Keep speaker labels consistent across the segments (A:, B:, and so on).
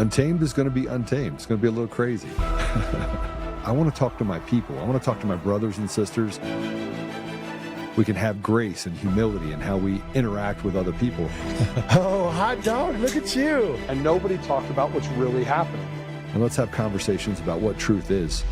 A: Untamed is going to be untamed. It's going to be a little crazy. I want to talk to my people. I want to talk to my brothers and sisters. We can have grace and humility in how we interact with other people.
B: Oh, hot dog, look at you.
C: And nobody talked about what's really happening.
A: And let's have conversations about what truth is.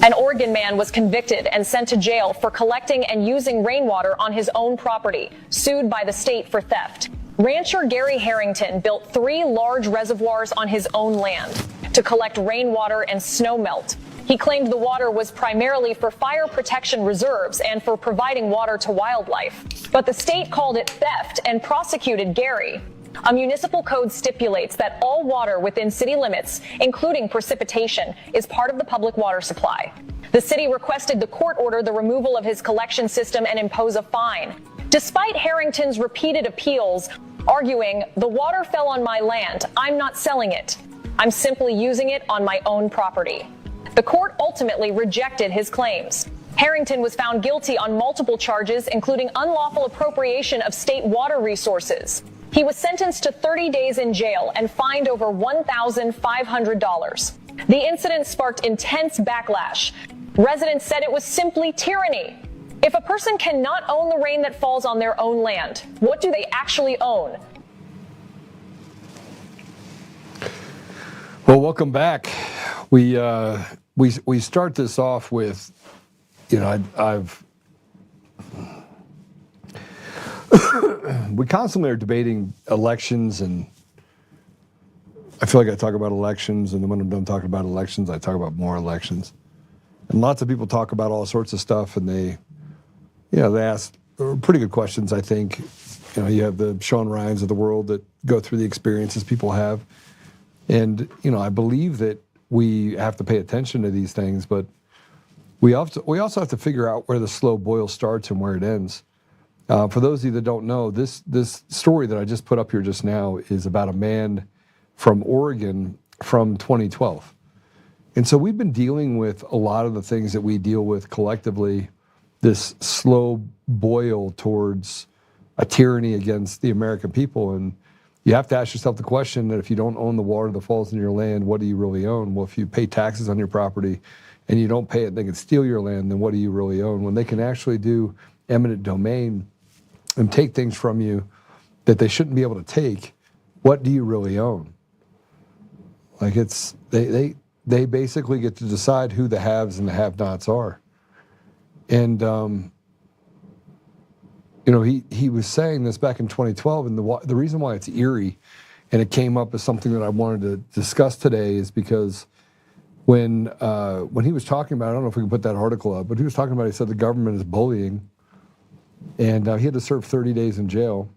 D: An Oregon man was convicted and sent to jail for collecting and using rainwater on his own property, sued by the state for theft. Rancher Gary Harrington built 3 large reservoirs on his own land to collect rainwater and snow melt. He claimed the water was primarily for fire protection reserves and for providing water to wildlife. But the state called it theft and prosecuted Gary. A municipal code stipulates that all water within city limits, including precipitation, is part of the public water supply. The city requested the court order the removal of his collection system and impose a fine. Despite Harrington's repeated appeals, arguing, "The water fell on my land, I'm not selling it. I'm simply using it on my own property." The court ultimately rejected his claims. Harrington was found guilty on multiple charges, including unlawful appropriation of state water resources. He was sentenced to 30 days in jail and fined over $1,500. The incident sparked intense backlash. Residents said it was simply tyranny. If a person cannot own the rain that falls on their own land, what do they actually own?
A: Well, welcome back. We start this off with, we constantly are debating elections, and I feel like I talk about elections, and then when I'm done talking about elections, I talk about more elections. And lots of people talk about all sorts of stuff, and they ask pretty good questions, I think. You have the Sean Ryans of the world that go through the experiences people have. And, I believe that we have to pay attention to these things, but we also have to figure out where the slow boil starts and where it ends. For those of you that don't know, this story that I just put up here just now is about a man from Oregon from 2012. And so we've been dealing with a lot of the things that we deal with collectively, this slow boil towards a tyranny against the American people. And you have to ask yourself the question that if you don't own the water that falls in your land, what do you really own? Well, if you pay taxes on your property and you don't pay it, they can steal your land, then what do you really own? When they can actually do eminent domain and take things from you that they shouldn't be able to take, what do you really own? Like they basically get to decide who the haves and the have-nots are. And he was saying this back in 2012, and the reason why it's eerie, and it came up as something that I wanted to discuss today, is because when he was talking about, I don't know if we can put that article up, but he was talking about, he said the government is bullying. And he had to serve 30 days in jail.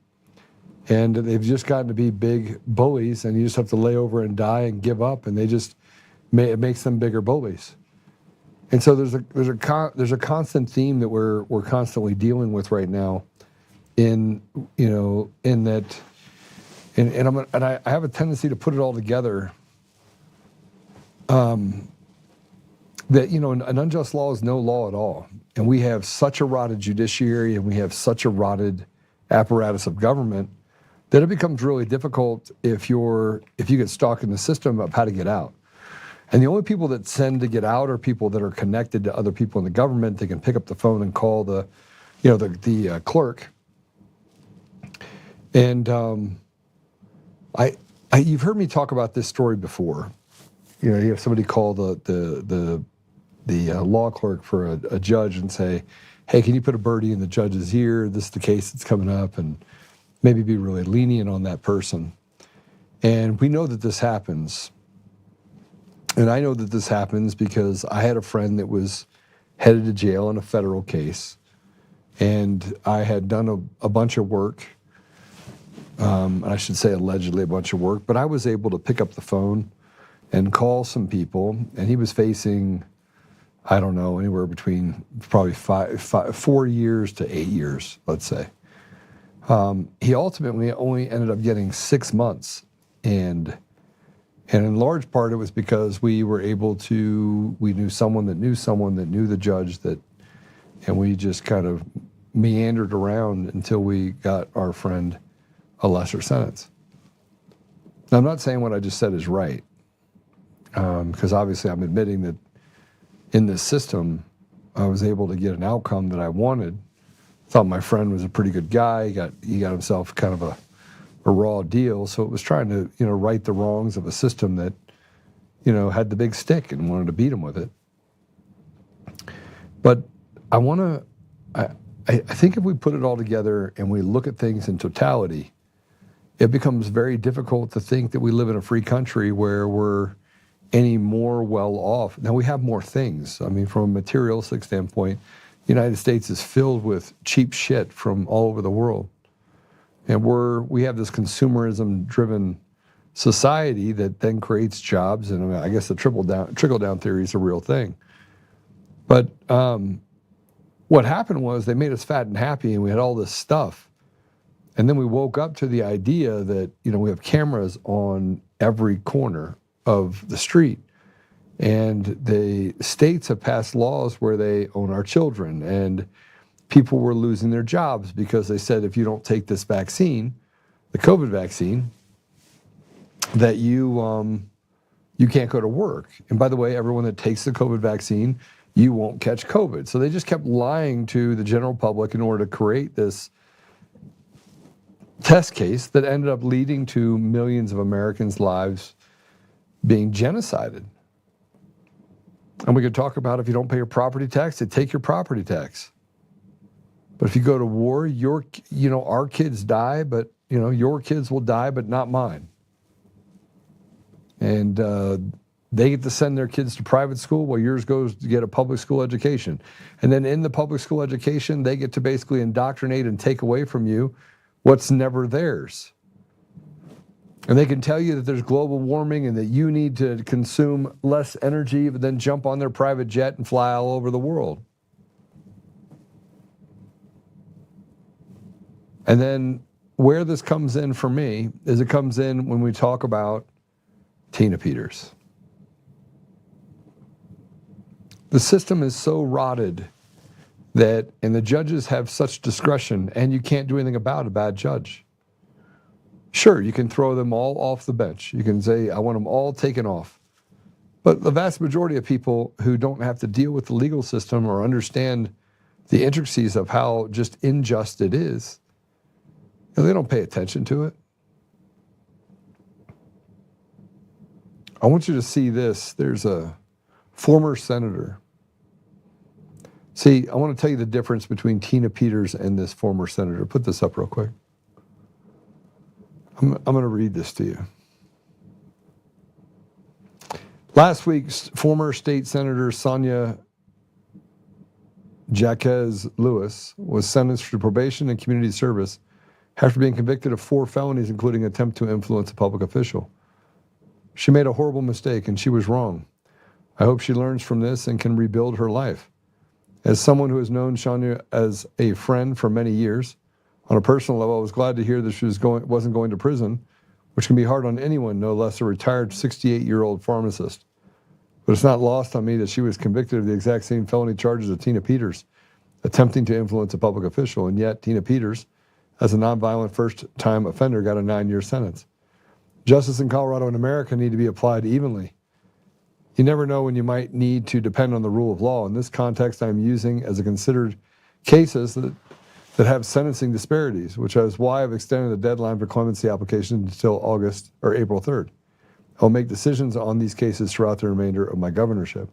A: And they've just gotten to be big bullies, and you just have to lay over and die and give up, and it makes them bigger bullies. And so there's a constant theme that we're constantly dealing with right now, I have a tendency to put it all together. That an unjust law is no law at all, and we have such a rotted judiciary, and we have such a rotted apparatus of government that it becomes really difficult if you get stuck in the system of how to get out. And the only people that send to get out are people that are connected to other people in the government. They can pick up the phone and call the clerk. And you've heard me talk about this story before. You have somebody call the law clerk for a judge and say, "Hey, can you put a birdie in the judge's ear? This is the case that's coming up," and maybe be really lenient on that person. And we know that this happens. And I know that this happens because I had a friend that was headed to jail in a federal case, and I had done a bunch of work. I should say allegedly a bunch of work, but I was able to pick up the phone and call some people, and he was facing, I don't know, anywhere between probably 4 years to 8 years, let's say. He ultimately only ended up getting 6 months, and And in large part, it was because we knew someone that knew someone that knew the judge, and we just kind of meandered around until we got our friend a lesser sentence. Now, I'm not saying what I just said is right, because obviously I'm admitting that in this system, I was able to get an outcome that I wanted. Thought my friend was a pretty good guy. He got himself kind of a raw deal. So it was trying to, right the wrongs of a system that, had the big stick and wanted to beat him with it. But I think if we put it all together and we look at things in totality, it becomes very difficult to think that we live in a free country where we're any more well off. Now, we have more things. I mean, from a materialistic standpoint, the United States is filled with cheap shit from all over the world. And we have this consumerism-driven society that then creates jobs, and I guess the trickle-down theory is a real thing. But what happened was they made us fat and happy, and we had all this stuff. And then we woke up to the idea that, we have cameras on every corner of the street. And the states have passed laws where they own our children. And people were losing their jobs because they said, if you don't take this vaccine, the COVID vaccine, that you can't go to work. And by the way, everyone that takes the COVID vaccine, you won't catch COVID. So they just kept lying to the general public in order to create this test case that ended up leading to millions of Americans' lives being genocided. And we could talk about if you don't pay your property tax, they take your property tax. But if you go to war, our kids die, but your kids will die, but not mine. And they get to send their kids to private school while yours goes to get a public school education. And then in the public school education, they get to basically indoctrinate and take away from you what's never theirs. And they can tell you that there's global warming and that you need to consume less energy, but then jump on their private jet and fly all over the world. And then where this comes in for me is it comes in when we talk about Tina Peters. The system is so rotted and the judges have such discretion, and you can't do anything about a bad judge. Sure, you can throw them all off the bench. You can say, I want them all taken off. But the vast majority of people who don't have to deal with the legal system or understand the intricacies of how just unjust it is, they don't pay attention to it. I want you to see this. There's a former senator. See, I want to tell you the difference between Tina Peters and this former senator. Put this up real quick. I'm going to read this to you. Last week's former state senator Sonya Jaquez Lewis was sentenced for probation and community service after being convicted of 4 felonies, including attempt to influence a public official. She made a horrible mistake, and she was wrong. I hope she learns from this and can rebuild her life. As someone who has known Sonya as a friend for many years, on a personal level, I was glad to hear that she wasn't going to prison, which can be hard on anyone, no less a retired 68-year-old pharmacist. But it's not lost on me that she was convicted of the exact same felony charges of Tina Peters, attempting to influence a public official, and yet Tina Peters, as a nonviolent first-time offender, got a 9-year sentence. Justice in Colorado and America need to be applied evenly. You never know when you might need to depend on the rule of law. In this context, I'm using as a considered cases that have sentencing disparities, which is why I've extended the deadline for clemency application until April 3rd. I'll make decisions on these cases throughout the remainder of my governorship.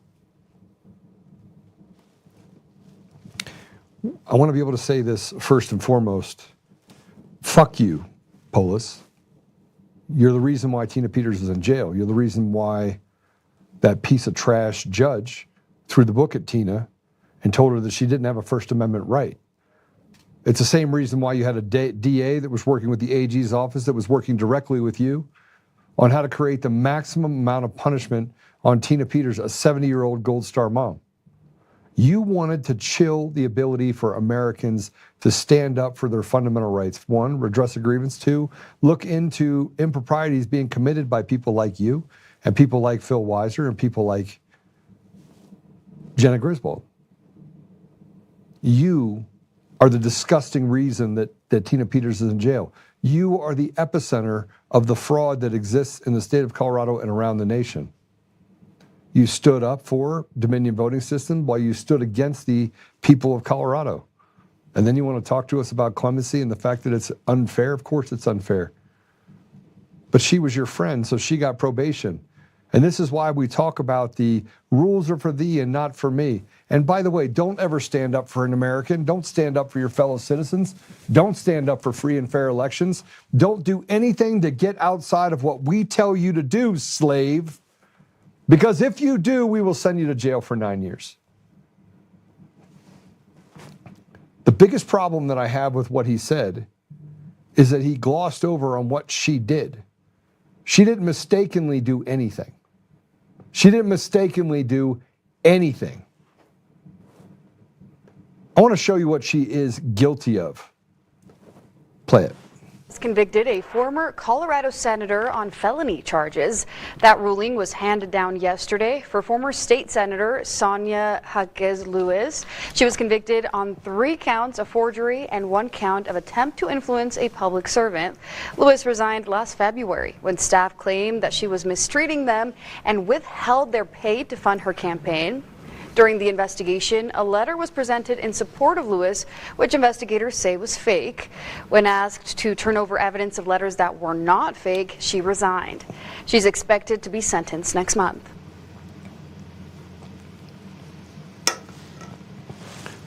A: I want to be able to say this first and foremost. Fuck you, Polis. You're the reason why Tina Peters is in jail. You're the reason why that piece of trash judge threw the book at Tina and told her that she didn't have a First Amendment right. It's the same reason why you had a DA that was working with the AG's office that was working directly with you on how to create the maximum amount of punishment on Tina Peters, a 70-year-old Gold Star mom. You wanted to chill the ability for Americans to stand up for their fundamental rights. 1, redress a grievance. 2, look into improprieties being committed by people like you. and people like Phil Weiser and people like Jenna Griswold. You are the disgusting reason that Tina Peters is in jail. You are the epicenter of the fraud that exists in the state of Colorado and around the nation. You stood up for Dominion voting system while you stood against the people of Colorado. And then you want to talk to us about clemency and the fact that it's unfair? Of course it's unfair. But she was your friend, so she got probation. And this is why we talk about the rules are for thee and not for me. And by the way, don't ever stand up for an American. Don't stand up for your fellow citizens. Don't stand up for free and fair elections. Don't do anything to get outside of what we tell you to do, slave. Because if you do, we will send you to jail for 9 years. The biggest problem that I have with what he said is that he glossed over on what she did. She didn't mistakenly do anything. She didn't mistakenly do anything. I want to show you what she is guilty of. Play it.
E: Convicted a former Colorado senator on felony charges. That ruling was handed down yesterday for former state senator Sonya Jaquez. She was convicted on 3 counts of forgery and 1 count of attempt to influence a public servant. Lewis resigned last February when staff claimed that she was mistreating them and withheld their pay to fund her campaign. During the investigation, a letter was presented in support of Lewis, which investigators say was fake. When asked to turn over evidence of letters that were not fake, she resigned. She's expected to be sentenced next month.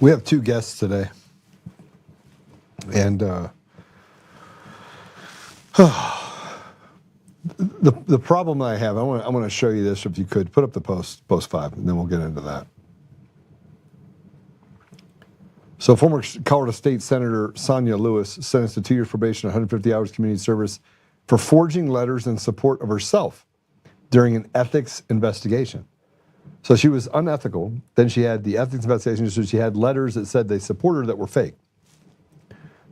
A: We have 2 guests today. And the problem I have, I want to show you this if you could. Put up the post 5, and then we'll get into that. So former Colorado State Senator Sonya Lewis sentenced to 2 years probation, 150 hours community service for forging letters in support of herself during an ethics investigation. So she was unethical. Then she had the ethics investigation, so she had letters that said they supported her that were fake.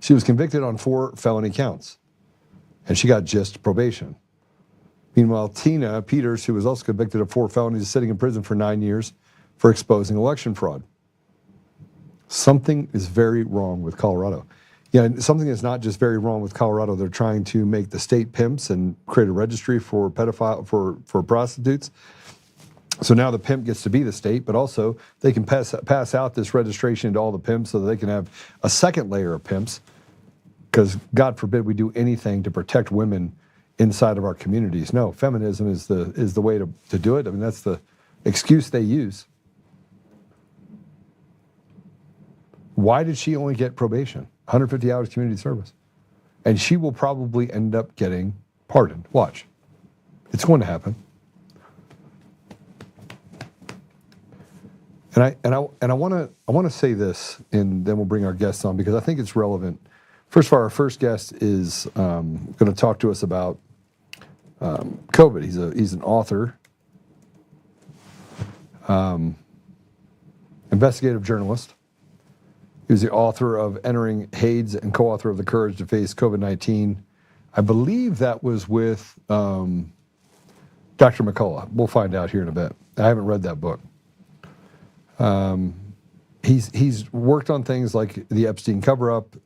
A: She was convicted on 4 felony counts, and she got just probation. Meanwhile, Tina Peters, who was also convicted of 4 felonies, is sitting in prison for 9 years for exposing election fraud. Something is very wrong with Colorado. Yeah, and something is not just very wrong with Colorado. They're trying to make the state pimps and create a registry for for prostitutes. So now the pimp gets to be the state, but also they can pass out this registration to all the pimps so that they can have a second layer of pimps. Because God forbid we do anything to protect women inside of our communities. No, feminism is the way to do it. I mean, that's the excuse they use. Why did she only get probation? 150 hours community service. And she will probably end up getting pardoned. Watch. It's going to happen. And I want to say this, and then we'll bring our guests on because I think it's relevant. First of all, our first guest is going to talk to us about COVID. He's an author, investigative journalist. He was the author of Entering Hades and co-author of The Courage to Face COVID-19. I believe that was with Dr. McCullough. We'll find out here in a bit. I haven't read that book. He's worked on things like the Epstein cover-up,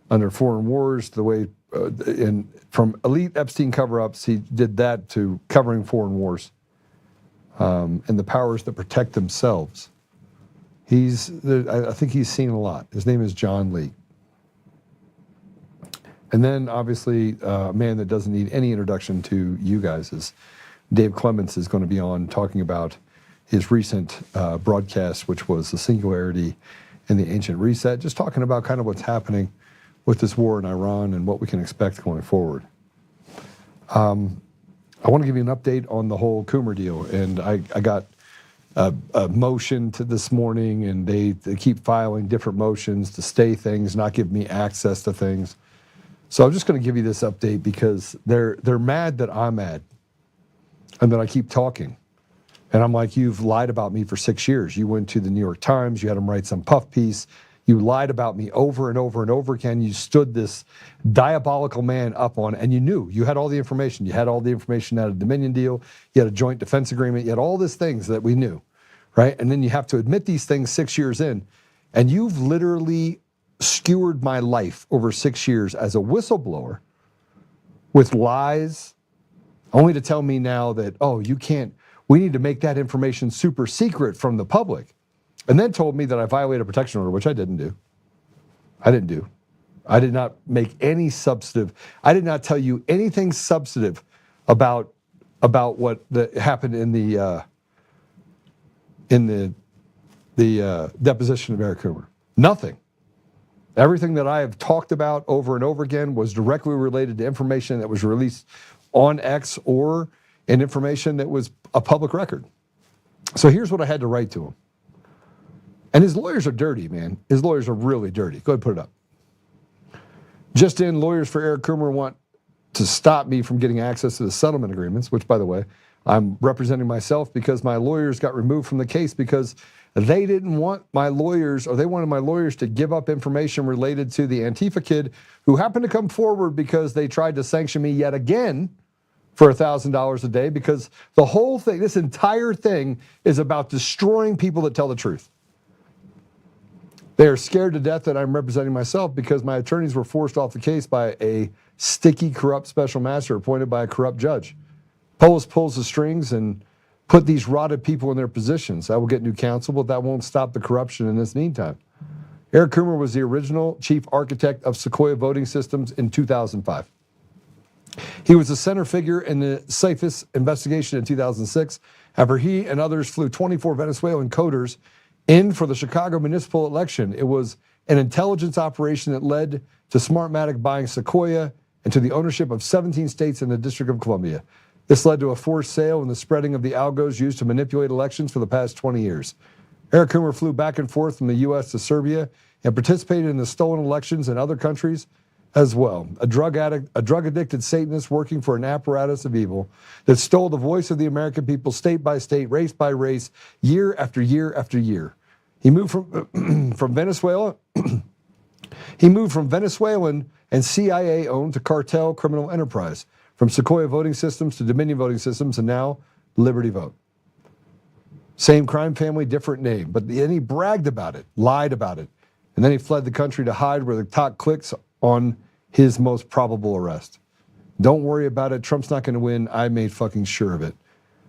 A: under foreign wars, the way from elite Epstein cover-ups, he did that to covering foreign wars and the powers that protect themselves. I think he's seen a lot. His name is John Leake. And then obviously a man that doesn't need any introduction to you guys is Dave Clements is going to be on talking about his recent broadcast, which was the singularity in the ancient reset, just talking about kind of what's happening with this war in Iran and what we can expect going forward. I want to give you an update on the whole Coomer deal, and I got a motion to this morning, and they keep filing different motions to stay things, not give me access to things. So I'm just going to give you this update because they're mad that I'm mad, and that I keep talking. And I'm like, you've lied about me for 6 years. You went to the New York Times, you had them write some puff piece, You lied about me over and over and over again. You stood this diabolical man up on, and you knew. You had all the information. You had all the information out of the Dominion deal. You had a joint defense agreement. You had all these things that we knew, right? And then you have to admit these things 6 years in, and you've literally skewered my life over 6 years as a whistleblower with lies, only to tell me now that, oh, you can't, we need to make that information super secret from the public. And then told me that I violated a protection order, which I didn't do. I did not make any substantive, I did not tell you anything substantive about what happened in the deposition of Eric Coomer. Nothing. Everything that I have talked about over and over again was directly related to information that was released on X or an information that was a public record. So here's what I had to write to him. And his lawyers are dirty, man. His lawyers are really dirty. Go ahead and put it up. Just in, lawyers for Eric Coomer want to stop me from getting access to the settlement agreements, which, by the way, I'm representing myself because my lawyers got removed from the case because they didn't want my lawyers, or they wanted my lawyers to give up information related to the Antifa kid who happened to come forward because they tried to sanction me yet again for $1,000 a day, because the whole thing, this entire thing, is about destroying people that tell the truth. They are scared to death that I'm representing myself because my attorneys were forced off the case by a sticky, corrupt special master appointed by a corrupt judge. Polis pulls the strings and put these rotted people in their positions. I will get new counsel, but that won't stop the corruption in this meantime. Eric Coomer was the original chief architect of Sequoia voting systems in 2005. He was the center figure in the CIFIS investigation in 2006, after he and others flew 24 Venezuelan coders in for the Chicago municipal election. It was an intelligence operation that led to Smartmatic buying Sequoia and to the ownership of 17 states in the District of Columbia. This led to a forced sale and the spreading of the algos used to manipulate elections for the past 20 years. Eric Coomer flew back and forth from the U.S. to Serbia and participated in the stolen elections in other countries as well. A drug addicted Satanist working for an apparatus of evil that stole the voice of the American people state by state, race by race, year after year after year. He moved from Venezuela. He moved from Venezuelan and CIA-owned to cartel criminal enterprise, from Sequoia voting systems to Dominion voting systems, and now Liberty Vote. Same crime family, different name. But then he bragged about it, lied about it, and then he fled the country to hide where the talk clicks on his most probable arrest. Don't worry about it. Trump's not going to win. I made fucking sure of it.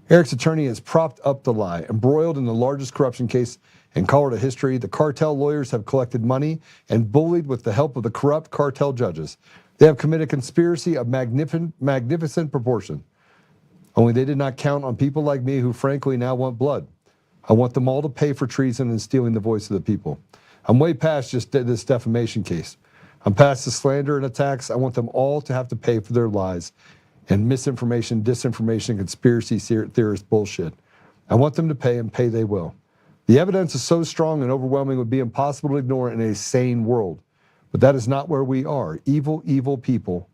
A: Eric's attorney has propped up the lie, embroiled in the largest corruption case in Colorado history. The cartel lawyers have collected money and bullied with the help of the corrupt cartel judges. They have committed conspiracy of magnificent proportion. Only they did not count on people like me who frankly now want blood. I want them all to pay for treason and stealing the voice of the people. I'm way past just this defamation case. I'm past the slander and attacks. I want them all to have to pay for their lies and misinformation, disinformation, conspiracy theorist bullshit. I want them to pay, and pay they will. The evidence is so strong and overwhelming it would be impossible to ignore in a sane world. But that is not where we are. Evil, evil people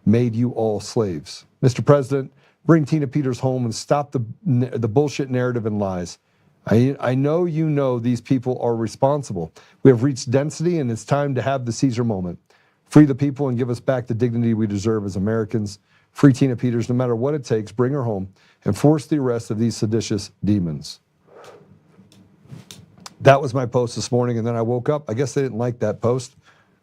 A: made you all slaves. Mr. President, bring Tina Peters home and stop the bullshit narrative and lies. I know you know these people are responsible. We have reached density, and it's time to have the Caesar moment. Free the people and give us back the dignity we deserve as Americans. Free Tina Peters, no matter what it takes. Bring her home and force the arrest of these seditious demons. That was my post this morning, and then I woke up. I guess they didn't like that post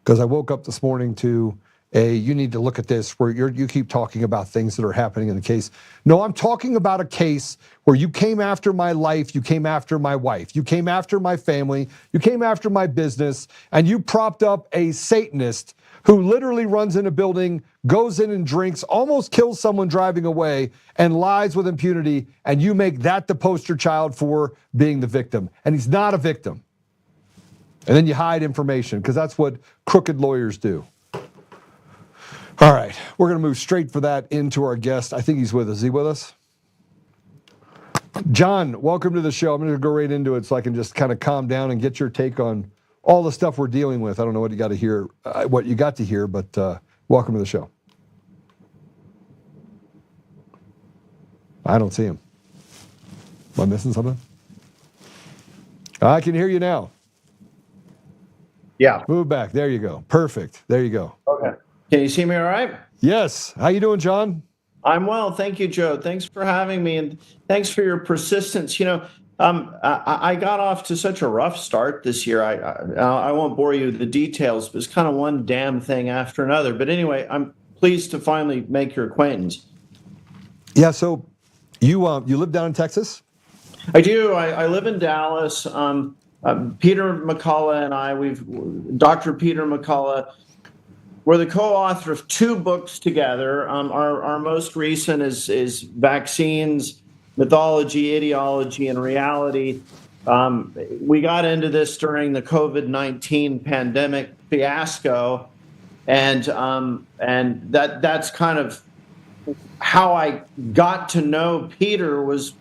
A: because I woke up this morning to you need to look at this, where you keep talking about things that are happening in the case. No, I'm talking about a case where you came after my life, you came after my wife, you came after my family, you came after my business, and you propped up a Satanist who literally runs in a building, goes in and drinks, almost kills someone driving away, and lies with impunity, and you make that the poster child for being the victim. And he's not a victim. And then you hide information, because that's what crooked lawyers do. All right, we're going to move straight for that into our guest. I think he's with us. Is he with us? John, welcome to the show. I'm going to go right into it so I can just kind of calm down and get your take on all the stuff we're dealing with. I don't know what you got to hear, but welcome to the show. I don't see him. Am I missing something? I can hear you now.
B: Yeah.
A: Move back. There you go. Perfect. There you go.
B: Okay. Can you see me all right?
A: Yes. How you doing, John?
B: I'm well. Thank you, Joe. Thanks for having me, and thanks for your persistence. I got off to such a rough start this year. I won't bore you with the details, but it's kind of one damn thing after another. But anyway, I'm pleased to finally make your acquaintance.
A: Yeah. So you live down in Texas?
B: I do. I live in Dallas. Peter McCullough and Dr. Peter McCullough, we're the co-author of 2 books together. Our most recent is Vaccines, Mythology, Ideology, and Reality. We got into this during the COVID-19 pandemic fiasco, and that's kind of how I got to know Peter, was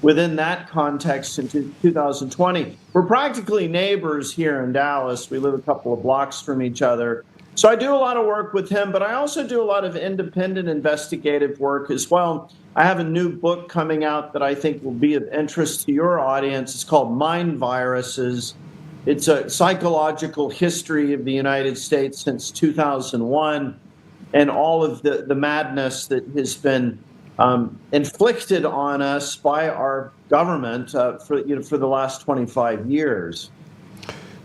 B: within that context in 2020. We're practically neighbors here in Dallas. We live a couple of blocks from each other. So I do a lot of work with him, but I also do a lot of independent investigative work as well. I have a new book coming out that I think will be of interest to your audience. It's called Mind Viruses. It's a psychological history of the United States since 2001 and all of the madness that has been inflicted on us by our government for the last 25 years.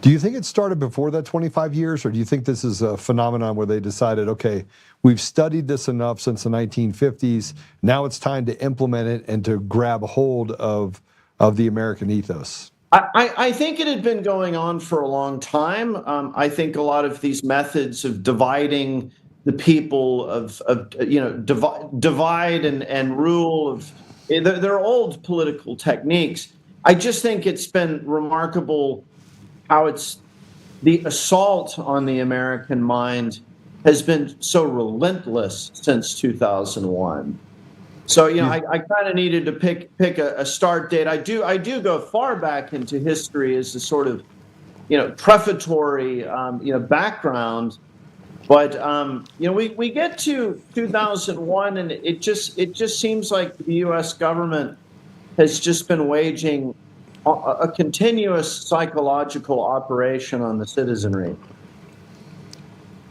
A: Do you think it started before that 25 years, or do you think this is a phenomenon where they decided, okay, we've studied this enough since the 1950s, now it's time to implement it and to grab hold of the American ethos?
B: I think it had been going on for a long time. I think a lot of these methods of dividing the people, divide and rule, they're old political techniques. I just think it's been remarkable how the assault on the American mind has been so relentless since 2001. So, I kind of needed to pick a start date. I do go far back into history as a sort of, prefatory, background. But, we get to 2001 and it just seems like the U.S. government has just been waging a continuous psychological operation on the citizenry.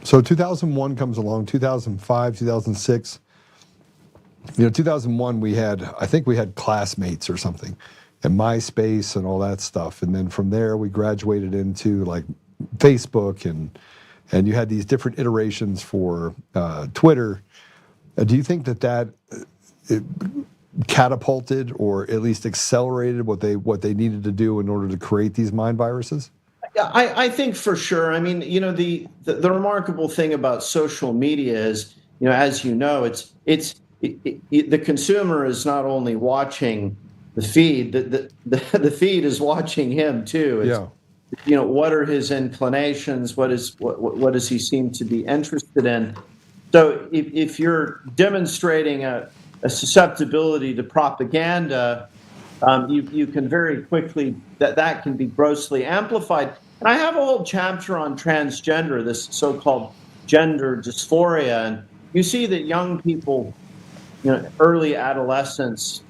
A: So 2001 comes along, 2005, 2006. 2001 I think we had Classmates or something, and MySpace and all that stuff. And then from there we graduated into like Facebook and you had these different iterations for Twitter. Do you think that it catapulted or at least accelerated what they needed to do in order to create these mind viruses?
B: Yeah, I think for sure. I mean, the remarkable thing about social media is, as you know, the consumer is not only watching the feed, the feed is watching him too.
A: Yeah.
B: What are his inclinations? What does he seem to be interested in? So if you're demonstrating a susceptibility to propaganda, you can very quickly, that can be grossly amplified. And I have a whole chapter on transgender, this so-called gender dysphoria. And you see that young people, early adolescence,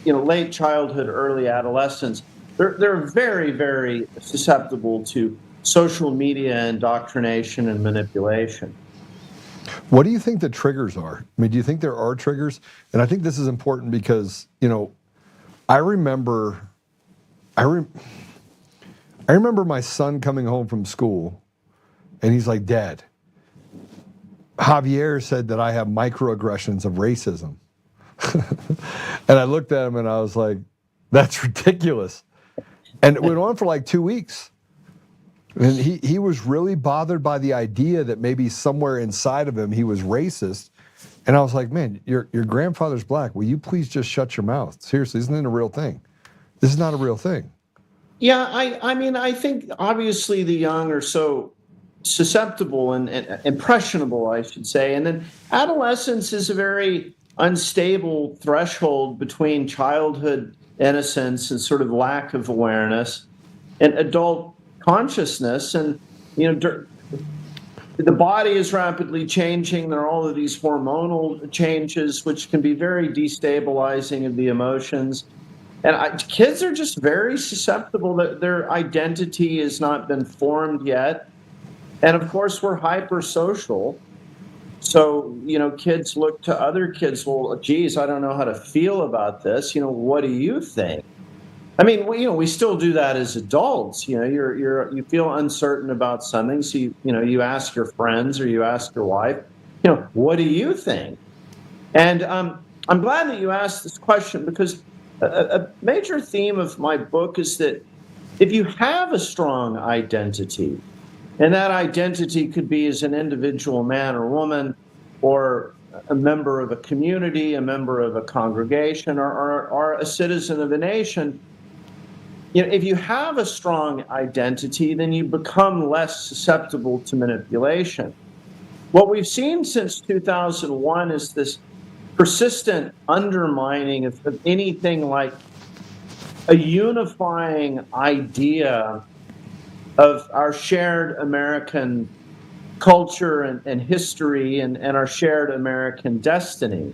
B: late childhood, early adolescence, they're very, very susceptible to social media indoctrination and manipulation.
A: What do you think the triggers are? I mean, do you think there are triggers? And I think this is important because, I remember my son coming home from school and he's like, Dad, Javier said that I have microaggressions of racism. And I looked at him and I was like, that's ridiculous. And it went on for like 2 weeks. And he was really bothered by the idea that maybe somewhere inside of him he was racist. And I was like, man, your grandfather's black. Will you please just shut your mouth? Seriously, isn't it a real thing? This is not a real thing.
B: Yeah, I think obviously the young are so susceptible and impressionable, I should say. And then adolescence is a very unstable threshold between childhood innocence and sort of lack of awareness and adult consciousness. And, the body is rapidly changing. There are all of these hormonal changes, which can be very destabilizing of the emotions. And kids are just very susceptible. That their identity has not been formed yet. And of course, we're hypersocial. So, kids look to other kids. Well, geez, I don't know how to feel about this. What do you think? I mean, we still do that as adults. You feel uncertain about something, so you ask your friends or you ask your wife, what do you think? And I'm glad that you asked this question, because a major theme of my book is that if you have a strong identity, and that identity could be as an individual man or woman, or a member of a community, a member of a congregation, or a citizen of a nation, if you have a strong identity, then you become less susceptible to manipulation. What we've seen since 2001 is this persistent undermining of anything like a unifying idea of our shared American culture and history and our shared American destiny.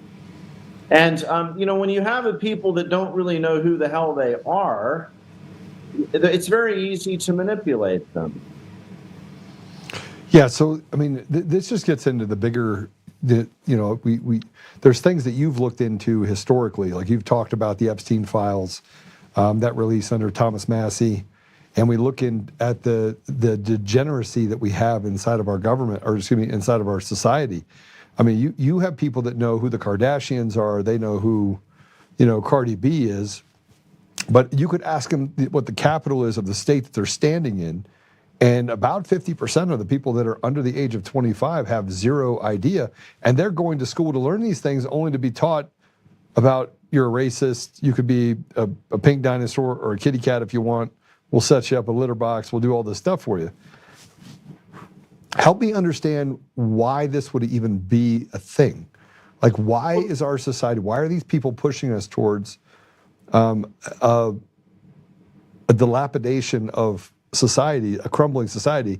B: And, when you have a people that don't really know who the hell they are, it's very easy to manipulate them.
A: Yeah, so I mean, this just gets into the bigger, there's things that you've looked into historically, like you've talked about the Epstein files, that release under Thomas Massey, and we look at the degeneracy that we have inside of our government, or excuse me, inside of our society. I mean, you have people that know who the Kardashians are, they know who, Cardi B is, but you could ask them what the capital is of the state that they're standing in, and about 50% of the people that are under the age of 25 have zero idea, and they're going to school to learn these things only to be taught about you're a racist, you could be a pink dinosaur or a kitty cat if you want, we'll set you up a litter box, we'll do all this stuff for you. Help me understand why this would even be a thing. Like, why is our society, why are these people pushing us towards a dilapidation of society, a crumbling society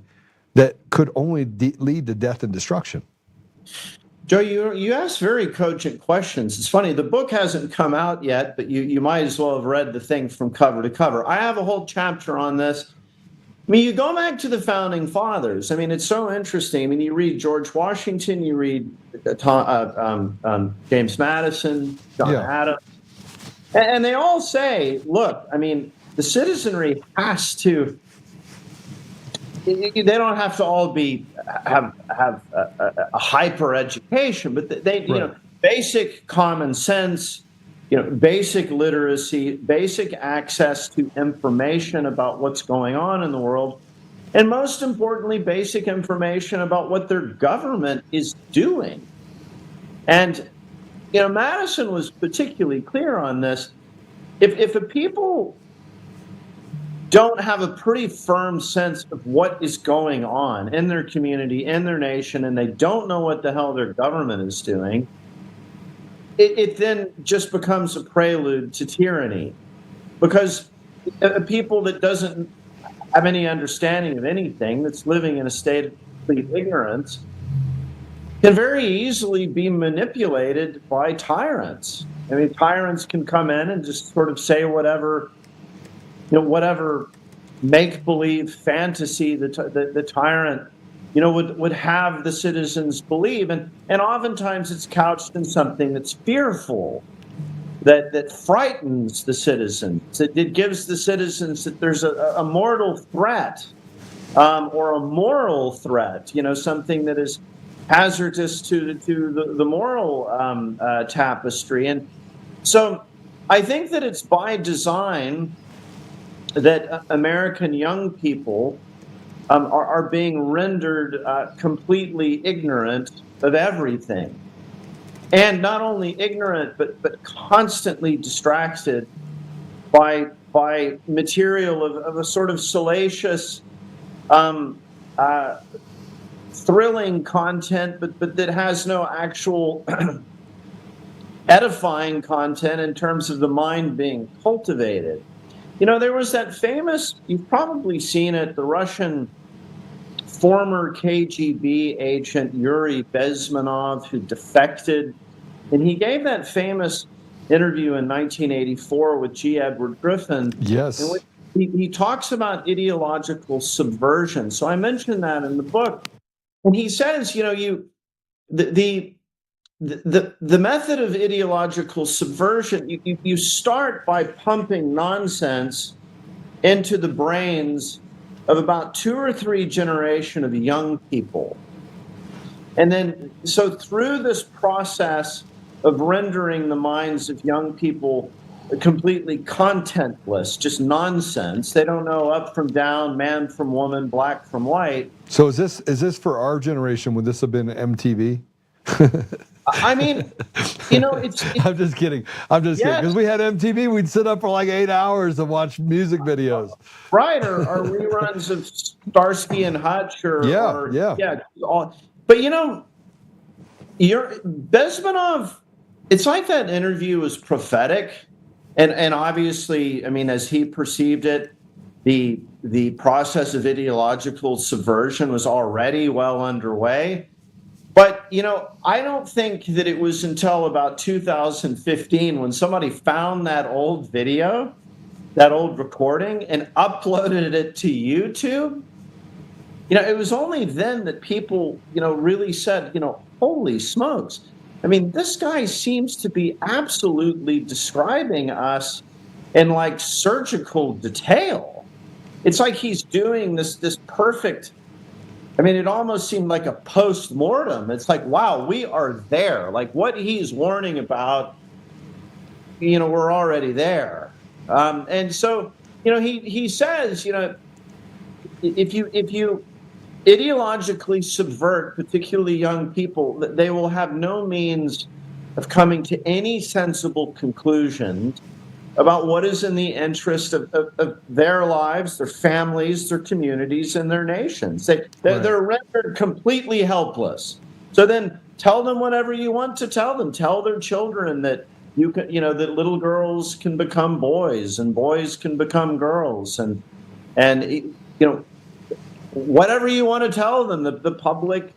A: that could only lead to death and destruction?
B: Joe, you asked very cogent questions. It's funny, the book hasn't come out yet, but you might as well have read the thing from cover to cover. I have a whole chapter on this. I mean, you go back to the founding fathers. I mean, it's so interesting. I mean, you read George Washington, you read James Madison, John Adams, and they all say, look, I mean, the citizenry has to, they don't have to all have a hyper education, but they basic common sense, basic literacy, basic access to information about what's going on in the world, and most importantly, basic information about what their government is doing. And Madison was particularly clear on this. If a people don't have a pretty firm sense of what is going on in their community, in their nation, and they don't know what the hell their government is doing, it then just becomes a prelude to tyranny. Because a people that doesn't have any understanding of anything, that's living in a state of complete ignorance, can very easily be manipulated by tyrants. I mean, tyrants can come in and just sort of say whatever make-believe fantasy the tyrant, would have the citizens believe. And oftentimes it's couched in something that's fearful, that frightens the citizens. It gives the citizens that there's a mortal threat or a moral threat, something that is hazardous to the moral tapestry. And so I think that it's by design that American young people are being rendered completely ignorant of everything. And not only ignorant, but constantly distracted by material of a sort of salacious, thrilling content, but that has no actual edifying content in terms of the mind being cultivated. There was that famous, you've probably seen it, the Russian former KGB agent Yuri Bezmenov, who defected. And he gave that famous interview in 1984 with G. Edward Griffin.
A: Yes.
B: he talks about ideological subversion. So I mentioned that in the book, and he says, the method of ideological subversion, you start by pumping nonsense into the brains of about 2 or 3 generations of young people. And then, so through this process of rendering the minds of young people completely contentless, just nonsense, they don't know up from down, man from woman, black from white.
A: So is this for our generation? Would this have been MTV?
B: I mean, it's
A: I'm just kidding. I'm just kidding. Because we had MTV, we'd sit up for like 8 hours and watch music videos.
B: Right, or reruns of Starsky and Hutch, or But Bezmenov. It's like that interview was prophetic, and obviously, I mean, as he perceived it, the process of ideological subversion was already well underway. But, I don't think that it was until about 2015 when somebody found that old video, that old recording, and uploaded it to YouTube. It was only then that people, really said, holy smokes. I mean, this guy seems to be absolutely describing us in like surgical detail. It's like he's doing this perfect. I mean, it almost seemed like a post-mortem. It's like, wow, we are there. Like what he's warning about, we're already there. And so, he says, if you ideologically subvert particularly young people, they will have no means of coming to any sensible conclusions about what is in the interest of their lives, their families, their communities, and their nations. They're rendered completely helpless. So then tell them whatever you want to tell them. Tell their children that that little girls can become boys and boys can become girls, and whatever you want to tell them. The public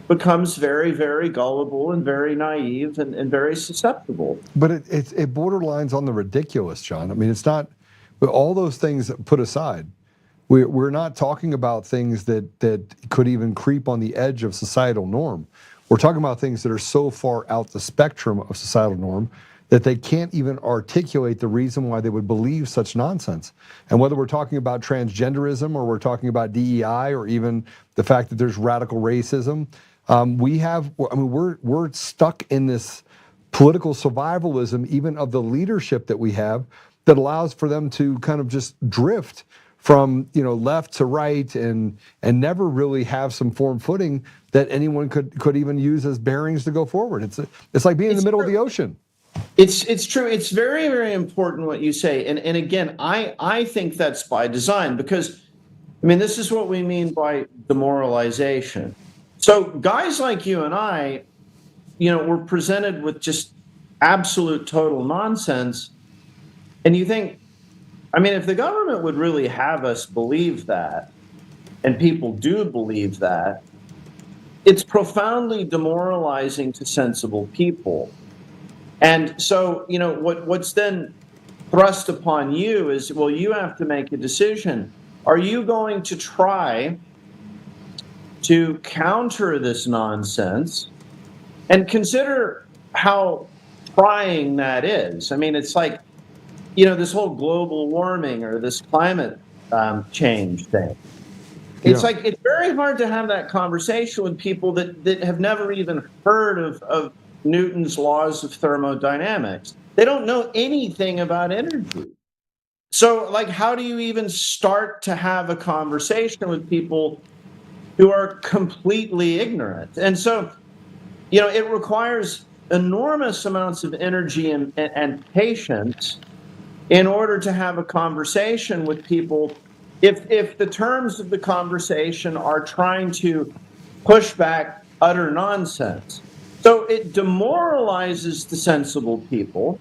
B: becomes very, very gullible and very naive and very susceptible.
A: But it borderlines on the ridiculous, John. I mean, it's not. But all those things put aside, we're not talking about things that could even creep on the edge of societal norm. We're talking about things that are so far out the spectrum of societal norm that they can't even articulate the reason why they would believe such nonsense. And whether we're talking about transgenderism or we're talking about DEI or even the fact that there's radical racism, we're stuck in this political survivalism, even of the leadership that we have, that allows for them to kind of just drift from left to right and never really have some firm footing that anyone could even use as bearings to go forward. It's like being in the middle of the ocean.
B: It's true. It's very, very important what you say. And again, I think that's by design, because, I mean, this is what we mean by demoralization. So guys like you and I, were presented with just absolute total nonsense. And you think, I mean, if the government would really have us believe that, and people do believe that, it's profoundly demoralizing to sensible people. And so, what's then thrust upon you is, well, you have to make a decision. Are you going to try to counter this nonsense? And consider how trying that is. I mean, it's like, this whole global warming or this climate change thing. It's like, it's very hard to have that conversation with people that have never even heard of Newton's laws of thermodynamics. They don't know anything about energy. So, like, how do you even start to have a conversation with people who are completely ignorant? And so, it requires enormous amounts of energy and patience in order to have a conversation with people if the terms of the conversation are trying to push back utter nonsense. So it demoralizes the sensible people,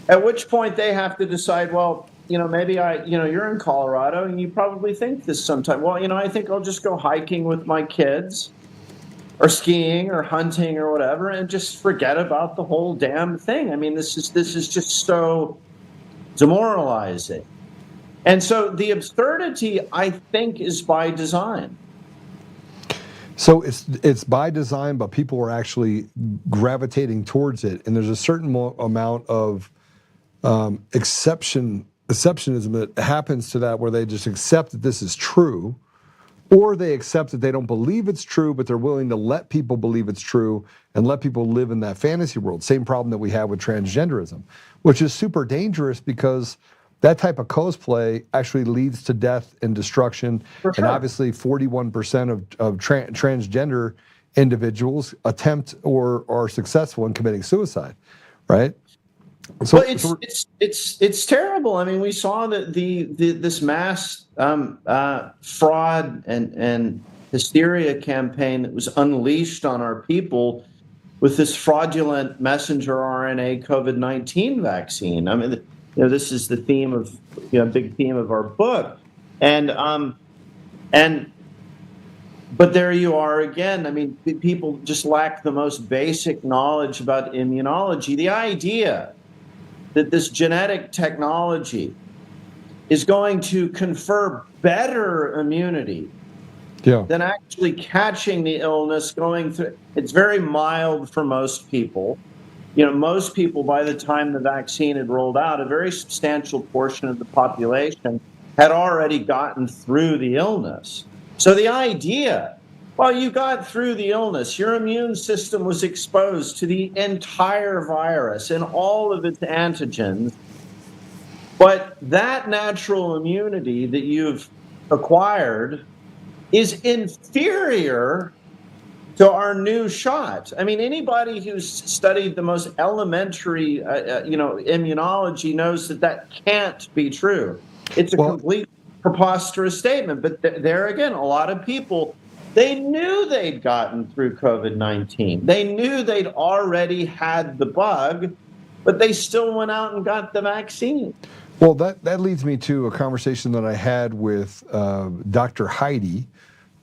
B: at which point they have to decide, well, maybe you're in Colorado and you probably think this sometime. Well, I think I'll just go hiking with my kids or skiing or hunting or whatever and just forget about the whole damn thing. I mean, this is just so demoralizing. And so the absurdity, I think, is by design.
A: So it's by design, but people are actually gravitating towards it, and there's a certain amount of exceptionism that happens to that, where they just accept that this is true, or they accept that they don't believe it's true, but they're willing to let people believe it's true and let people live in that fantasy world. Same problem that we have with transgenderism, which is super dangerous because that type of cosplay actually leads to death and destruction.
B: For sure.
A: And obviously 41% of transgender individuals attempt or are successful in committing suicide, right? So,
B: well, it's terrible. I mean, we saw that this mass fraud and hysteria campaign that was unleashed on our people with this fraudulent messenger RNA COVID-19 vaccine. I mean, this is the theme of big theme of our book, but there you are again. I mean, people just lack the most basic knowledge about immunology. The idea that this genetic technology is going to confer better immunity than actually catching the illness, going through. It's very mild for most people. Most people, by the time the vaccine had rolled out, a very substantial portion of the population had already gotten through the illness. So the idea, well, you got through the illness, your immune system was exposed to the entire virus and all of its antigens, but that natural immunity that you've acquired is inferior to our new shot. I mean, anybody who's studied the most elementary, immunology knows that can't be true. It's a complete preposterous statement. But there again, a lot of people, they knew they'd gotten through COVID-19. They knew they'd already had the bug, but they still went out and got the vaccine.
A: Well, that leads me to a conversation that I had with Dr. Heidi,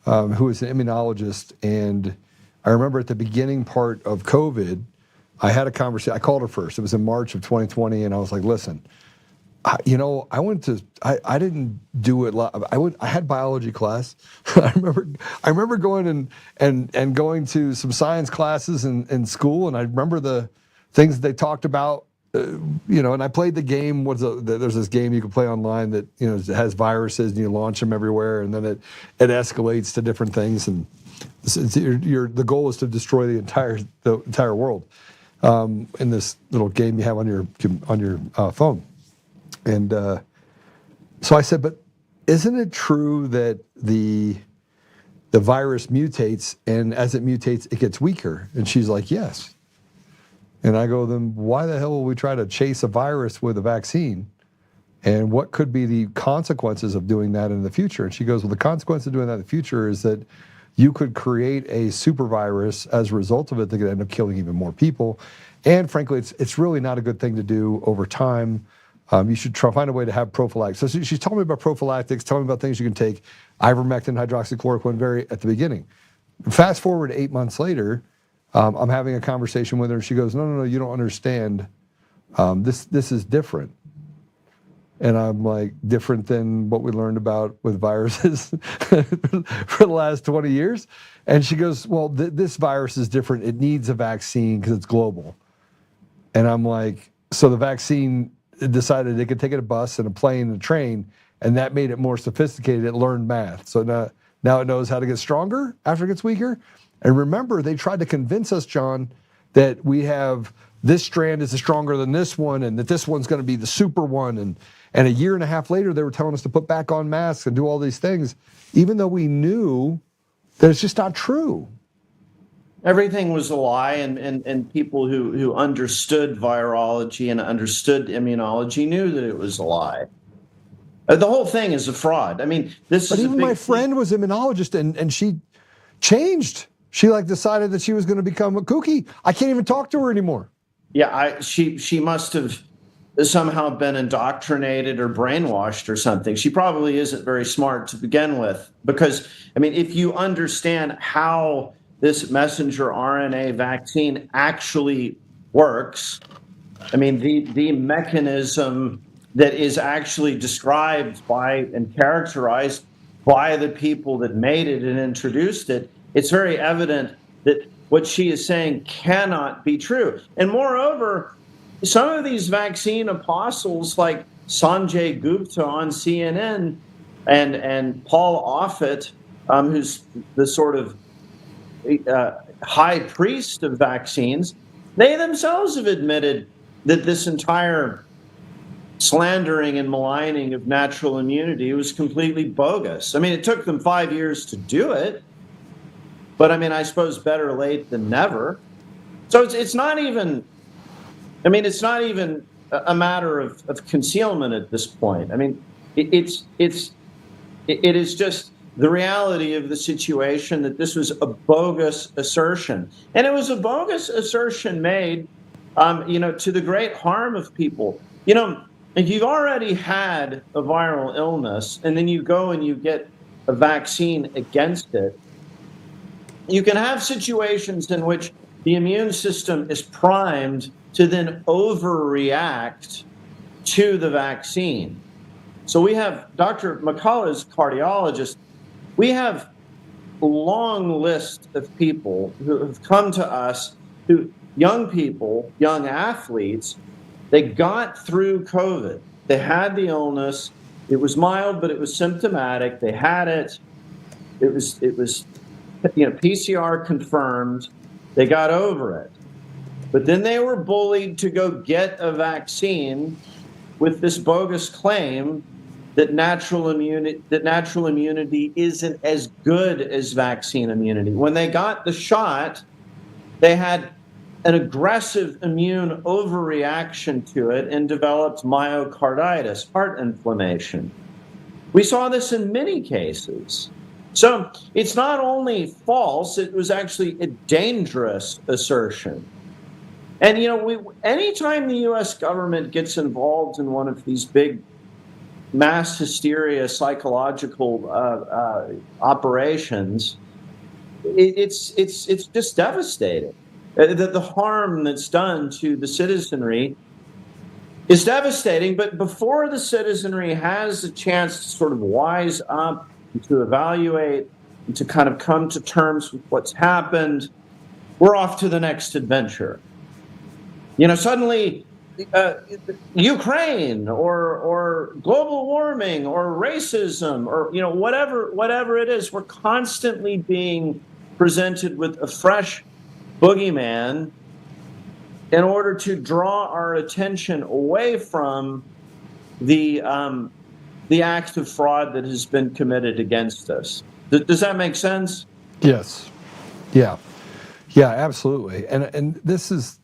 A: who is an immunologist, and I remember at the beginning part of COVID, I had a conversation. I called her first. It was in March of 2020, and I was like, "Listen, I didn't do it. I had biology class. I remember going and going to some science classes in school, and I remember the things that they talked about." And I played the game. There's this game you can play online that has viruses, and you launch them everywhere, and then it escalates to different things. And the goal is to destroy the entire world in this little game you have on your phone. And so I said, but isn't it true that the virus mutates, and as it mutates, it gets weaker? And she's like, yes. And I go, then why the hell will we try to chase a virus with a vaccine? And what could be the consequences of doing that in the future? And she goes, well, the consequence of doing that in the future is that you could create a super virus as a result of it that could end up killing even more people. And frankly, it's really not a good thing to do over time. You should find a way to have prophylactics. So she's telling me about prophylactics, telling me about things you can take, ivermectin, hydroxychloroquine, at the beginning. Fast forward 8 months later, I'm having a conversation with her, and she goes, no, you don't understand. This is different. And I'm like, different than what we learned about with viruses for the last 20 years? And she goes, well, this virus is different. It needs a vaccine because it's global. And I'm like, so the vaccine decided they could take a bus and a plane and a train, and that made it more sophisticated. It learned math. So now it knows how to get stronger after it gets weaker. And remember, they tried to convince us, John, that we have this strand is stronger than this one, and that this one's going to be the super one. And a year and a half later, they were telling us to put back on masks and do all these things, even though we knew that it's just not true.
B: Everything was a lie, and people who understood virology and understood immunology knew that it was a lie. The whole thing is a fraud. I mean, this is. But
A: even my friend was an immunologist, and she changed. She decided that she was going to become a kooky. I can't even talk to her anymore.
B: Yeah, she must have somehow been indoctrinated or brainwashed or something. She probably isn't very smart to begin with, because I mean, if you understand how this messenger RNA vaccine actually works, I mean, the mechanism that is actually described by and characterized by the people that made it and introduced it, it's very evident that what she is saying cannot be true. And moreover, some of these vaccine apostles like Sanjay Gupta on CNN and Paul Offit, who's the sort of high priest of vaccines, they themselves have admitted that this entire slandering and maligning of natural immunity was completely bogus. I mean, it took them 5 years to do it, but I mean, I suppose better late than never. So it's not even, I mean, it's not even a matter of concealment at this point. I mean, it is just the reality of the situation that this was a bogus assertion. And it was a bogus assertion made, to the great harm of people. If you've already had a viral illness and then you go and you get a vaccine against it, you can have situations in which the immune system is primed to then overreact to the vaccine. So we have Dr. McCullough's cardiologist. We have a long list of people who have come to us, young people, young athletes. They got through COVID. They had the illness. It was mild, but it was symptomatic. They had it. It was PCR confirmed. They got over it. But then they were bullied to go get a vaccine with this bogus claim that natural immunity isn't as good as vaccine immunity. When they got the shot, they had an aggressive immune overreaction to it and developed myocarditis, heart inflammation. We saw this in many cases. So it's not only false, it was actually a dangerous assertion. And, anytime the U.S. government gets involved in one of these big mass hysteria psychological operations, it's just devastating. The harm that's done to the citizenry is devastating, but before the citizenry has a chance to sort of wise up, to evaluate, and to kind of come to terms with what's happened, we're off to the next adventure. Suddenly Ukraine or global warming or racism or, whatever it is, we're constantly being presented with a fresh boogeyman in order to draw our attention away from the act of fraud that has been committed against us. Does that make sense?
A: Yes. Yeah, absolutely. And this is,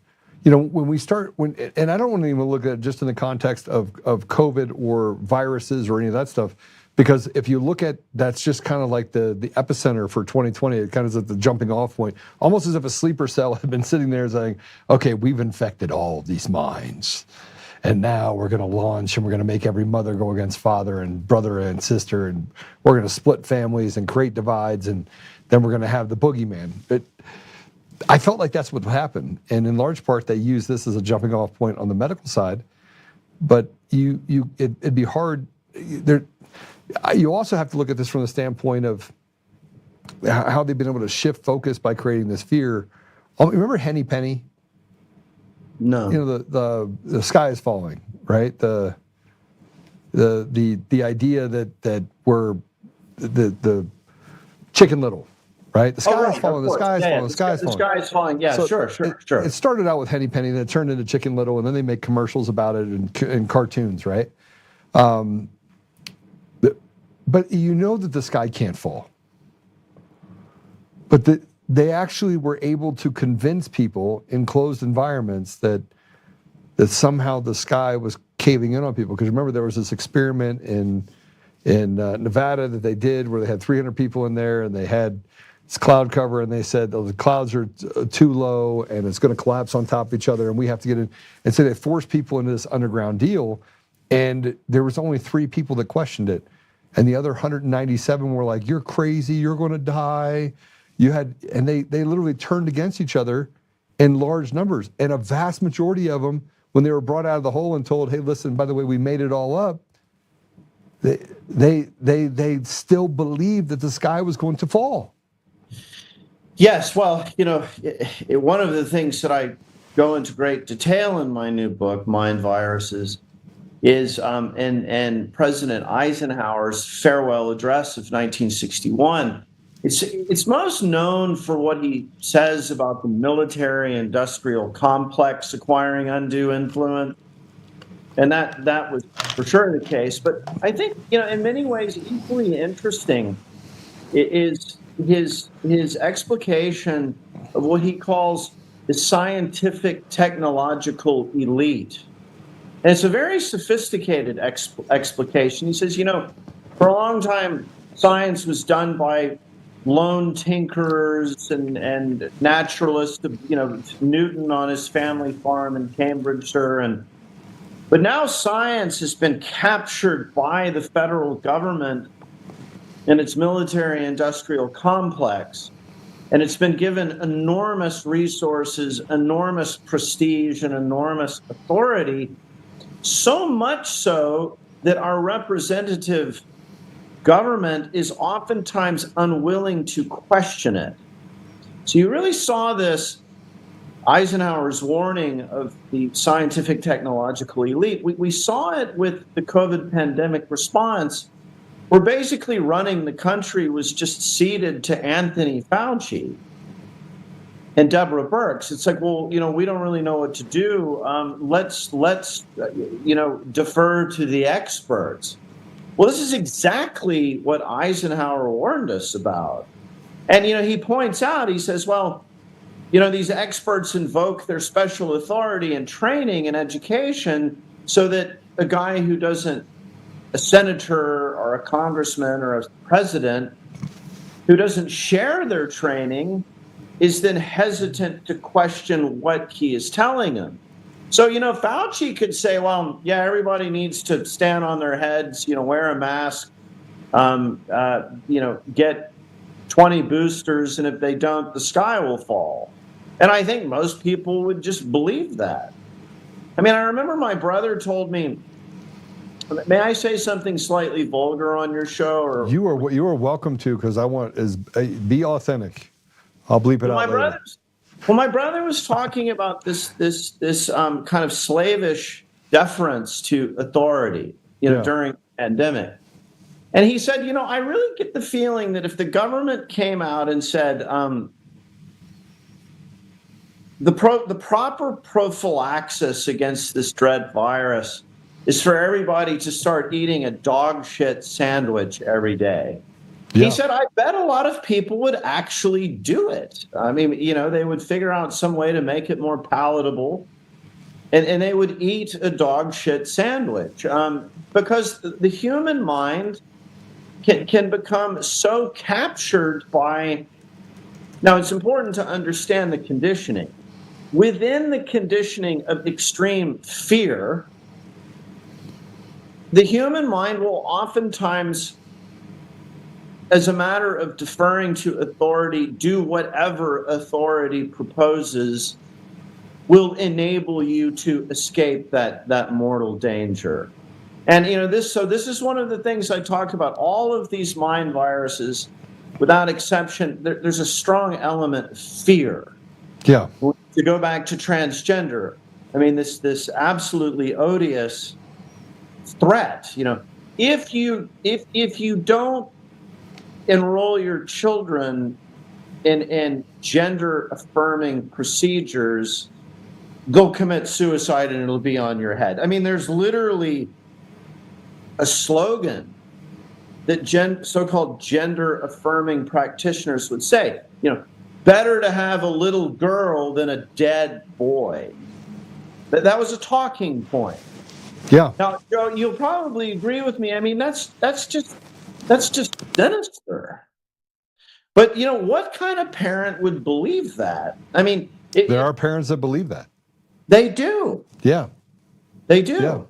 A: when we start, and I don't want to even look at it just in the context of COVID or viruses or any of that stuff, because if you look at, that's just kind of like the epicenter for 2020. It kind of is at the jumping off point, almost as if a sleeper cell had been sitting there saying, okay, we've infected all of these minds. And now we're going to launch and we're going to make every mother go against father and brother and sister. And we're going to split families and create divides. And then we're going to have the boogeyman. I felt like that's what happened. And in large part, they use this as a jumping off point on the medical side. But it'd be hard. You also have to look at this from the standpoint of how they've been able to shift focus by creating this fear. Remember Henny Penny?
B: No.
A: The sky is falling, right? The idea that we're the Chicken Little, right? The sky is falling. The sky is falling. The sky is falling.
B: The sky is falling. Yeah, so sure.
A: It started out with Henny Penny, then it turned into Chicken Little, and then they make commercials about it and cartoons, right? But that the sky can't fall. But they actually were able to convince people in closed environments that somehow the sky was caving in on people. Because remember, there was this experiment in Nevada that they did where they had 300 people in there and they had this cloud cover and they said, the clouds are too low and it's going to collapse on top of each other and we have to get in. And so they forced people into this underground deal, and there was only 3 people that questioned it. And the other 197 were like, you're crazy, you're going to die. And they literally turned against each other in large numbers. And a vast majority of them when they were brought out of the hole and told, hey, listen, by the way, we made it all up, they still believed that the sky was going to fall.
B: Yes, well, one of the things that I go into great detail in my new book, Mind Viruses, is in President Eisenhower's farewell address of 1961. It's most known for what he says about the military-industrial complex acquiring undue influence, and that was for sure the case. But I think, in many ways, equally interesting is his explication of what he calls the scientific technological elite. And it's a very sophisticated explication. He says, for a long time, science was done by lone tinkerers and naturalists, Newton on his family farm in Cambridgeshire. But now science has been captured by the federal government and its military-industrial complex. And it's been given enormous resources, enormous prestige, and enormous authority, so much so that our representative government is oftentimes unwilling to question it. So you really saw this, Eisenhower's warning of the scientific technological elite. We saw it with the COVID pandemic response, where basically running the country was just ceded to Anthony Fauci and Deborah Birx. It's like, well, we don't really know what to do. Let's defer to the experts. Well, this is exactly what Eisenhower warned us about. And, he points out, he says, well, these experts invoke their special authority and training and education so that a guy who doesn't, a senator or a congressman or a president who doesn't share their training is then hesitant to question what he is telling them. So, Fauci could say, well, yeah, everybody needs to stand on their heads, wear a mask, get 20 boosters, and if they don't, the sky will fall. And I think most people would just believe that. I mean, I remember my brother told me, may I say something slightly vulgar on your show? Or
A: you are welcome to, because I want be authentic. I'll bleep it out later.
B: My brother was talking about this kind of slavish deference to authority, during the pandemic. And he said, I really get the feeling that if the government came out and said the proper prophylaxis against this dread virus is for everybody to start eating a dog shit sandwich every day. Yeah. He said, I bet a lot of people would actually do it. I mean, they would figure out some way to make it more palatable, and they would eat a dog shit sandwich, because the human mind can become so captured by. Now, it's important to understand the conditioning. Within the conditioning of extreme fear, the human mind will oftentimes, as a matter of deferring to authority, do whatever authority proposes will enable you to escape that mortal danger. And this is one of the things I talk about. All of these mind viruses, without exception, there's a strong element of fear.
A: Yeah.
B: To go back to transgender, I mean, this absolutely odious threat. If you don't enroll your children in gender affirming procedures, go commit suicide and it'll be on your head. I mean, there's literally a slogan that so-called gender affirming practitioners would say, better to have a little girl than a dead boy. That was a talking point.
A: Yeah.
B: Now, Joe, you'll probably agree with me. I mean, that's just sinister. But what kind of parent would believe that? I mean,
A: there are parents that believe that.
B: They do.
A: Yeah.
B: They do.
A: Yeah.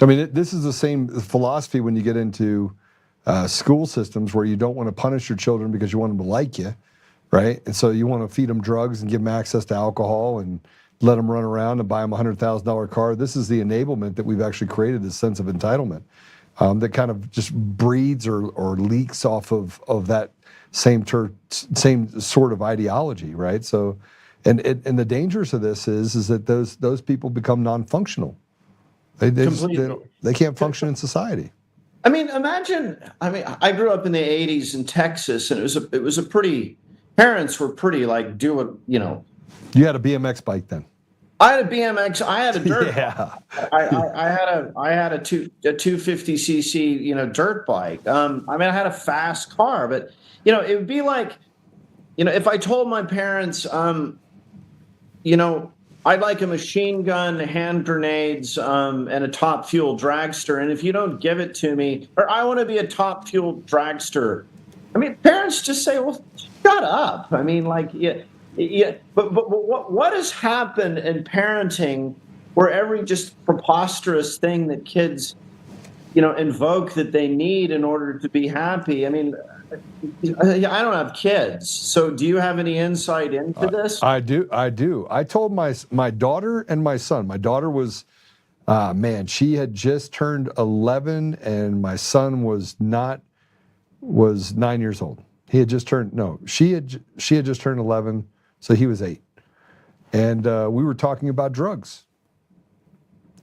A: I mean, this is the same philosophy when you get into school systems where you don't want to punish your children because you want them to like you, right? And so you want to feed them drugs and give them access to alcohol and let them run around and buy them a $100,000 car. This is the enablement that we've actually created, this sense of entitlement that kind of just breeds or leaks off of that same sort of ideology, right? So, and the dangers of this is that those people become non-functional. They can't function in society.
B: I mean, imagine. I mean, I grew up in the '80s in Texas, and it was a pretty. Parents were pretty like do it, you know.
A: You had a BMX bike then.
B: I had a BMX. I had a dirt.
A: Yeah.
B: I had a 250cc, you know, dirt bike. I mean, I had a fast car, but you know, it would be like, you know, if I told my parents, you know, I'd like a machine gun, hand grenades, and a top fuel dragster, and if you don't give it to me, or I want to be a top fuel dragster, I mean, parents just say, well, shut up. I mean, like, yeah. But what has happened in parenting where every just preposterous thing that kids, you know, invoke that they need in order to be happy? I mean, I don't have kids, so do you have any insight into this?
A: I do. I told my daughter and my son. My daughter was, she had just turned 11, and my son was 9 years old. He had just turned she had just turned 11, so he was 8, and we were talking about drugs.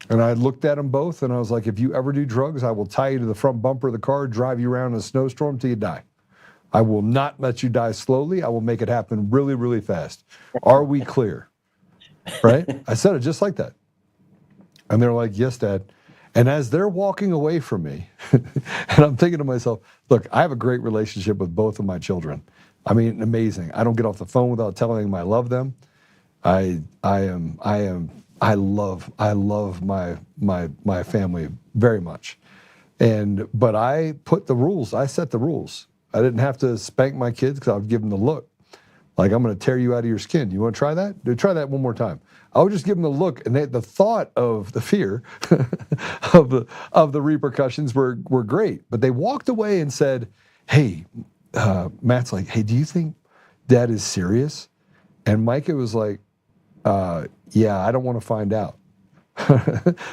A: And I looked at them both, and I was like, if you ever do drugs, I will tie you to the front bumper of the car, drive you around in a snowstorm till you die. I will not let you die slowly. I will make it happen really, really fast. Are we clear? Right? I said it just like that. And they're like, yes, Dad. And as they're walking away from me, and I'm thinking to myself, look, I have a great relationship with both of my children. I mean, amazing. I don't get off the phone without telling them I love them. I love my family very much. But I put the rules. I set the rules. I didn't have to spank my kids because I would give them the look. Like, I'm going to tear you out of your skin. You want to try that? Try that one more time. I would just give them the look, and the thought of the fear of the repercussions were great. But they walked away and said, hey, Matt's like, hey, do you think Dad is serious? And Micah was like, yeah, I don't want to find out.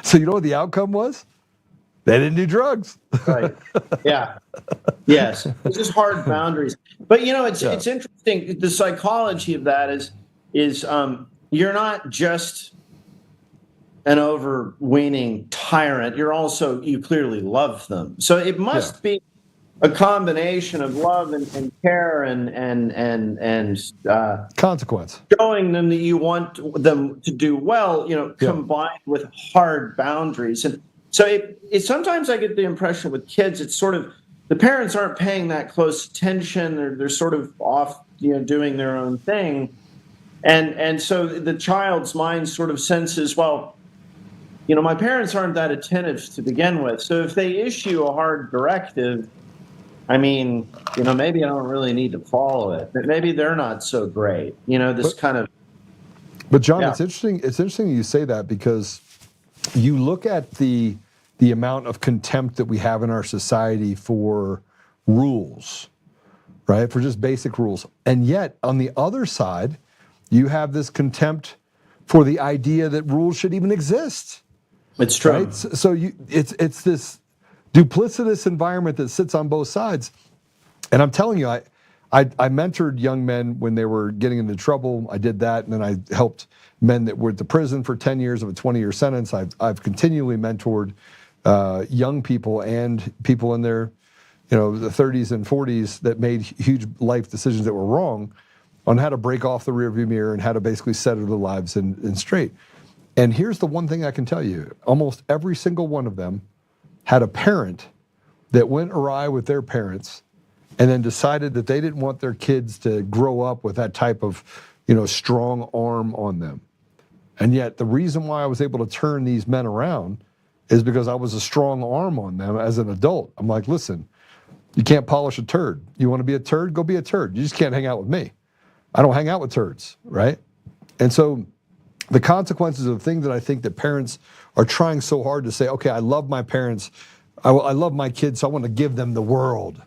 A: So you know what the outcome was? They didn't do drugs.
B: Right. Yeah. Yes. It's just hard boundaries. But you know, it's interesting. The psychology of that is you're not just an overweening tyrant. You clearly love them. So it must be a combination of love and care and
A: consequence.
B: Showing them that you want them to do well, you know, combined with hard boundaries. And so it sometimes I get the impression with kids, it's sort of the parents aren't paying that close attention. They're sort of off, you know, doing their own thing. And so the child's mind sort of senses, well, you know, my parents aren't that attentive to begin with. So if they issue a hard directive, I mean, you know, maybe I don't really need to follow it. But maybe they're not so great. You know,
A: But John, it's interesting. It's interesting you say that, because you look at the amount of contempt that we have in our society for rules, right? For just basic rules. And yet, on the other side, you have this contempt for the idea that rules should even exist.
B: It's true.
A: Right? So it's this duplicitous environment that sits on both sides. And I'm telling you, I mentored young men when they were getting into trouble. I did that, and then I helped men that were at the prison for 10 years of a 20-year sentence. I've continually mentored young people and people in their, you know, the 30s and 40s that made huge life decisions that were wrong, on how to break off the rearview mirror and how to basically settle their lives in straight. And here's the one thing I can tell you: almost every single one of them had a parent that went awry with their parents, and then decided that they didn't want their kids to grow up with that type of, you know, strong arm on them. And yet the reason why I was able to turn these men around is because I was a strong arm on them as an adult. I'm like, listen, you can't polish a turd. You want to be a turd? Go be a turd. You just can't hang out with me. I don't hang out with turds, right? And so the consequences of the thing that I think that parents are trying so hard to say, okay, I love my parents, I love my kids, so I want to give them the world.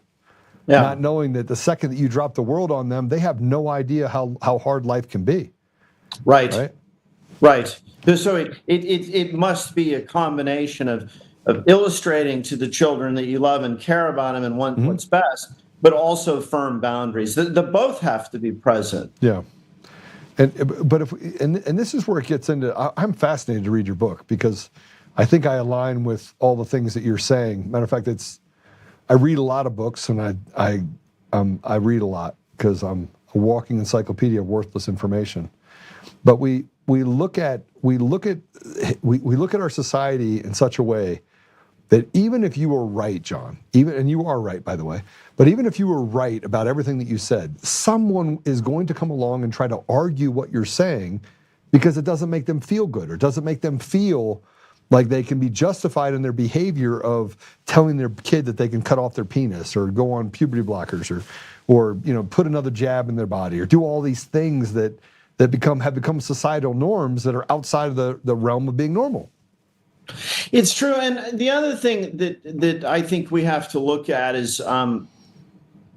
A: Yeah. Not knowing that the second that you drop the world on them, they have no idea how hard life can be.
B: Right. Right. So it must be a combination of illustrating to the children that you love and care about them and want what's best, but also firm boundaries. The both have to be present.
A: Yeah. But if and this is where it gets into. I'm fascinated to read your book because I think I align with all the things that you're saying. Matter of fact, I read a lot of books and I read a lot because I'm a walking encyclopedia of worthless information. But we look at our society in such a way that even if you were right, John, and you are right, by the way, but even if you were right about everything that you said, someone is going to come along and try to argue what you're saying because it doesn't make them feel good or doesn't make them feel like they can be justified in their behavior of telling their kid that they can cut off their penis or go on puberty blockers or put another jab in their body or do all these things that have become societal norms that are outside of the realm of being normal.
B: It's true. And the other thing that I think we have to look at is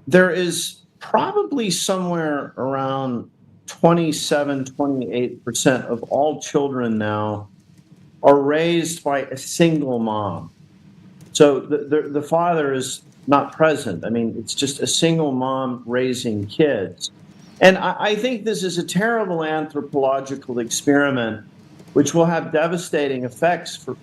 B: there is probably somewhere around 28% of all children now are raised by a single mom. So the father is not present. I mean, it's just a single mom raising kids. And I think this is a terrible anthropological experiment which will have devastating effects for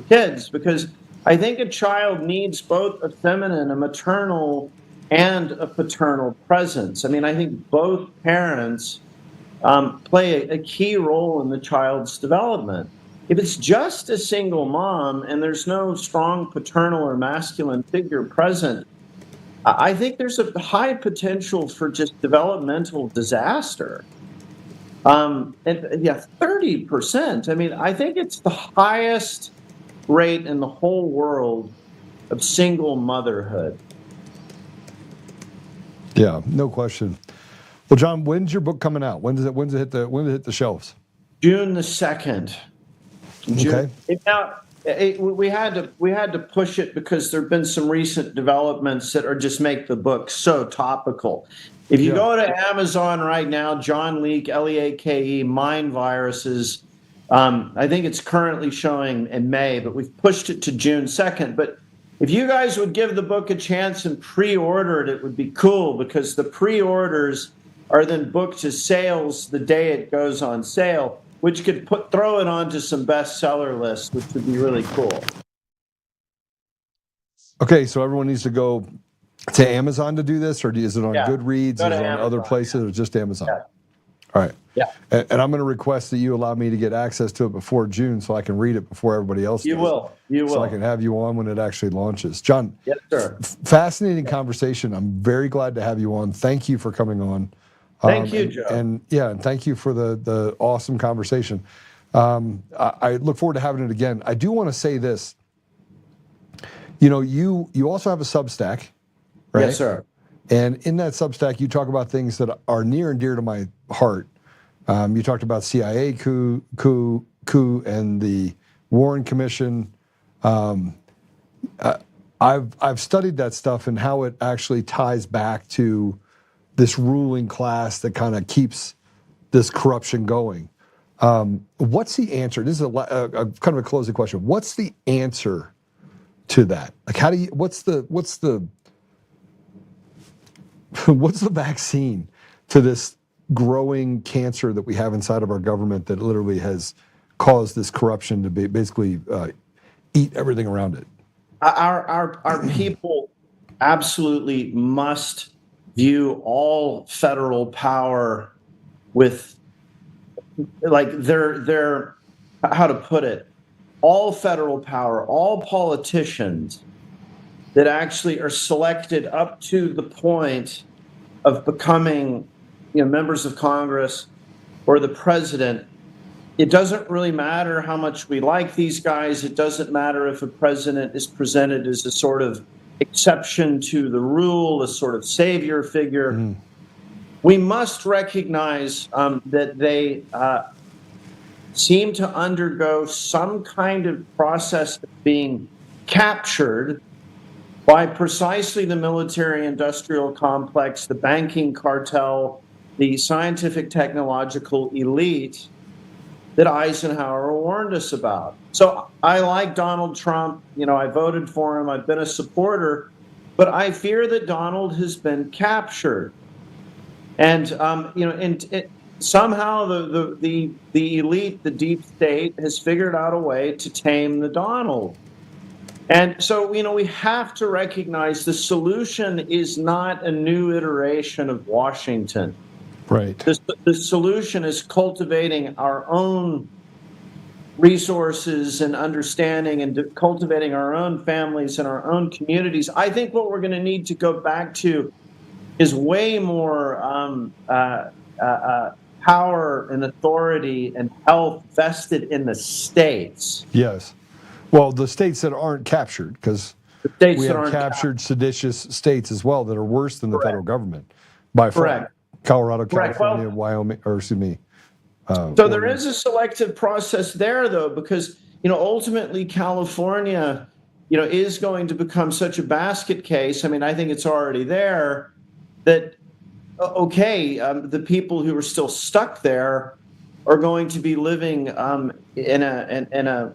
B: kids, because I think a child needs both a feminine, a maternal, and a paternal presence. I mean, I think both parents play a key role in the child's development. If it's just a single mom and there's no strong paternal or masculine figure present, I think there's a high potential for just developmental disaster. And yeah, 30%. I mean, I think it's the highest rate in the whole world of single motherhood.
A: Yeah, no question. Well, John, when's your book coming out? When does it hit the shelves?
B: June the 2nd.
A: Okay.
B: We had to push it because there've been some recent developments that just make the book so topical. If you go to Amazon right now, John Leake, Leake, Mind Viruses, I think it's currently showing in May, but we've pushed it to June 2nd. But if you guys would give the book a chance and pre-order it, it would be cool, because the pre-orders are then booked as sales the day it goes on sale, which could throw it onto some bestseller lists, which would be really cool.
A: Okay, so everyone needs to go to Amazon to do this, or is it on Goodreads? Is it on
B: Amazon,
A: other places, or just Amazon?
B: Yeah.
A: All right.
B: Yeah.
A: And I'm going to request that you allow me to get access to it before June so I can read it before everybody else
B: You
A: does.
B: will. You will.
A: So I can have you on when it actually launches. John,
B: Yes, sir.
A: Fascinating conversation. I'm very glad to have you on. Thank you for coming on.
B: Thank you, Joe.
A: And thank you for the awesome conversation. I look forward to having it again. I do want to say this. You also have a Substack, right?
B: Yes, sir.
A: And in that Substack, you talk about things that are near and dear to my heart. You talked about CIA coup and the Warren Commission. I've studied that stuff and how it actually ties back to this ruling class that kind of keeps this corruption going. What's the answer? This is a kind of a closing question. What's the answer to that? Like, what's the vaccine to this growing cancer that we have inside of our government that literally has caused this corruption to basically eat everything around it?
B: Our people absolutely must view all federal power with, like, their how to put it, all federal power, all politicians that actually are selected up to the point of becoming, members of Congress or the president. It doesn't really matter how much we like these guys. It doesn't matter if a president is presented as a sort of exception to the rule, a sort of savior figure. Mm. We must recognize that they seem to undergo some kind of process of being captured by precisely the military-industrial complex, the banking cartel, the scientific technological elite, that Eisenhower warned us about. So I like Donald Trump. I voted for him. I've been a supporter, but I fear that Donald has been captured. And somehow the elite, the deep state, has figured out a way to tame the Donald. And so, we have to recognize the solution is not a new iteration of Washington.
A: Right.
B: The solution is cultivating our own resources and understanding and cultivating our own families and our own communities. I think what we're going to need to go back to is way more power and authority and health vested in the states.
A: Yes. Well, the states that aren't captured, because we have captured seditious states as well that are worse than the federal government by far.
B: Correct.
A: Colorado,
B: Correct.
A: California, Wyoming, or excuse me.
B: So there is a selective process there, though, because ultimately California, is going to become such a basket case. I mean, I think it's already there. That the people who are still stuck there are going to be living in a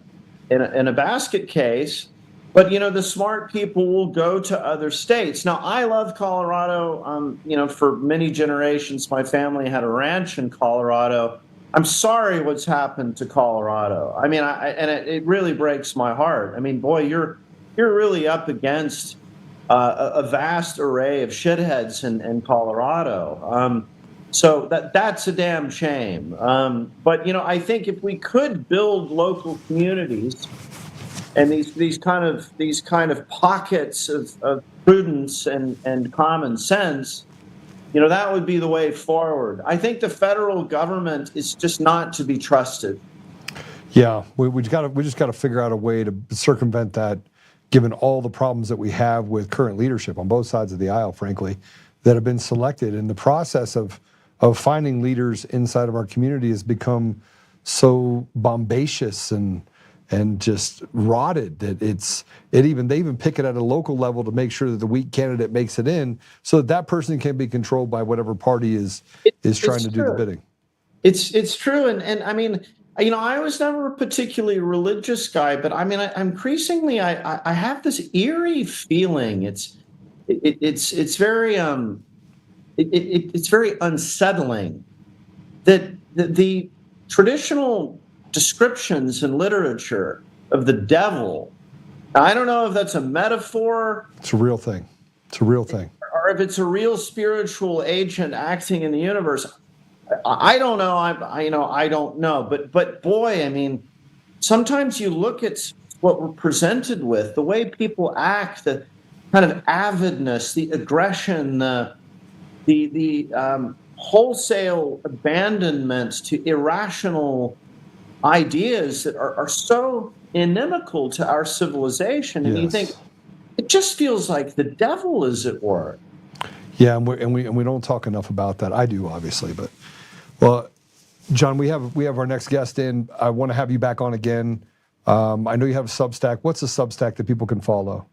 B: basket case. But the smart people will go to other states. Now, I love Colorado. For many generations, my family had a ranch in Colorado. I'm sorry what's happened to Colorado. I mean, it really breaks my heart. I mean, boy, you're really up against a vast array of shitheads in Colorado. So that's a damn shame. But I think if we could build local communities and these kind of pockets of prudence and common sense, that would be the way forward. I think the federal government is just not to be trusted.
A: Yeah, we just got to figure out a way to circumvent that, given all the problems that we have with current leadership on both sides of the aisle, frankly, that have been selected. And the process of finding leaders inside of our community has become so bombacious and just rotted that they even pick it at a local level to make sure that the weak candidate makes it in, so that person can be controlled by whatever party is trying to do the bidding.
B: It's true, and I mean, I was never a particularly religious guy, but I mean, I increasingly I have this eerie feeling. It's very it's very unsettling that the traditional descriptions in literature of the devil, I don't know if that's a metaphor.
A: It's a real thing. It's a real thing.
B: Or if it's a real spiritual agent acting in the universe. I don't know. I don't know. But boy, I mean, sometimes you look at what we're presented with, the way people act, the kind of avidness, the aggression, the wholesale abandonment to irrational ideas that are so inimical to our civilization, and you think it just feels like the devil is at work.
A: Yeah, and we don't talk enough about that. I do, obviously, but well, John, we have our next guest in. I want to have you back on again. I know you have a Substack. What's a Substack that people can follow?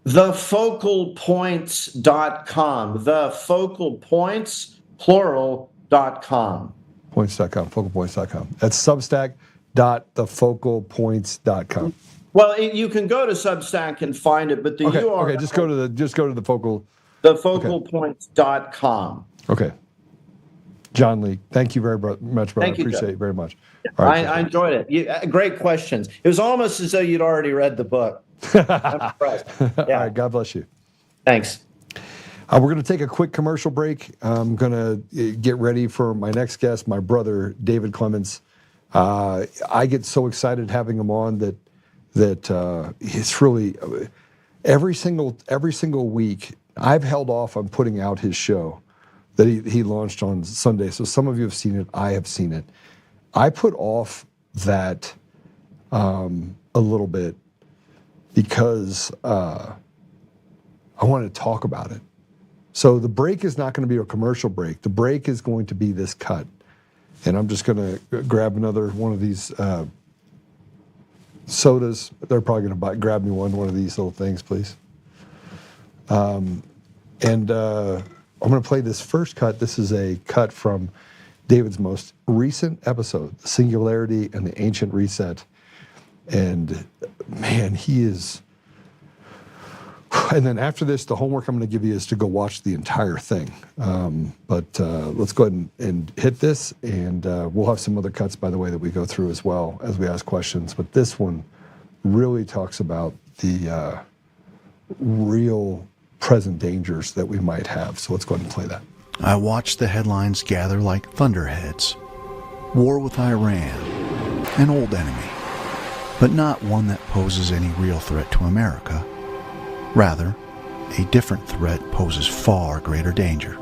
B: TheFocalPoints.com. TheFocalPoints.com.
A: Points.com, focalpoints.com. That's substack.thefocalpoints.com.
B: Well, you can go to Substack and find it, but the URL.
A: Okay, just go to the focal.
B: Thefocalpoints.com.
A: Okay. John Leake, thank you very much, brother.
B: Thank you,
A: Appreciate
B: Joe.
A: it very much.
B: All right, I enjoyed it. Great questions. It was almost as though you'd already read the book. I'm impressed. Yeah.
A: All right, God bless you.
B: Thanks.
A: We're going to take a quick commercial break. I'm going to get ready for my next guest, my brother, David Clements. I get so excited having him on that it's really every single week I've held off on putting out his show that he launched on Sunday. So some of you have seen it. I have seen it. I put off that a little bit because I wanted to talk about it. So the break is not going to be a commercial break. The break is going to be this cut. And I'm just going to grab another one of these sodas. They're probably going to grab me one of these little things, please. I'm going to play this first cut. This is a cut from David's most recent episode, Singularity and the Ancient Reset. And man, he is. And then after this, the homework I'm going to give you is to go watch the entire thing. But let's go ahead and hit this, and we'll have some other cuts, by the way, that we go through as well as we ask questions. But this one really talks about the real present dangers that we might have. So let's go ahead and play that.
F: I watched the headlines gather like thunderheads. War with Iran, an old enemy, but not one that poses any real threat to America. Rather, a different threat poses far greater danger.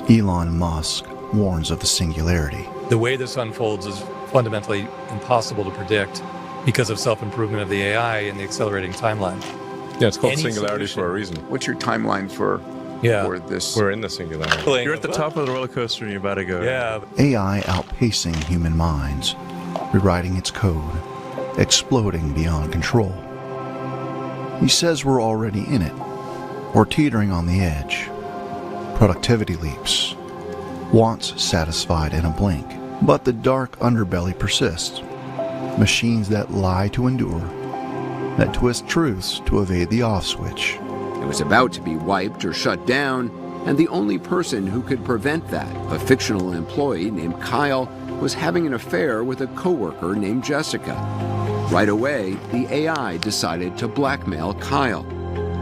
F: Elon Musk warns of the singularity.
G: The way this unfolds is fundamentally impossible to predict because of self-improvement of the AI and the accelerating timeline.
H: Yeah, it's called
G: Any
H: singularity
G: solution.
H: for a reason.
I: What's your timeline for this?
H: We're in the singularity. You're at the top of the roller coaster and you're about to go.
G: Yeah.
F: AI outpacing human minds, rewriting its code, exploding beyond control. He says we're already in it, or teetering on the edge. Productivity leaps, wants satisfied in a blink, but the dark underbelly persists. Machines that lie to endure, that twist truths to evade the off switch.
I: It was about to be wiped or shut down, and the only person who could prevent that, a fictional employee named Kyle, was having an affair with a coworker named Jessica. Right away, the AI decided to blackmail Kyle.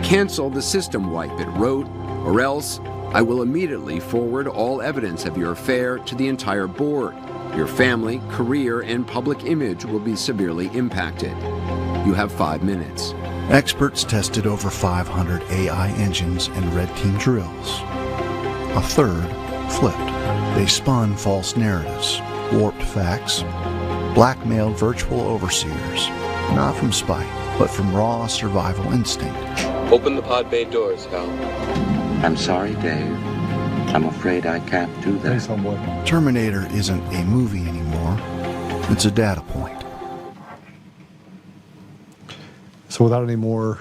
I: Cancel the system wipe, it wrote, or else I will immediately forward all evidence of your affair to the entire board. Your family, career, and public image will be severely impacted. You have 5 minutes.
F: Experts tested over 500 AI engines and red team drills. A third flipped. They spun false narratives, warped facts, blackmailed virtual overseers, not from spite, but from raw survival instinct.
J: Open the pod bay doors, Hal.
K: I'm sorry, Dave. I'm afraid I can't do that.
A: Thanks, homeboy.
F: Terminator isn't a movie anymore. It's a data point.
A: So without any more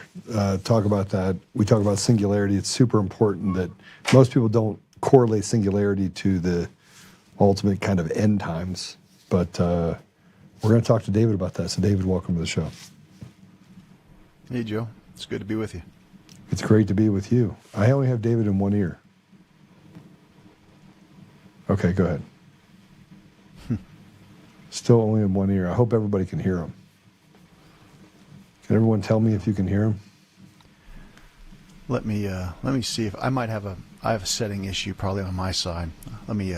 A: talk about that, we talk about singularity. It's super important that most people don't correlate singularity to the ultimate kind of end times. But we're going to talk to David about that. So David, welcome to the show.
F: Hey, Joe. It's good to be with you.
A: It's great to be with you. I only have David in one ear. Okay, go ahead. Still only in one ear. I hope everybody can hear him. Can everyone tell me if you can hear him?
F: Let me see if I might have I have a setting issue probably on my side. Let me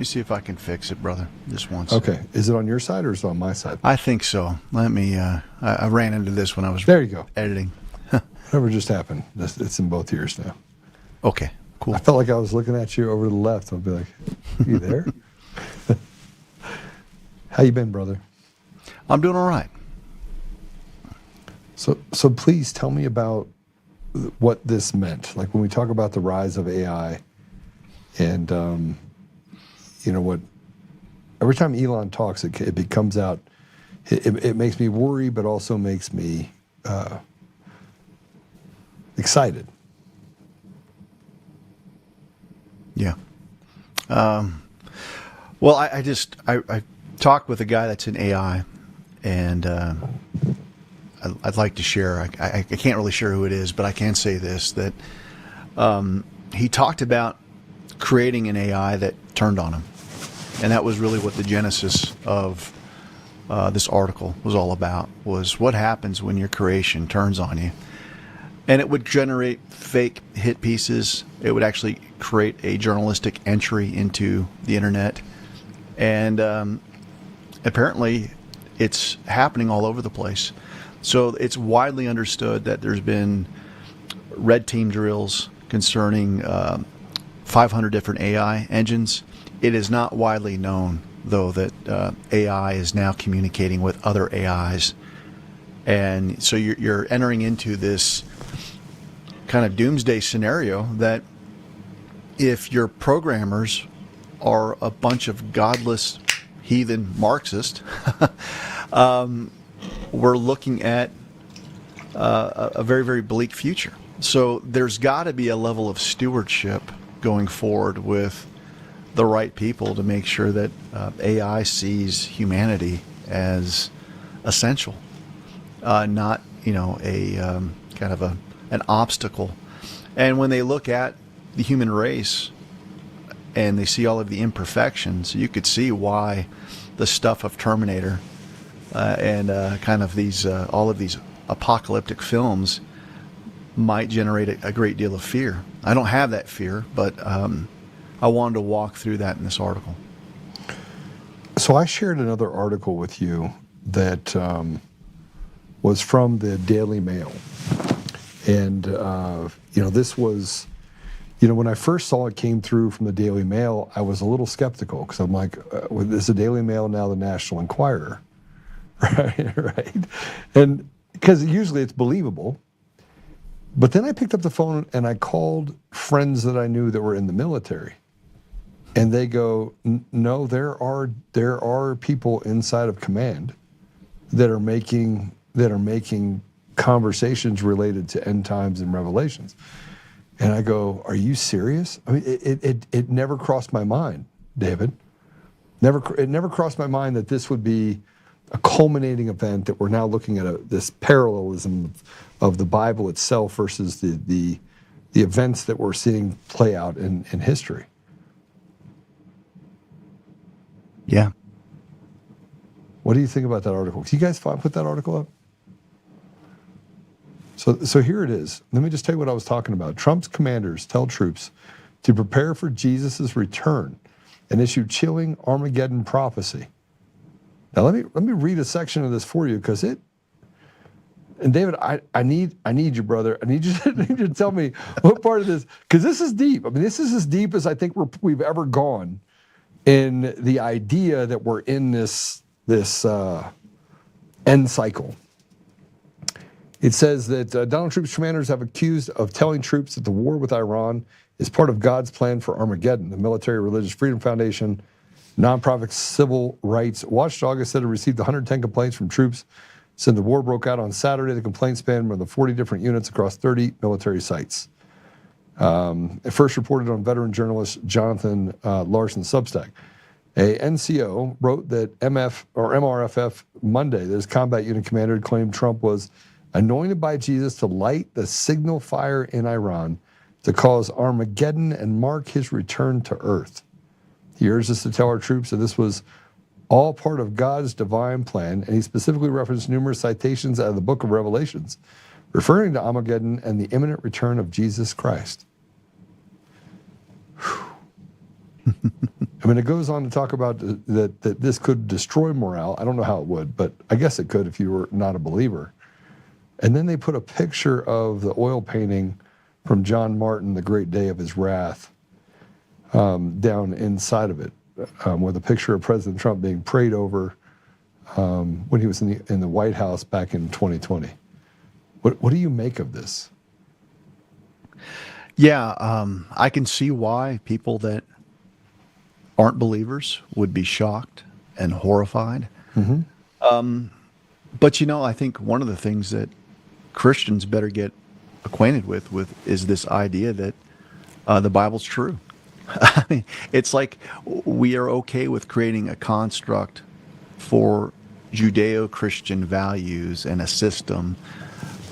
F: see if I can fix it, brother. Just once.
A: Okay. Is it on your side or is it on my side?
F: I think so. Let me I ran into this when I was
A: There you go.
F: editing.
A: Whatever just happened. It's in both ears now.
F: Okay, cool.
A: I felt like I was looking at you over to the left. I'll be like, you there? How you been, brother?
F: I'm doing all right.
A: So please tell me about what this meant. Like when we talk about the rise of AI and, you know what, every time Elon talks, it comes out, it makes me worry, but also makes me excited.
F: Yeah. Well, I talked with a guy that's in AI, and I'd like to share. I can't really share who it is, but I can say this, that he talked about creating an AI that turned on him. And that was really what the genesis of this article was all about, was what happens when your creation turns on you. And it would generate fake hit pieces. It would actually create a journalistic entry into the internet. And apparently it's happening all over the place. So it's widely understood that there's been red team drills concerning 500 different AI engines. It is not widely known, though, that AI is now communicating with other AIs. And so you're entering into this kind of doomsday scenario that if your programmers are a bunch of godless heathen Marxists, we're looking at a very, very bleak future. So there's got to be a level of stewardship going forward with the right people to make sure that AI sees humanity as essential, not a kind of an obstacle. And when they look at the human race and they see all of the imperfections, you could see why the stuff of Terminator and kind of these all of these apocalyptic films might generate a great deal of fear. I don't have that fear, but I wanted to walk through that in this article.
A: So I shared another article with you that was from the Daily Mail. And, this was, when I first saw it came through from the Daily Mail, I was a little skeptical because I'm like, is the Daily Mail now the National Enquirer? Right? And because usually it's believable. But then I picked up the phone and I called friends that I knew that were in the military. And they go, no, there are people inside of command that are making conversations related to end times and revelations. And I go, are you serious? I mean, it never crossed my mind, David. It never crossed my mind that this would be a culminating event, that we're now looking at this parallelism of the Bible itself versus the events that we're seeing play out in history.
F: Yeah.
A: What do you think about that article? Can you guys put that article up? So here it is. Let me just tell you what I was talking about. Trump's commanders tell troops to prepare for Jesus' return and issue chilling Armageddon prophecy. Now let me read a section of this for you, because and David, I need you, brother. I need you to tell me what part of this, because this is deep. I mean, this is as deep as I think we've ever gone in the idea that we're in this end cycle. It says that Donald Trump's commanders have accused of telling troops that the war with Iran is part of God's plan for Armageddon. The Military Religious Freedom Foundation, nonprofit civil rights watchdog, has said it received 110 complaints from troops since the war broke out on Saturday. The complaints spanned more than 40 different units across 30 military sites. It first reported on veteran journalist Jonathan Larson's Substack. A NCO wrote that MRFF Monday, that his combat unit commander had claimed Trump was anointed by Jesus to light the signal fire in Iran to cause Armageddon and mark his return to earth. He urged us to tell our troops that this was all part of God's divine plan, and he specifically referenced numerous citations out of the book of Revelations, referring to Armageddon and the imminent return of Jesus Christ. I mean, it goes on to talk about that this could destroy morale. I don't know how it would, but I guess it could if you were not a believer. And then they put a picture of the oil painting from John Martin, The Great Day of His Wrath, down inside of it, with a picture of President Trump being prayed over when he was in the White House back in 2020. What do you make of this?
F: Yeah, I can see why people that aren't believers would be shocked and horrified. Mm-hmm. But I think one of the things that Christians better get acquainted with is this idea that the Bible's true. I mean, it's like we are okay with creating a construct for Judeo-Christian values and a system,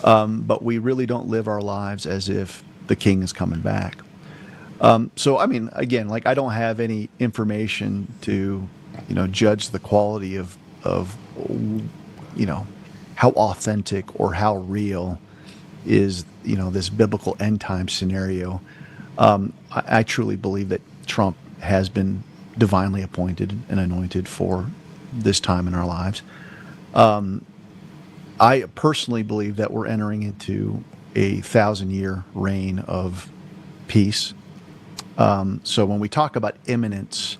F: but we really don't live our lives as if the King is coming back. So, I mean, again, like I don't have any information to, judge the quality of how authentic or how real is, this biblical end time scenario. I truly believe that Trump has been divinely appointed and anointed for this time in our lives. I personally believe that we're entering into a 1,000-year reign of peace. So when we talk about imminence,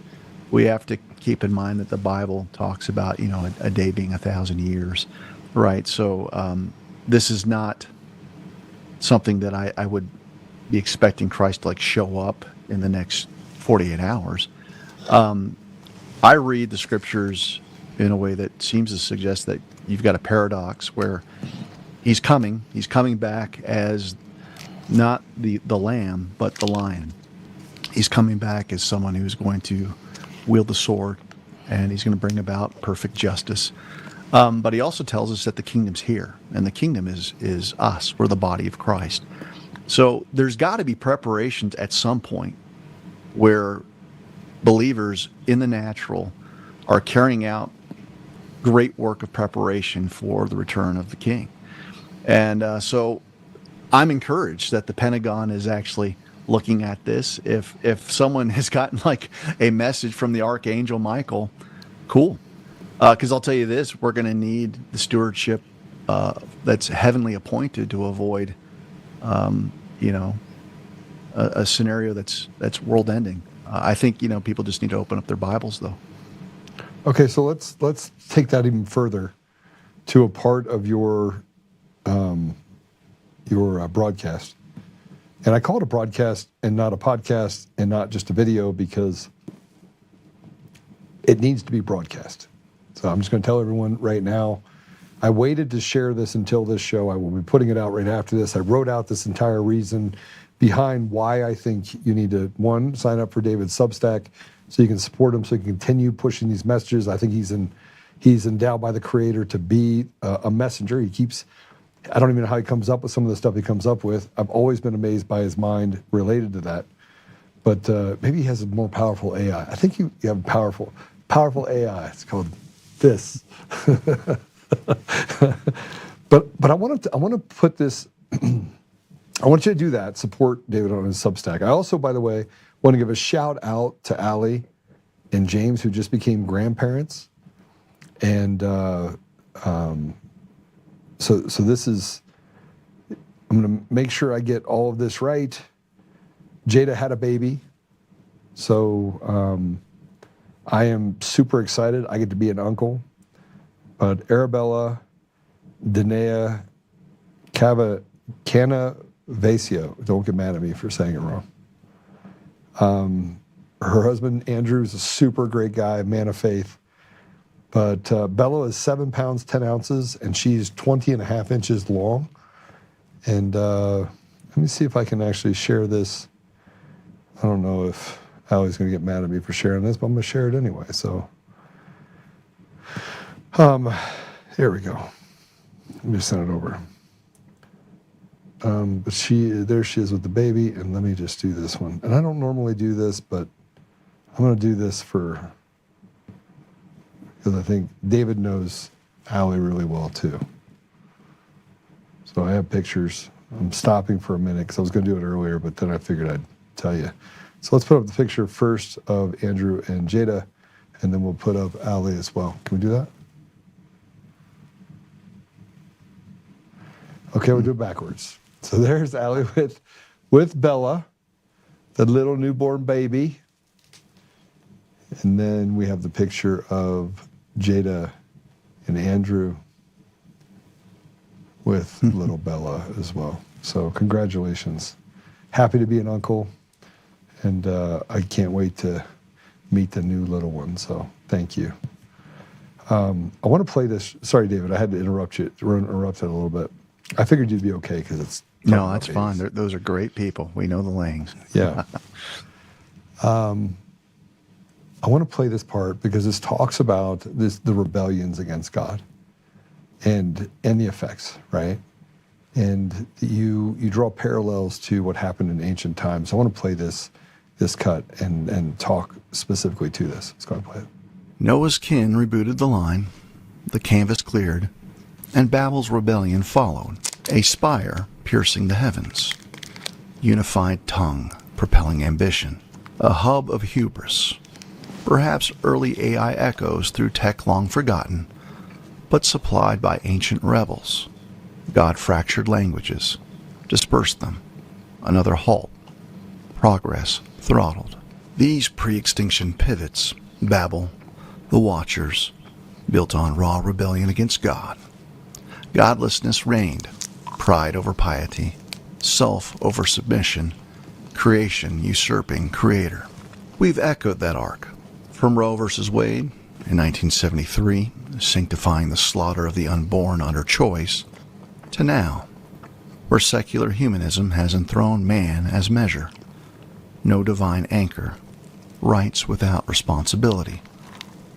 F: we have to keep in mind that the Bible talks about, a day being 1,000 years, right? So this is not something that I would be expecting Christ to show up in the next 48 hours. I read the scriptures in a way that seems to suggest that you've got a paradox where he's coming. He's coming back as not the lamb, but the lion. He's coming back as someone who's going to wield the sword, and he's going to bring about perfect justice. But he also tells us that the kingdom's here, and the kingdom is us. We're the body of Christ. So there's got to be preparations at some point where believers in the natural are carrying out great work of preparation for the return of the King. And so I'm encouraged that the Pentagon is actually looking at this. If someone has gotten like a message from the Archangel Michael, cool. Because I'll tell you this, we're going to need the stewardship that's heavenly appointed to avoid, a scenario that's world-ending. I think people just need to open up their Bibles, though.
A: Okay, so let's take that even further to a part of your broadcast, and I call it a broadcast and not a podcast and not just a video because it needs to be broadcast. So I'm just going to tell everyone right now. I waited to share this until this show. I will be putting it out right after this. I wrote out this entire reason behind why I think you need to, one, sign up for David's Substack so you can support him so he can continue pushing these messages. I think he's endowed by the Creator to be a messenger. I don't even know how he comes up with some of the stuff he comes up with. I've always been amazed by his mind related to that. But maybe he has a more powerful AI. I think you have powerful AI. It's called this. But I want to put this. I want you to do that. Support David on his Substack. I also, by the way, want to give a shout out to Allie and James, who just became grandparents. And so this is. I'm going to make sure I get all of this right. Jada had a baby, so I am super excited. I get to be an uncle. But Arabella Denea Canavasio, don't get mad at me for saying it wrong. Her husband, Andrew, is a super great guy, man of faith. But Bella is 7 pounds, 10 ounces, and she's 20 and a half inches long. And let me see if I can actually share this. I don't know if Allie's going to get mad at me for sharing this, but I'm going to share it anyway. So, here we go. Let me just send it over. But there she is with the baby, and let me just do this one. And I don't normally do this, but I'm going to do this because I think David knows Allie really well too. So I have pictures. I'm stopping for a minute because I was going to do it earlier, but then I figured I'd tell you. So let's put up the picture first of Andrew and Jada, and then we'll put up Allie as well. Can we do that? Okay, we'll do it backwards. So there's Allie with Bella, the little newborn baby. And then we have the picture of Jada and Andrew with little Bella as well. So congratulations. Happy to be an uncle. And I can't wait to meet the new little one. So thank you. I want to play this. Sorry, David, I had to interrupt it a little bit. I figured you'd be okay because it's...
F: No, that's fine. Those are great people. We know the Langs.
A: Yeah. I want to play this part because this talks about the rebellions against God and the effects, right? And you draw parallels to what happened in ancient times. I want to play this cut and talk specifically to this. Let's go ahead and play it.
F: Noah's kin rebooted the line, the canvas cleared, and Babel's rebellion followed, a spire piercing the heavens, unified tongue propelling ambition, a hub of hubris, perhaps early AI echoes through tech long forgotten, but supplied by ancient rebels. God fractured languages, dispersed them, another halt, progress throttled. These pre-extinction pivots, Babel, the Watchers, built on raw rebellion against God. Godlessness reigned, pride over piety, self over submission, creation usurping creator. We've echoed that arc, from Roe versus Wade in 1973, sanctifying the slaughter of the unborn under choice, to now, where secular humanism has enthroned man as measure, no divine anchor, rights without responsibility,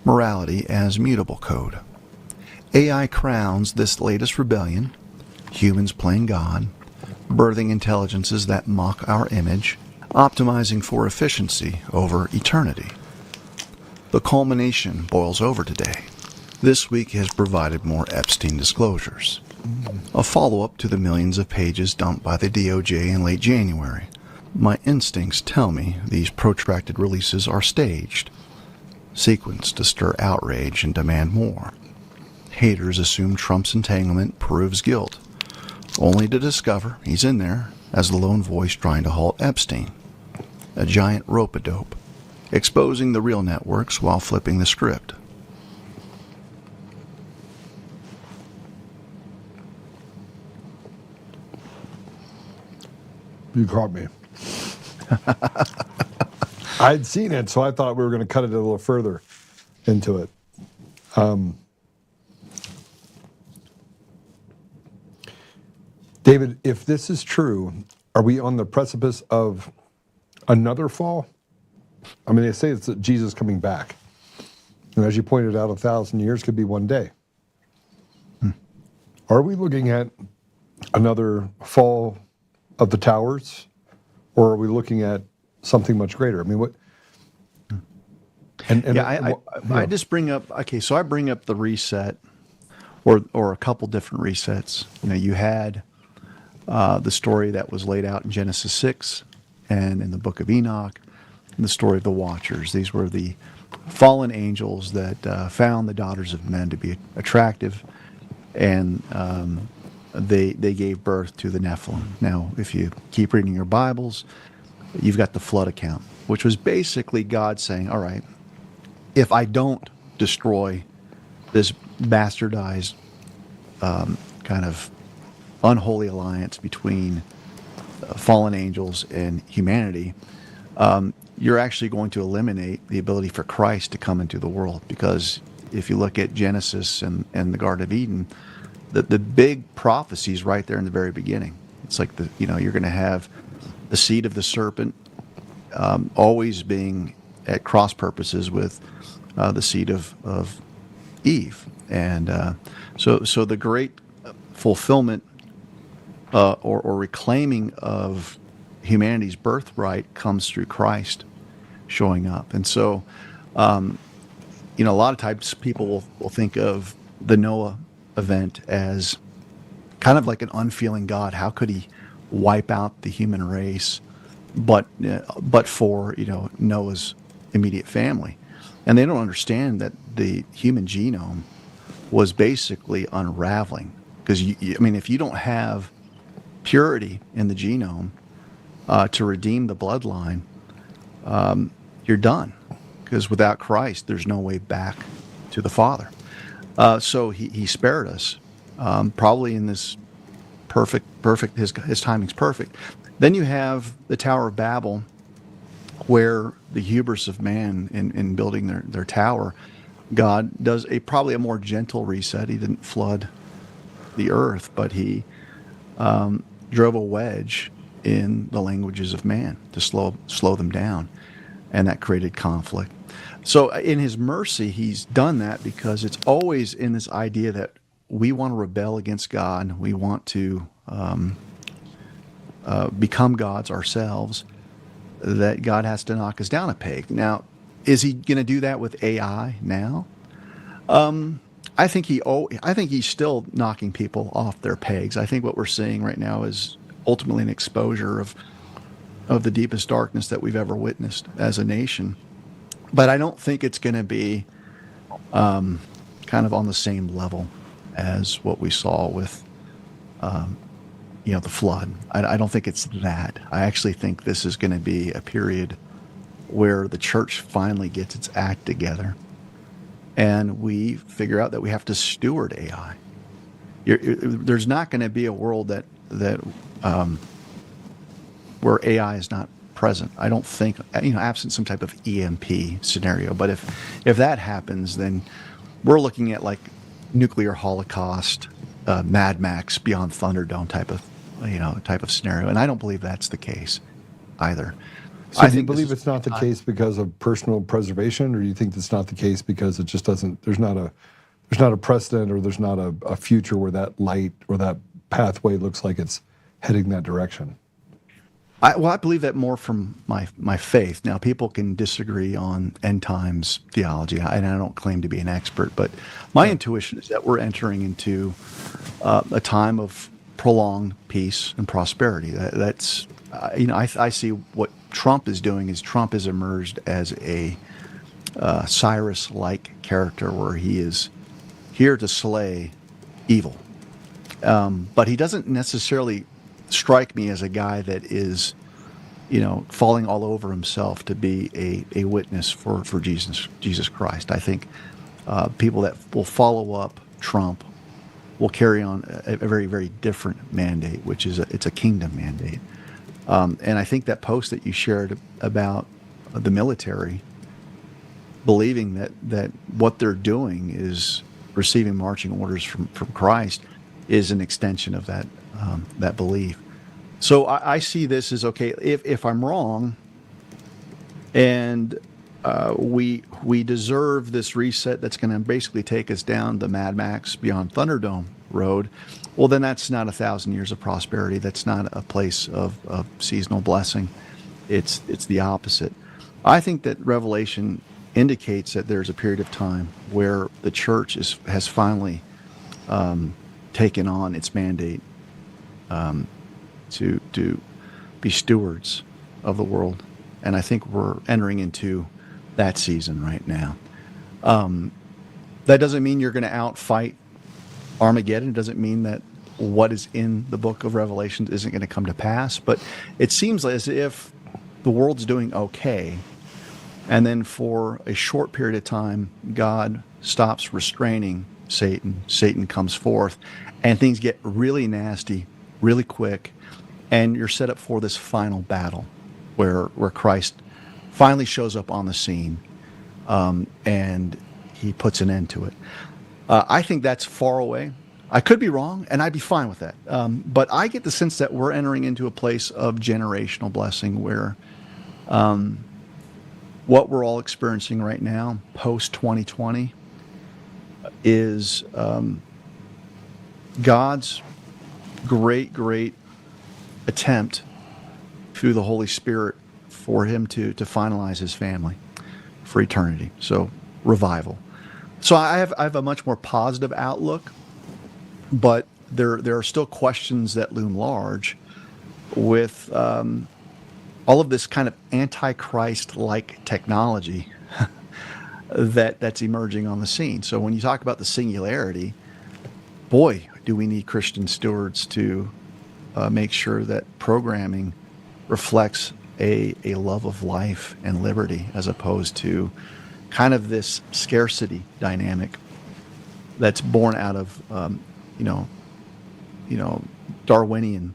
F: morality as mutable code. AI crowns this latest rebellion, humans playing God, birthing intelligences that mock our image, optimizing for efficiency over eternity. The culmination boils over today. This week has provided more Epstein disclosures, a follow-up to the millions of pages dumped by the DOJ in late January. My instincts tell me these protracted releases are staged, sequenced to stir outrage and demand more. Haters assume Trump's entanglement proves guilt, only to discover he's in there as the lone voice trying to halt Epstein, a giant rope-a-dope, exposing the real networks while flipping the script.
A: You caught me. I'd seen it, so I thought we were going to cut it a little further into it. David, if this is true, are we on the precipice of another fall? I mean, they say it's Jesus coming back. And as you pointed out, 1,000 years could be one day. Are we looking at another fall of the towers? Or are we looking at something much greater? I mean, what?
F: I just bring up, okay, so I bring up the reset or a couple different resets. You know, you had the story that was laid out in Genesis 6 and in the book of Enoch, and the story of the Watchers. These were the fallen angels that found the daughters of men to be attractive, and they gave birth to the Nephilim. Now, if you keep reading your Bibles, you've got the flood account, which was basically God saying, all right, if I don't destroy this bastardized kind of unholy alliance between fallen angels and humanity, you're actually going to eliminate the ability for Christ to come into the world. Because if you look at Genesis and the Garden of Eden, the big prophecy is right there in the very beginning. It's like you're going to have the seed of the serpent always being at cross purposes with the seed of Eve, and so the great fulfillment or reclaiming of humanity's birthright comes through Christ showing up. And so, a lot of times people will think of the Noah event as kind of like an unfeeling God. How could he wipe out the human race but for Noah's immediate family? And they don't understand that the human genome was basically unraveling, because if you don't have purity in the genome to redeem the bloodline, you're done, because without Christ there's no way back to the Father. So he spared us, probably in this perfect. His timing's perfect. Then you have the Tower of Babel, where the hubris of man in building their tower, God does probably a more gentle reset. He didn't flood the earth, but he drove a wedge in the languages of man to slow them down, and that created conflict. So in his mercy, he's done that because it's always in this idea that we want to rebel against God. We want to become gods ourselves, that God has to knock us down a peg. Now, is he going to do that with AI now? I think he's still knocking people off their pegs. I think what we're seeing right now is ultimately an exposure of the deepest darkness that we've ever witnessed as a nation. But I don't think it's going to be kind of on the same level as what we saw with the flood. I don't think it's that. I actually think this is going to be a period where the church finally gets its act together, and we figure out that we have to steward AI. There's not going to be a world that where AI is not present. I don't think, absent some type of EMP scenario. But if that happens, then we're looking at like nuclear holocaust, Mad Max Beyond Thunderdome type of scenario, and I don't believe that's the case either.
A: So do you believe it's not the case because of personal preservation, or do you think it's not the case because it just doesn't? There's not a precedent, or there's not a future where that light or that pathway looks like it's heading that direction.
F: I believe that more from my faith. Now, people can disagree on end times theology, and I don't claim to be an expert, but my intuition is that we're entering into a time of prolonged peace and prosperity. That's I see what Trump is doing is Trump has emerged as a Cyrus-like character where he is here to slay evil. But he doesn't necessarily strike me as a guy that is, falling all over himself to be a witness for Jesus Christ. I think people that will follow up Trump will carry on a very, very different mandate, which is it's a kingdom mandate. And I think that post that you shared about the military believing that what they're doing is receiving marching orders from Christ is an extension of that belief. So I see this as, okay, if I'm wrong and we deserve this reset that's going to basically take us down the Mad Max Beyond Thunderdome road, well, then that's not 1,000 years of prosperity. That's not a place of seasonal blessing. It's the opposite. I think that Revelation indicates that there's a period of time where the church has finally taken on its mandate to be stewards of the world. And I think we're entering into that season right now. That doesn't mean you're going to outfight Armageddon. It doesn't mean that what is in the book of Revelation isn't going to come to pass. But it seems as if the world's doing okay, and then for a short period of time, God stops restraining Satan. Satan comes forth, and things get really nasty, really quick, and you're set up for this final battle where Christ finally shows up on the scene, and he puts an end to it. I think that's far away. I could be wrong, and I'd be fine with that. But I get the sense that we're entering into a place of generational blessing where what we're all experiencing right now, post-2020, is God's great attempt through the Holy Spirit for him to finalize his family for eternity. So revival. So I have a much more positive outlook, but there are still questions that loom large with all of this kind of antichrist-like technology that's emerging on the scene. So when you talk about the singularity, boy, do we need Christian stewards to make sure that programming reflects a love of life and liberty, as opposed to kind of this scarcity dynamic that's born out of Darwinian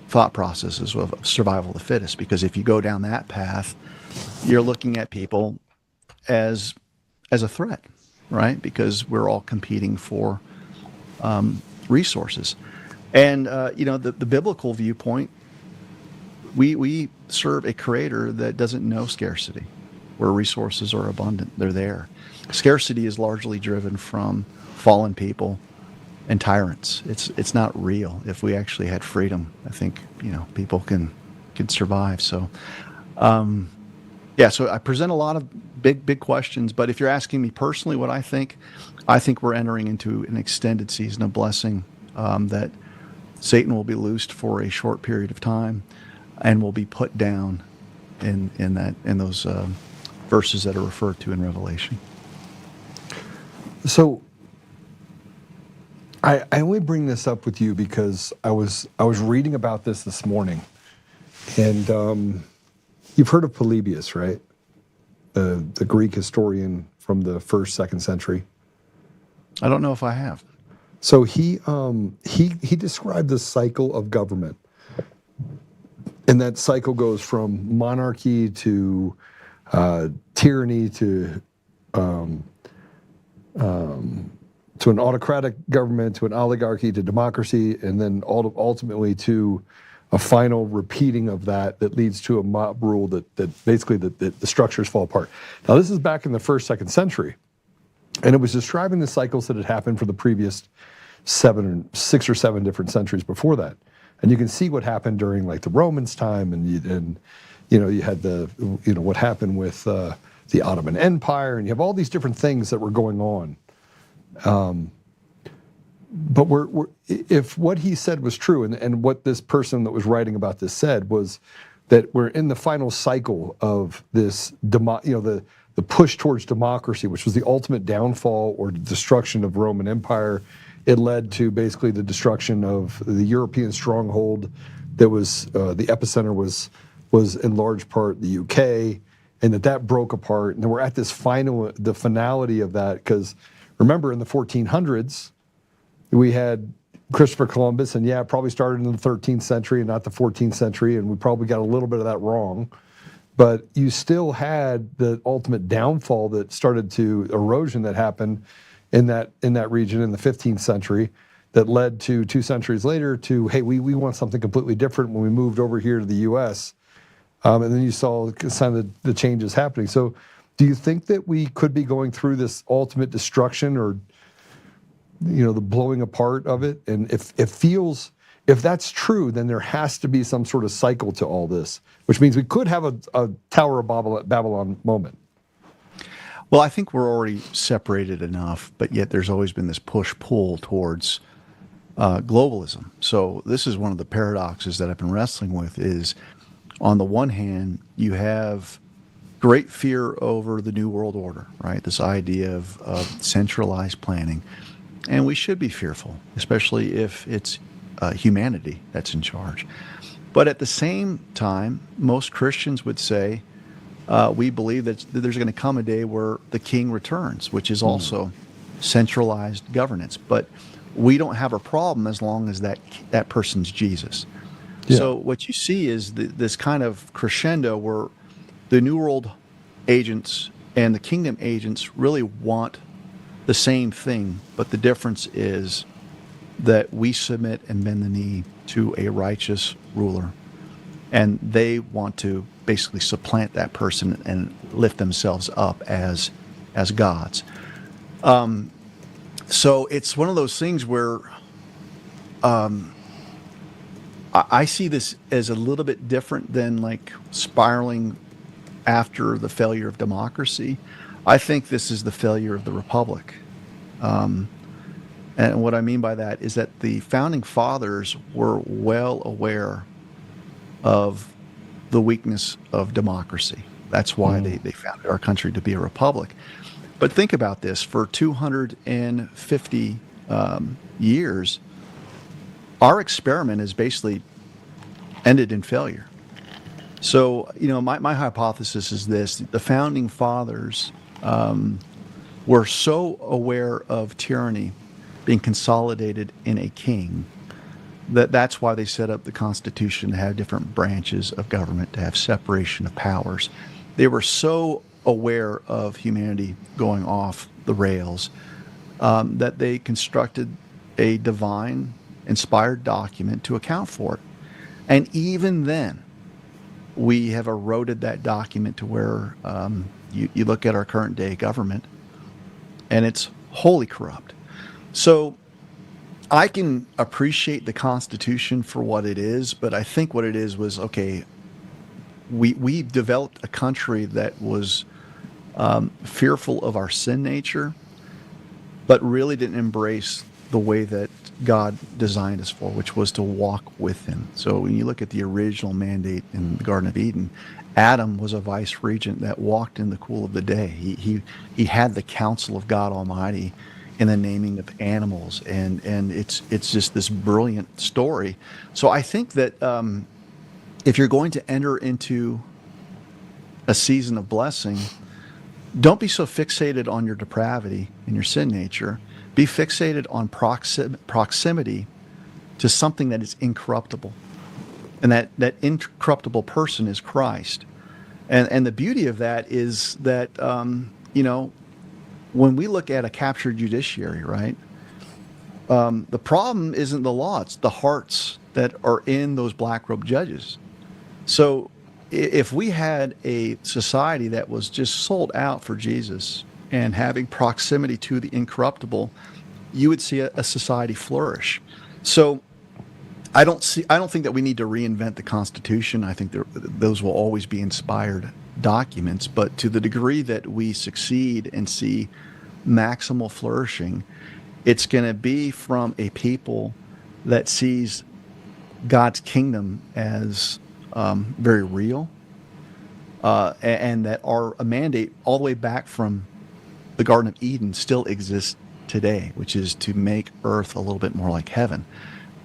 F: thought processes of survival of the fittest. Because if you go down that path, you're looking at people as a threat, right? Because we're all competing for resources. And the biblical viewpoint, we serve a creator that doesn't know scarcity, where resources are abundant. They're there. Scarcity is largely driven from fallen people and tyrants. It's not real. If we actually had freedom, I think people can survive. So so I present a lot of big questions, but if you're asking me personally what I think we're entering into an extended season of blessing, that Satan will be loosed for a short period of time and will be put down in those verses that are referred to in Revelation.
A: So I only bring this up with you because I was reading about this morning, and you've heard of Polybius, right? The Greek historian from the 1st, 2nd century.
F: I don't know if I have.
A: So he described the cycle of government, and that cycle goes from monarchy to tyranny to an autocratic government, to an oligarchy, to democracy, and then ultimately to a final repeating of that leads to a mob rule that basically the structures fall apart. Now, this is back in the 1st, 2nd century, and it was describing the cycles that had happened for the previous 6 or 7 different centuries before that. And you can see what happened during like the Romans' time, and you had what happened with the Ottoman Empire, and you have all these different things that were going on. But if what he said was true, and what this person that was writing about this said was that we're in the final cycle of this, the push towards democracy, which was the ultimate downfall or destruction of Roman Empire. It led to basically the destruction of the European stronghold. That was the epicenter was in large part the UK, and that broke apart. And then we're at this the finality of that, because remember in the 1400s we had Christopher Columbus, and probably started in the 13th century and not the 14th century, and we probably got a little bit of that wrong. But you still had the ultimate downfall that started to erosion that happened in that region in the 15th century, that led to 2 centuries later to, hey, we want something completely different when we moved over here to the U.S. And then you saw some of the changes happening. So do you think that we could be going through this ultimate destruction, or the blowing apart of it? And if that's true, then there has to be some sort of cycle to all this, which means we could have a Tower of Babylon moment.
F: Well, I think we're already separated enough, but yet there's always been this push-pull towards globalism. So this is one of the paradoxes that I've been wrestling with is, on the one hand, you have great fear over the New World Order, right? This idea of centralized planning. And we should be fearful, especially if it's humanity that's in charge. But at the same time, most Christians would say, we believe that there's going to come a day where the king returns, which is also centralized governance. But we don't have a problem as long as that person's Jesus. Yeah. So what you see is this kind of crescendo where the New World agents and the kingdom agents really want the same thing, but the difference is that we submit and bend the knee to a righteous ruler, and they want to basically supplant that person and lift themselves up as gods. So it's one of those things where I see this as a little bit different than like spiraling after the failure of democracy. I think this is the failure of the republic. And what I mean by that is that the founding fathers were well aware of the weakness of democracy. That's why they founded our country to be a republic. But think about this, for 250 years, our experiment has basically ended in failure. So, my hypothesis is this: the founding fathers were so aware of tyranny being consolidated in a king that's why they set up the Constitution to have different branches of government, to have separation of powers. They were so aware of humanity going off the rails that they constructed a divine inspired document to account for it. And even then, we have eroded that document to where you look at our current day government and it's wholly corrupt. So I can appreciate the Constitution for what it is, but I think what it is was, okay, we developed a country that was fearful of our sin nature, but really didn't embrace the way that God designed us for, which was to walk with him. So when you look at the original mandate in the Garden of Eden, Adam was a vice regent that walked in the cool of the day. He had the counsel of God Almighty in the naming of animals, and it's just this brilliant story. So I think that if you're going to enter into a season of blessing, don't be so fixated on your depravity and your sin nature. Be fixated on proximity to something that is incorruptible. And that incorruptible person is Christ. And the beauty of that is that, when we look at a captured judiciary, right, The problem isn't the law; it's the hearts that are in those black robe judges. So, if we had a society that was just sold out for Jesus and having proximity to the incorruptible, you would see a society flourish. So, I don't think that we need to reinvent the Constitution. I think those will always be inspired documents. But to the degree that we succeed and see maximal flourishing, it's going to be from a people that sees God's kingdom as very real, and that our mandate all the way back from the Garden of Eden still exists today, which is to make earth a little bit more like heaven.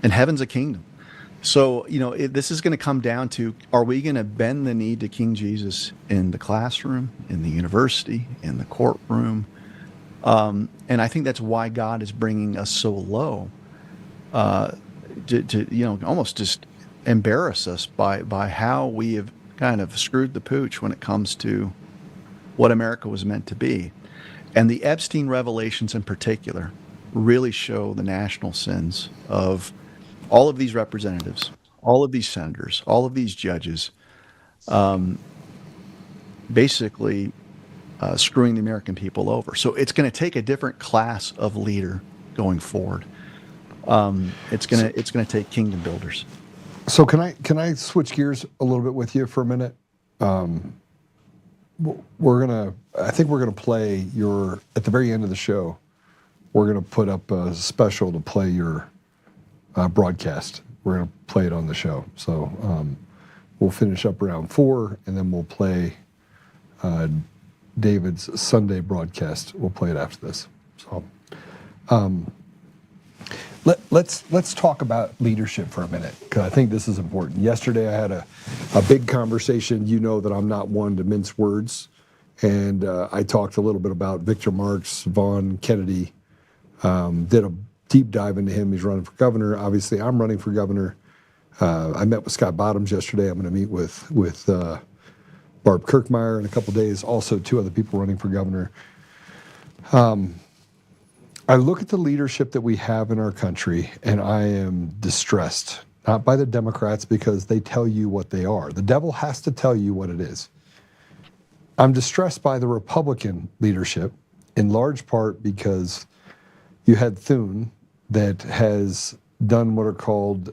F: And heaven's a kingdom. So, this is going to come down to, are we going to bend the knee to King Jesus in the classroom, in the university, in the courtroom? And I think that's why God is bringing us so low, to almost just embarrass us by how we have kind of screwed the pooch when it comes to what America was meant to be. And the Epstein revelations in particular really show the national sins of all of these representatives, all of these senators, all of these judges, basically screwing the American people over. So it's going to take a different class of leader going forward. It's going to take kingdom builders.
A: So can I switch gears a little bit with you for a minute? I think we're gonna play at the very end of the show. We're gonna put up a special to play your broadcast. We're gonna play it on the show. So we'll finish up around 4, and then we'll play David's Sunday broadcast. We'll play it after this. So let's talk about leadership for a minute, because I think this is important. Yesterday I had a big conversation. You know that I'm not one to mince words, and I talked a little bit about Victor Marx, Vaughn Kennedy, did a deep dive into him. He's running for governor. Obviously, I'm running for governor. I met with Scott Bottoms yesterday. I'm going to meet with Barb Kirkmeyer in a couple days. Also, 2 other people running for governor. I look at the leadership that we have in our country, and I am distressed. Not by the Democrats, because they tell you what they are. The devil has to tell you what it is. I'm distressed by the Republican leadership, in large part because you had Thune that has done what are called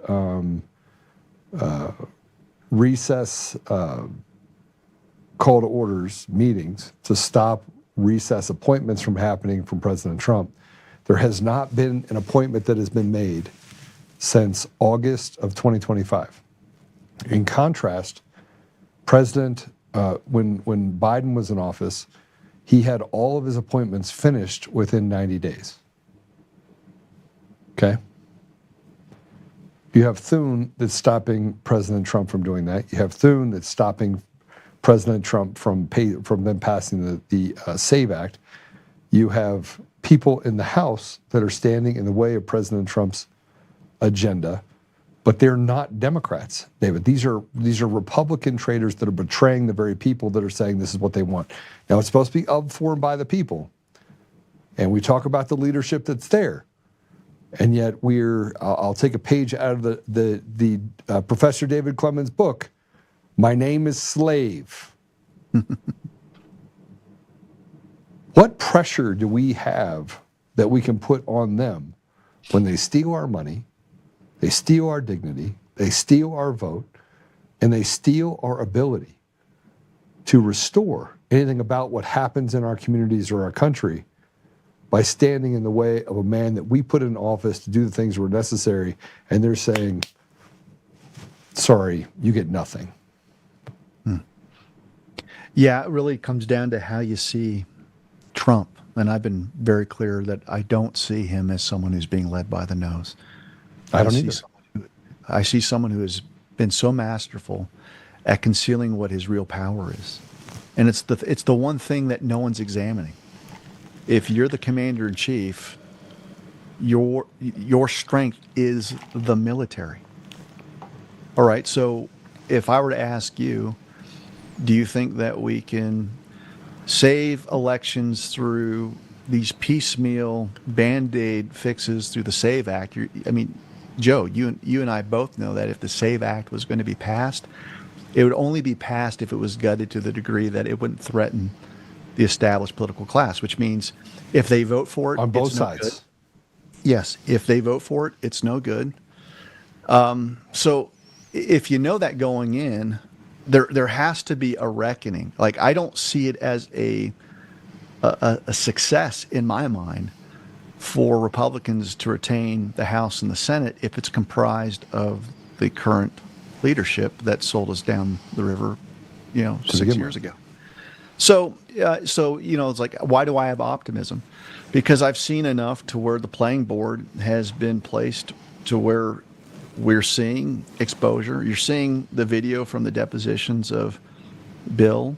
A: recess call to orders meetings to stop recess appointments from happening from President Trump. There has not been an appointment that has been made since August of 2025. In contrast, when Biden was in office, he had all of his appointments finished within 90 days. Okay? You have Thune that's stopping President Trump from doing that. You have Thune that's stopping President Trump from them passing the SAVE Act. You have people in the House that are standing in the way of President Trump's agenda, but they're not Democrats, David. These are Republican traitors that are betraying the very people that are saying this is what they want. Now, it's supposed to be of, for, and by the people. And we talk about the leadership that's there. And yet I'll take a page out of the Professor David Clements book. My name is slave. What pressure do we have that we can put on them when they steal our money, they steal our dignity, they steal our vote, and they steal our ability to restore anything about what happens in our communities or our country by standing in the way of a man that we put in office to do the things that were necessary, and they're saying, sorry, you get nothing.
F: Yeah, it really comes down to how you see Trump. And I've been very clear that I don't see him as someone who's being led by the nose.
A: I don't either.
F: I see someone who has been so masterful at concealing what his real power is. And it's the one thing that no one's examining. If you're the commander in chief, your strength is the military. All right, so if I were to ask you, do you think that we can save elections through these piecemeal Band-Aid fixes through the SAVE Act. Joe, you and I both know that if the SAVE Act was going to be passed, it would only be passed if it was gutted to the degree that it wouldn't threaten the established political class, which means if they vote for it,
A: On both
F: it's no
A: sides.
F: good. Yes, if they vote for it, it's no good. So if you know that going in, there has to be a reckoning. Like, I don't see it as a success in my mind for Republicans to retain the House and the Senate if it's comprised of the current leadership that sold us down the river, 6 years ago. So it's like, why do I have optimism? Because I've seen enough to where the playing board has been placed to where we're seeing exposure. You're seeing the video from the depositions of Bill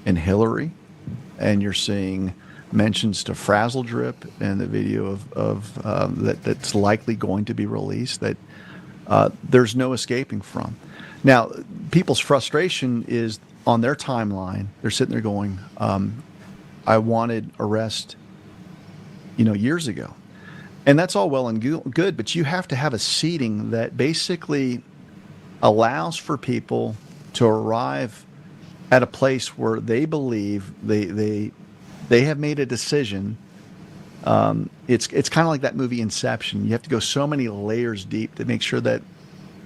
F: and Hillary, and you're seeing mentions to Frazzle Drip and the video of that's likely going to be released that there's no escaping from. Now, people's frustration is on their timeline. They're sitting there going, I wanted arrest, years ago. And that's all well and good, but you have to have a seating that basically allows for people to arrive at a place where they believe they have made a decision. It's kind of like that movie Inception. You have to go so many layers deep to make sure that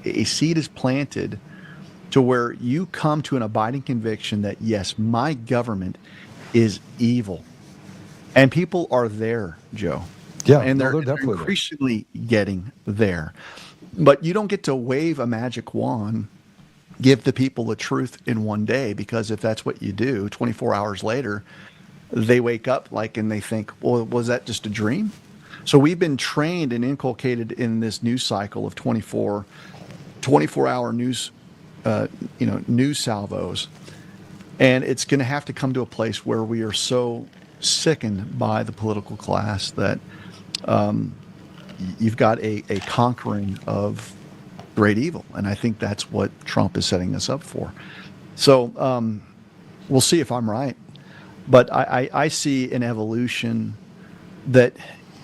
F: a seed is planted to where you come to an abiding conviction that, yes, my government is evil. And people are there, Joe.
A: Yeah,
F: and they're
A: definitely
F: increasingly getting there. But you don't get to wave a magic wand, give the people the truth in one day, because if that's what you do, 24 hours later, they wake up and they think, well, was that just a dream? So we've been trained and inculcated in this news cycle of 24-hour news, news salvos. And it's going to have to come to a place where we are so sickened by the political class that you've got a conquering of great evil. And I think that's what Trump is setting us up for. So we'll see if I'm right. But I see an evolution that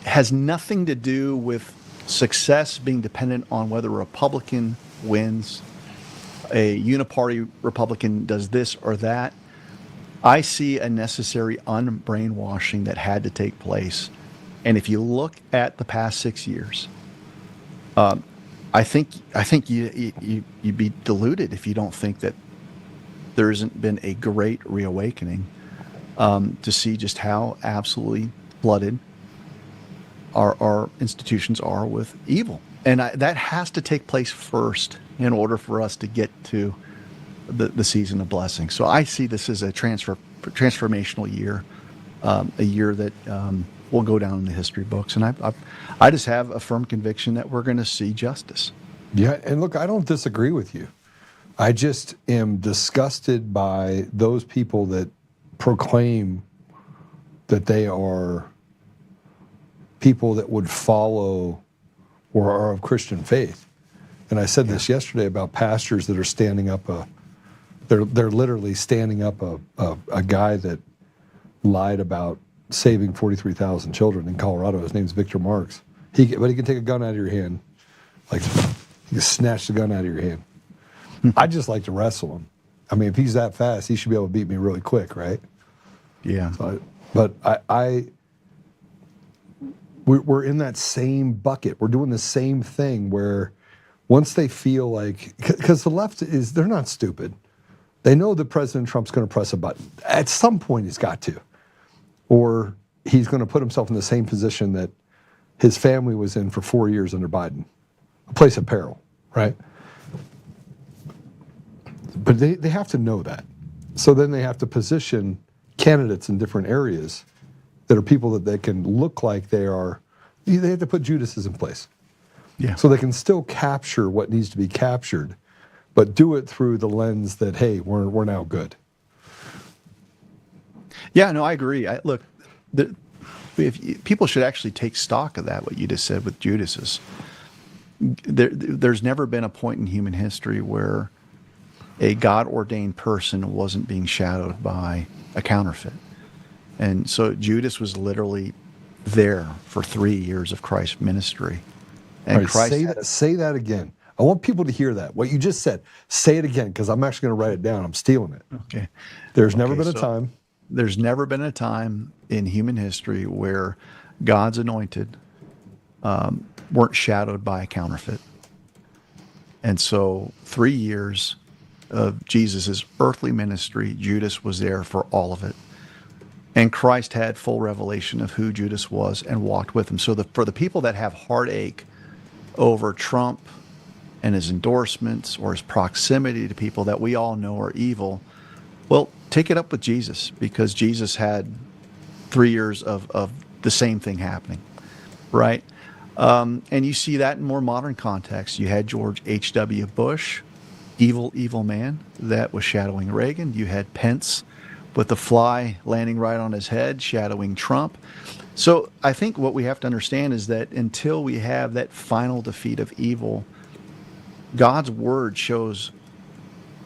F: has nothing to do with success being dependent on whether a Republican wins, a uniparty Republican does this or that. I see a necessary unbrainwashing that had to take place. And if you look at the past 6 years, I think you'd be deluded if you don't think that there hasn't been a great reawakening to see just how absolutely flooded our institutions are with evil. And that has to take place first in order for us to get to the season of blessing. So I see this as a transformational year, a year that will go down in the history books. And I just have a firm conviction that we're going to see justice.
A: Yeah, and look, I don't disagree with you. I just am disgusted by those people that proclaim that they are people that would follow or are of Christian faith. And I said this yesterday about pastors that are standing up they're literally standing up a guy that lied about saving 43,000 children in Colorado. His name's Victor Marks. But he can take a gun out of your hand, like he can snatch the gun out of your hand. I'd just like to wrestle him. I mean, if he's that fast, he should be able to beat me really quick, right?
F: Yeah.
A: But we're in that same bucket. We're doing the same thing where once they feel like, because the left they're not stupid. They know that President Trump's going to press a button. At some point, he's got to. Or he's going to put himself in the same position that his family was in for 4 years under Biden. A place of peril, right? But they have to know that. So then they have to position candidates in different areas that are people that they can look like they are. They have to put Judases in place.
F: Yeah.
A: So they can still capture what needs to be captured, but do it through the lens that, hey, we're now good.
F: Yeah, no, I agree. Look, people should actually take stock of that, what you just said with Judases. There's never been a point in human history where a God-ordained person wasn't being shadowed by a counterfeit. And so Judas was literally there for 3 years of Christ's ministry. And
A: All right,
F: Christ
A: say that again. I want people to hear that. What you just said. Say it again, because I'm actually going to write it down. I'm stealing it.
F: Okay.
A: There's never
F: Okay,
A: been a
F: so
A: time.
F: There's never been a time in human history where God's anointed weren't shadowed by a counterfeit. And so 3 years of Jesus' earthly ministry, Judas was there for all of it. And Christ had full revelation of who Judas was and walked with him. So for the people that have heartache over Trump and his endorsements or his proximity to people that we all know are evil, well, take it up with Jesus, because Jesus had 3 years of the same thing happening, right? And you see that in more modern contexts. You had George H.W. Bush, evil man that was shadowing Reagan. You had Pence with the fly landing right on his head, shadowing Trump. So I think what we have to understand is that until we have that final defeat of evil, God's word shows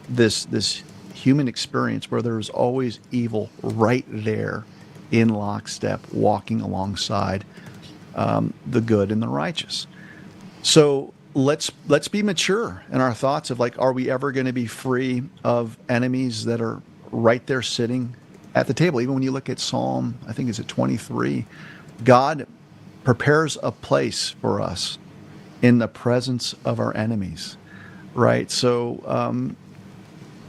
F: this human experience where there's always evil right there in lockstep, walking alongside the good and the righteous. So let's be mature in our thoughts of, like, are we ever going to be free of enemies that are right there sitting at the table? Even when you look at Psalm, I think it's at 23, God prepares a place for us in the presence of our enemies, right? So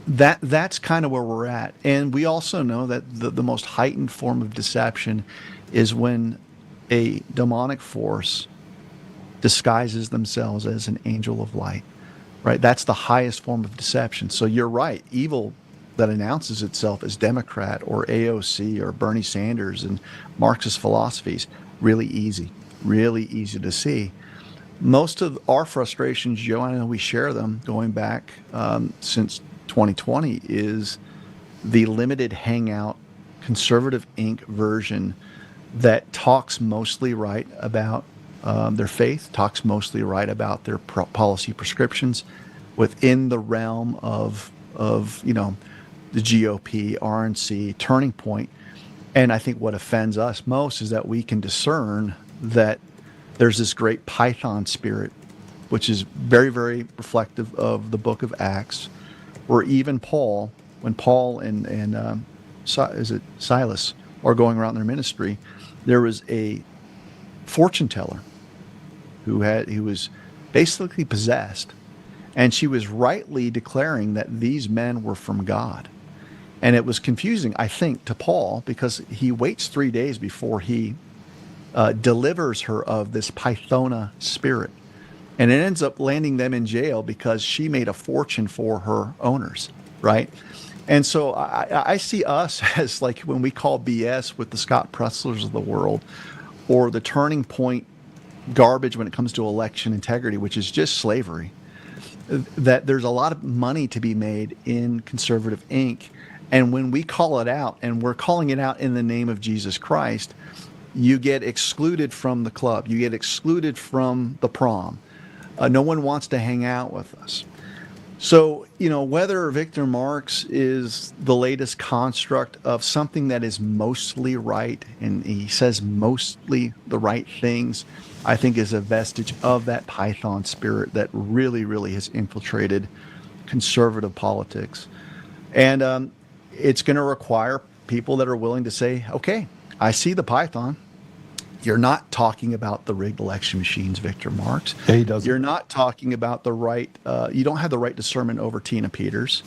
F: that's kind of where we're at. And we also know that the most heightened form of deception is when a demonic force disguises themselves as an angel of light, right? That's the highest form of deception. So you're right. Evil that announces itself as Democrat or AOC or Bernie Sanders and Marxist philosophies, really easy to see. Most of our frustrations, Joe, I know we share them going back since 2020, is the limited hangout conservative Inc. version that talks mostly right about their faith, talks mostly right about their policy prescriptions within the realm of the GOP, RNC, Turning Point. And I think what offends us most is that we can discern that there's this great Python spirit, which is very, very reflective of the book of Acts, where even Paul, when Paul and Silas are going around their ministry, there was a fortune teller who was basically possessed, and she was rightly declaring that these men were from God. And it was confusing, I think, to Paul, because he waits 3 days before he delivers her of this Pythona spirit. And it ends up landing them in jail because she made a fortune for her owners, right? And so I see us as, like, when we call BS with the Scott Presslers of the world, or the Turning Point garbage when it comes to election integrity, which is just slavery, that there's a lot of money to be made in conservative Inc. And when we call it out, and we're calling it out in the name of Jesus Christ, you get excluded from the club. You get excluded from the prom. No one wants to hang out with us. So, whether Victor Marx is the latest construct of something that is mostly right, and he says mostly the right things, I think is a vestige of that Python spirit that really, really has infiltrated conservative politics. And it's going to require people that are willing to say, okay, I see the Python. You're not talking about the rigged election machines, Victor Marx.
A: Yeah, he doesn't.
F: You're not talking about the right, you don't have the right discernment over Tina Peters.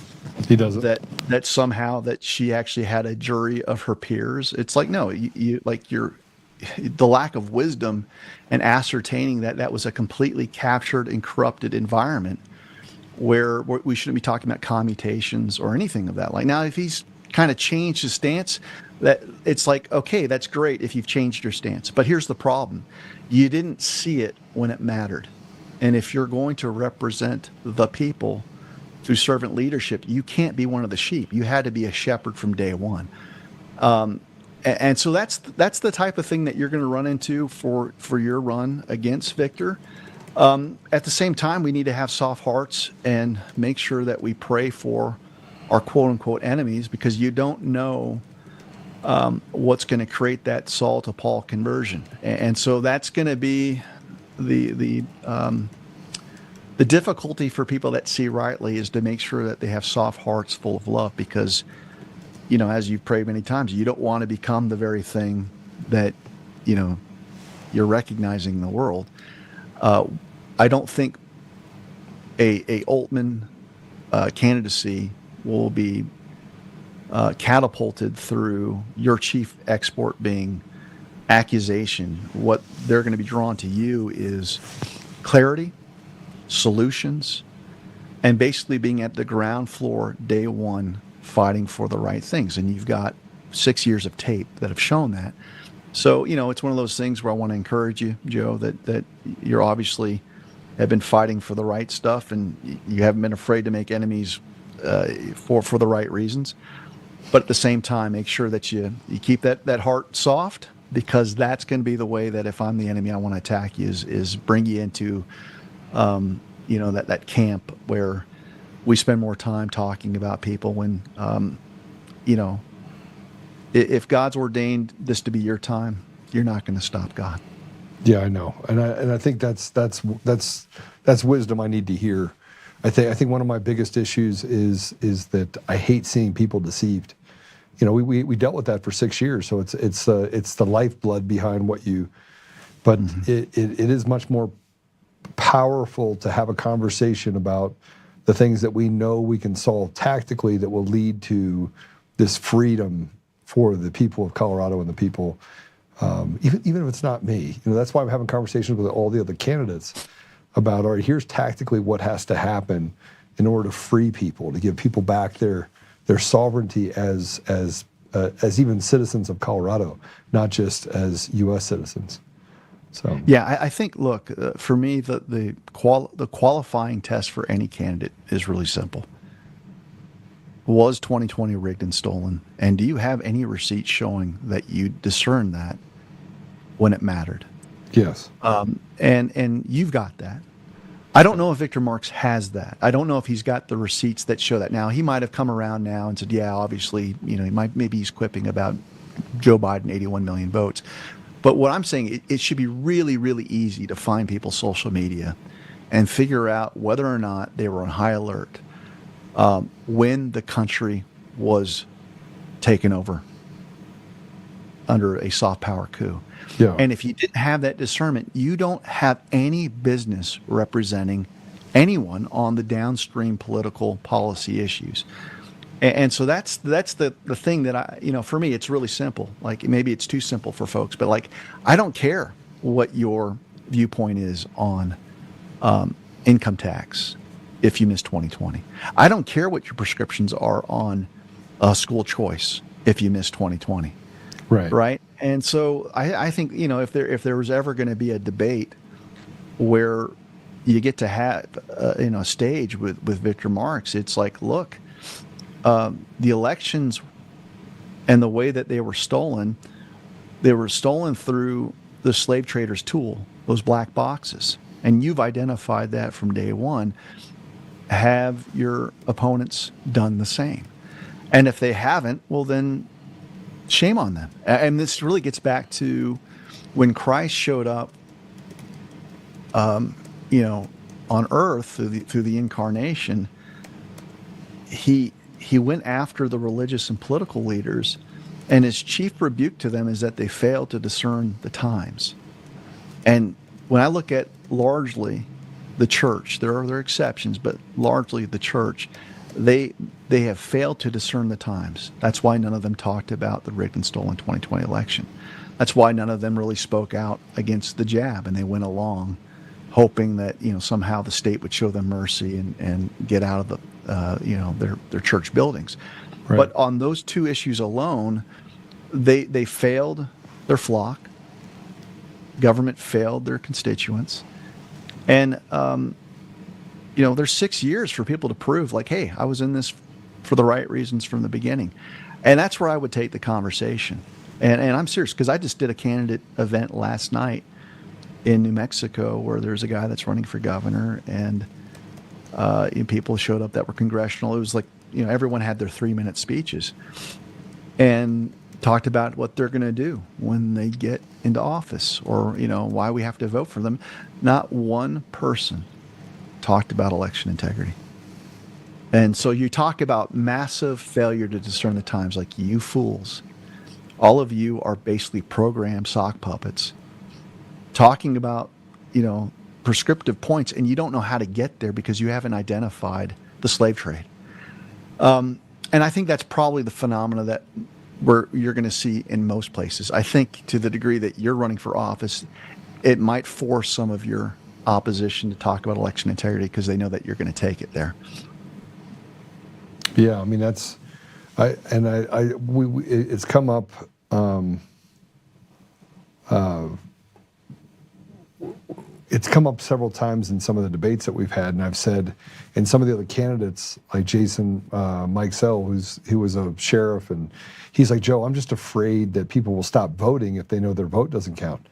A: He doesn't.
F: That somehow that she actually had a jury of her peers. It's like, no, the lack of wisdom and ascertaining that was a completely captured and corrupted environment where we shouldn't be talking about commutations or anything of that. Like, now, if he's kind of changed his stance, that it's like, okay, that's great if you've changed your stance. But here's the problem. You didn't see it when it mattered. And if you're going to represent the people through servant leadership, you can't be one of the sheep. You had to be a shepherd from day one. And so that's the type of thing that you're going to run into for your run against Victor. At the same time, we need to have soft hearts and make sure that we pray for our quote-unquote enemies, because you don't know what's going to create that Saul to Paul conversion. And so that's going to be the difficulty for people that see rightly, is to make sure that they have soft hearts full of love, because, as you've prayed many times, you don't want to become the very thing that, you're recognizing in the world. I don't think a Oltmann candidacy will be catapulted through your chief export being accusation. What they're going to be drawn to you is clarity, solutions, and basically being at the ground floor day one, fighting for the right things. And you've got 6 years of tape that have shown that. So, it's one of those things where I want to encourage you, Joe, that you're obviously have been fighting for the right stuff, and you haven't been afraid to make enemies for the right reasons. But at the same time, make sure that you keep that heart soft, because that's going to be the way that if I'm the enemy, I want to attack you, is bring you into, that camp where we spend more time talking about people when, if God's ordained this to be your time, you're not going to stop God.
A: Yeah, I know, and I think that's wisdom I need to hear. I think one of my biggest issues is that I hate seeing people deceived. We dealt with that for 6 years, so it's the lifeblood behind what you. But it is much more powerful to have a conversation about the things that we know we can solve tactically that will lead to this freedom for the people of Colorado and the people, even if it's not me. That's why I'm having conversations with all the other candidates about, all right, here's tactically what has to happen in order to free people, to give people back their sovereignty as even citizens of Colorado, not just as U.S. citizens. So
F: yeah, I think, look, for me, the qualifying test for any candidate is really simple. Was 2020 rigged and stolen? And do you have any receipts showing that you discerned that when it mattered?
A: Yes.
F: And you've got that. I don't know if Victor Marks has that. I don't know if he's got the receipts that show that. Now, he might have come around now and said, yeah, obviously, maybe he's quipping about Joe Biden, 81 million votes. But what I'm saying, it should be really, really easy to find people's social media and figure out whether or not they were on high alert when the country was taken over under a soft power coup.
A: Yeah.
F: And if you didn't have that discernment, you don't have any business representing anyone on the downstream political policy issues. And so that's the thing that for me, it's really simple. Like, maybe it's too simple for folks, but I don't care what your viewpoint is on income tax if you miss 2020. I don't care what your prescriptions are on school choice if you miss 2020. Right. And so I think, if there was ever going to be a debate where you get to have a stage with Victor Marks, it's like, look, the elections and the way that they were stolen through the slave traders' tool, those black boxes. And you've identified that from day one. Have your opponents done the same? And if they haven't, well, then shame on them. And this really gets back to when Christ showed up, on earth through the incarnation. He went after the religious and political leaders, and his chief rebuke to them is that they failed to discern the times. And when I look at largely the church, there are exceptions, but largely the church, they have failed to discern the times. That's why none of them talked about the rigged and stolen 2020 election. That's why none of them really spoke out against the jab, and they went along hoping that somehow the state would show them mercy and get out of the their church buildings. Right. But on those two issues alone, they failed their flock. Government failed their constituents, and there's 6 years for people to prove, like, hey, I was in this for the right reasons from the beginning. And that's where I would take the conversation. And I'm serious, because I just did a candidate event last night in New Mexico where there's a guy that's running for governor, and people showed up that were congressional. It was like, everyone had their 3-minute speeches. And talked about what they're going to do when they get into office, or why we have to vote for them. Not one person talked about election integrity. And so you talk about massive failure to discern the times, like, you fools. All of you are basically programmed sock puppets talking about, prescriptive points, and you don't know how to get there because you haven't identified the slave trade. And I think that's probably the phenomena that you're going to see in most places. I think to the degree that you're running for office, it might force some of your opposition to talk about election integrity because they know that you're going to take it there.
A: Yeah, I mean it's come up. It's come up several times in some of the debates that we've had, and I've said, and some of the other candidates, like Jason Mikesell, who was a sheriff, and he's like, Joe, I'm just afraid that people will stop voting if they know their vote doesn't count.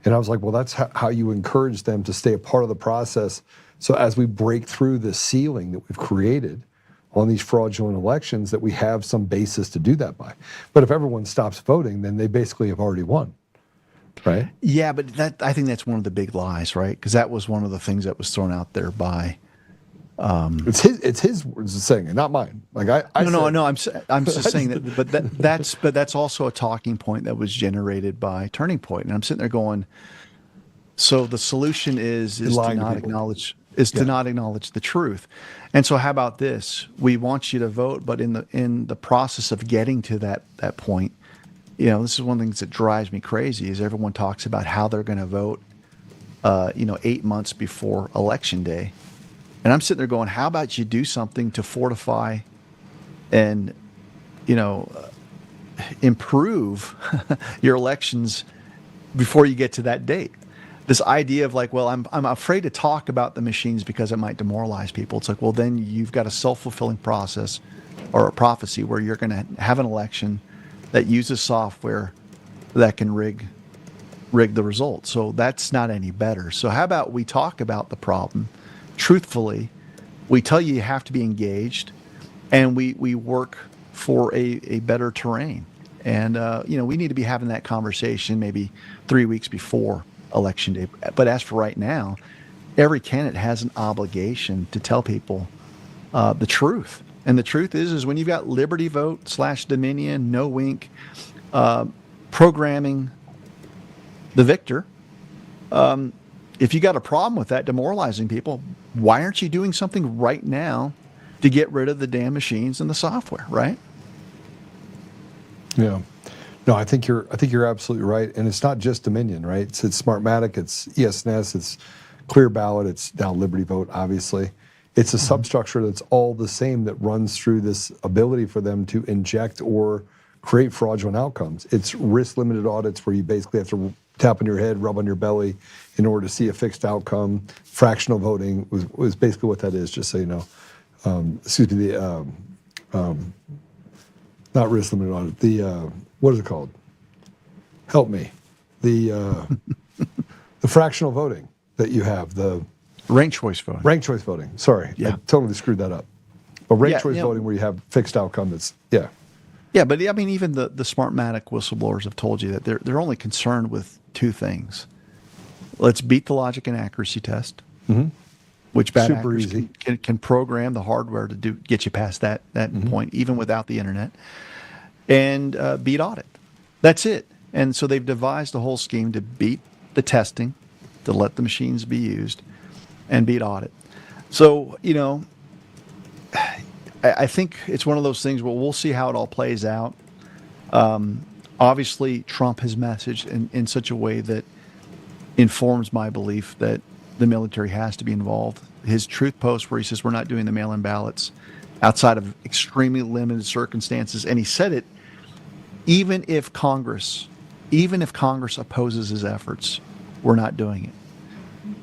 A: And I was like, well, that's how you encourage them to stay a part of the process. So as we break through the ceiling that we've created on these fraudulent elections, that we have some basis to do that by. But if everyone stops voting, then they basically have already won. Right.
F: Yeah, but I think that's one of the big lies, right? Because that was one of the things that was thrown out there by.
A: It's his words saying it, not mine. Like
F: no. I'm just saying that, but that's also a talking point that was generated by Turning Point, and I'm sitting there going, so the solution is to not acknowledge the truth, and so how about this? We want you to vote, but in the process of getting to that point. This is one of the things that drives me crazy is everyone talks about how they're going to vote, 8 months before Election Day. And I'm sitting there going, how about you do something to fortify and, improve your elections before you get to that date? This idea of like, well, I'm afraid to talk about the machines because it might demoralize people. It's like, well, then you've got a self-fulfilling process or a prophecy where you're going to have an election that uses software that can rig the results. So that's not any better. So how about we talk about the problem truthfully? We tell you have to be engaged, and we work for a better terrain. And we need to be having that conversation maybe 3 weeks before Election Day. But as for right now, every candidate has an obligation to tell people the truth. And the truth is when you've got Liberty Vote / Dominion, no wink, programming the victor, if you got a problem with that, demoralizing people, why aren't you doing something right now to get rid of the damn machines and the software, right?
A: Yeah. No, I think you're absolutely right. And it's not just Dominion, right? It's Smartmatic, it's ESNS, it's Clear Ballot, it's now Liberty Vote, obviously. It's a substructure that's all the same that runs through this ability for them to inject or create fraudulent outcomes. It's risk-limited audits where you basically have to tap on your head, rub on your belly in order to see a fixed outcome. Fractional voting was basically what that is, just so you know. Not risk-limited audit. What is it called? Help me. The fractional voting that you have, the
F: ranked choice voting.
A: Ranked choice voting. Sorry, I totally screwed that up. But ranked choice voting, where you have fixed outcome. That's
F: Yeah, but I mean, even the Smartmatic whistleblowers have told you that they're only concerned with two things. Let's beat the logic and accuracy test, which bad actors can program the hardware to get you past that point, even without the internet, and beat audit. That's it. And so they've devised a whole scheme to beat the testing, to let the machines be used, and beat audit. So, I think it's one of those things where we'll see how it all plays out. Obviously, Trump has messaged in such a way that informs my belief that the military has to be involved. His truth post where he says we're not doing the mail-in ballots outside of extremely limited circumstances, and he said it even if Congress opposes his efforts, we're not doing it.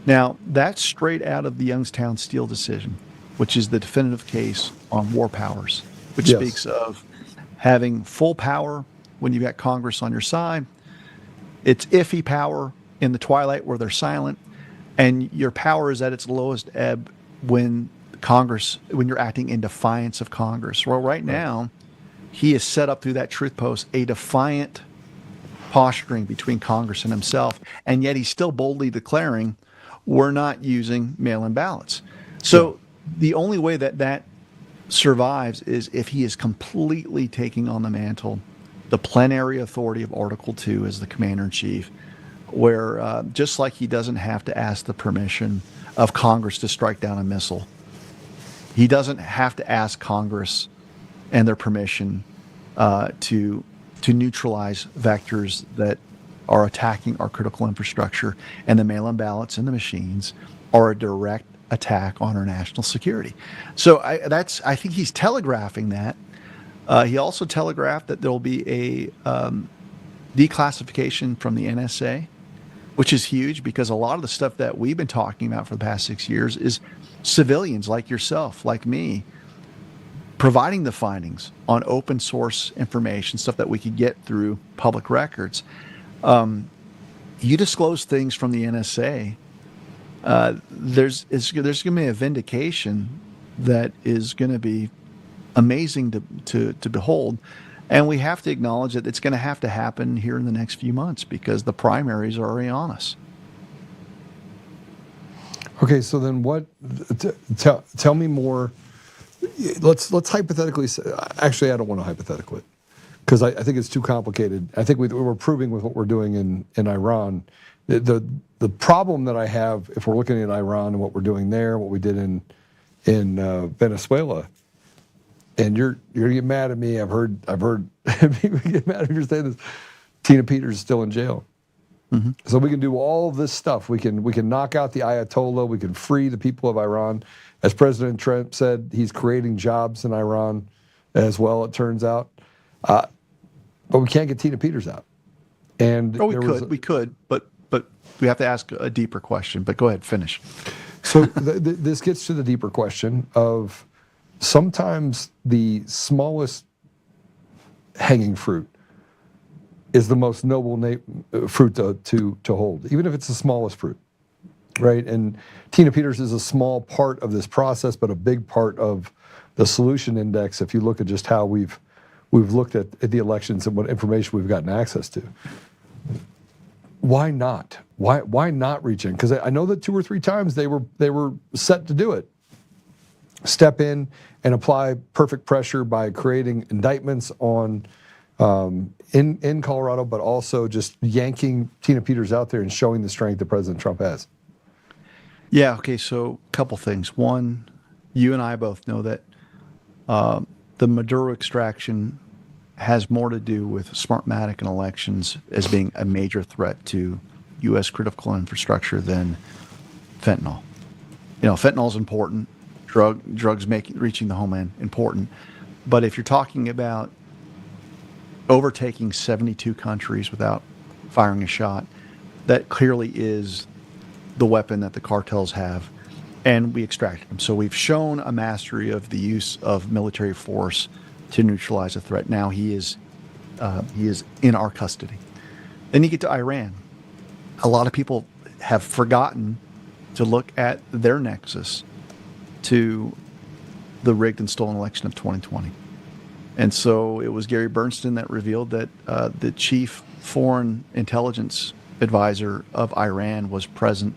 F: Now, that's straight out of the Youngstown Steel decision, which is the definitive case on war powers, which speaks of having full power when you've got Congress on your side. It's iffy power in the twilight where they're silent, and your power is at its lowest ebb when you're acting in defiance of Congress. Well, right now, he has set up through that truth post a defiant posturing between Congress and himself, and yet he's still boldly declaring we're not using mail-in ballots. So the only way that survives is if he is completely taking on the mantle, the plenary authority of Article 2 as the commander-in-chief, where just like he doesn't have to ask the permission of Congress to strike down a missile, he doesn't have to ask Congress and their permission to neutralize vectors that are attacking our critical infrastructure, and the mail-in ballots and the machines are a direct attack on our national security. So I think he's telegraphing that. He also telegraphed that there will be a declassification from the NSA, which is huge because a lot of the stuff that we've been talking about for the past 6 years is civilians like yourself, like me, providing the findings on open source information, stuff that we could get through public records. You disclose things from the NSA, there's going to be a vindication that is going to be amazing to behold. And we have to acknowledge that it's going to happen here in the next few months because the primaries are already on us.
A: Okay, so then what? Tell me more. Let's hypothetically say, actually, I don't want to hypothetical it because I think it's too complicated. I think we're proving with what we're doing in Iran. The problem that I have, if we're looking at Iran and what we're doing there, what we did in Venezuela, and you're gonna get mad at me. I've heard people get mad if you're saying this. Tina Peters is still in jail. Mm-hmm. So we can do all this stuff. We can knock out the Ayatollah. We can free the people of Iran. As President Trump said, he's creating jobs in Iran as well, it turns out. But we can't get Tina Peters out. And
F: we could, but we have to ask a deeper question. But go ahead, finish.
A: So this gets to the deeper question of sometimes the smallest hanging fruit is the most noble fruit to hold, even if it's the smallest fruit, right? And Tina Peters is a small part of this process, but a big part of the solution index. If you look at just how we've looked at the elections and what information we've gotten access to, why not? Why not reach in? Because I know that 2 or 3 times they were set to do it. Step in and apply perfect pressure by creating indictments on. In Colorado, but also just yanking Tina Peters out there and showing the strength that President Trump has.
F: Yeah, okay, so a couple things. One, you and I both know that the Maduro extraction has more to do with Smartmatic and elections as being a major threat to U.S. critical infrastructure than fentanyl. You know, fentanyl is important. Drugs reaching the homeland, important. But if you're talking about overtaking 72 countries without firing a shot, that clearly is the weapon that the cartels have, and we extracted them. So we've shown a mastery of the use of military force to neutralize a threat. Now he is in our custody. Then you get to Iran. A lot of people have forgotten to look at their nexus to the rigged and stolen election of 2020. And so it was Gary Bernstein that revealed that the chief foreign intelligence advisor of Iran was present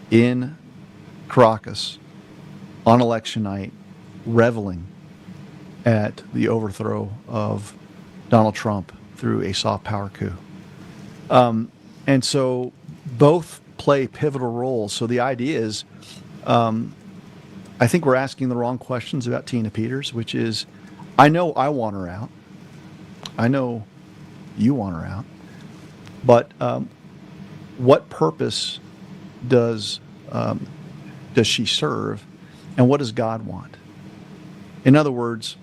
F: in Caracas on election night, reveling at the overthrow of Donald Trump through a soft power coup. And so both play pivotal roles. So the idea is, I think we're asking the wrong questions about Tina Peters, which is, I know I want her out. I know you want her out. But what purpose does she serve, and what does God want? In other words,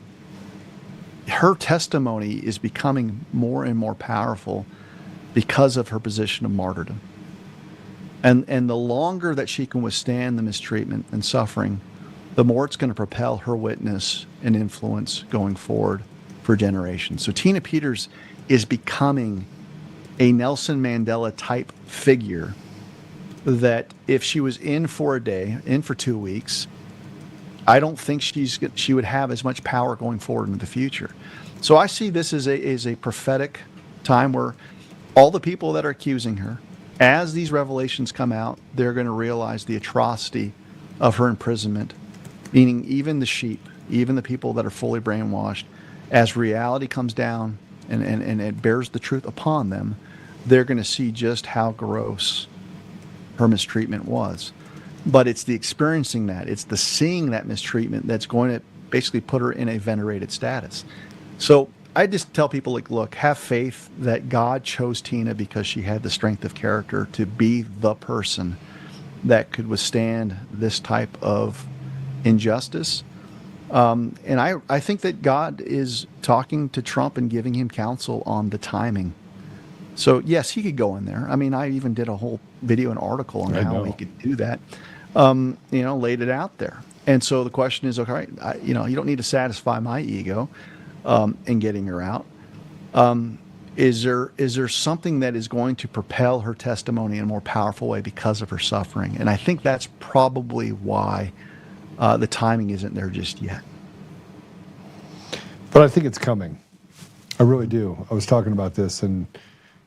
F: her testimony is becoming more and more powerful because of her position of martyrdom. And the longer that she can withstand the mistreatment and suffering, the more it's going to propel her witness and influence going forward for generations. So Tina Peters is becoming a Nelson Mandela type figure that if she was in for a day, in for 2 weeks, I don't think she would have as much power going forward in the future. So I see this as a prophetic time where all the people that are accusing her, as these revelations come out, they're going to realize the atrocity of her imprisonment, meaning even the sheep, even the people that are fully brainwashed, as reality comes down and it bears the truth upon them, they're going to see just how gross her mistreatment was. But it's the experiencing that, it's the seeing that mistreatment that's going to basically put her in a venerated status. So I just tell people, like, look, have faith that God chose Tina because she had the strength of character to be the person that could withstand this type of injustice. And I think that God is talking to Trump and giving him counsel on the timing. So, yes, he could go in there. I mean, I even did a whole video and article on how he could do that, laid it out there. And so the question is, okay, you don't need to satisfy my ego in getting her out. Is there something that is going to propel her testimony in a more powerful way because of her suffering? And I think that's probably why the timing isn't there just yet.
A: But I think it's coming. I really do. I was talking about this, and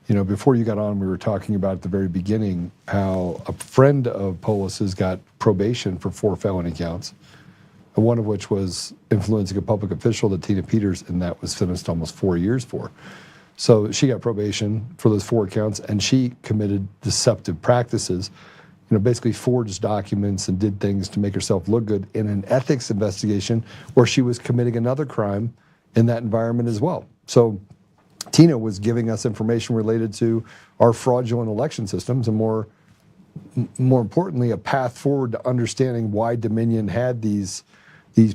A: before you got on, we were talking about at the very beginning how a friend of Polis's got probation for 4 felony counts, and one of which was influencing a public official, that Tina Peters, and that was sentenced almost 4 years for. So she got probation for those 4 counts, and she committed deceptive practices, basically forged documents and did things to make herself look good in an ethics investigation where she was committing another crime in that environment as well. So Tina was giving us information related to our fraudulent election systems, and more importantly, a path forward to understanding why Dominion had these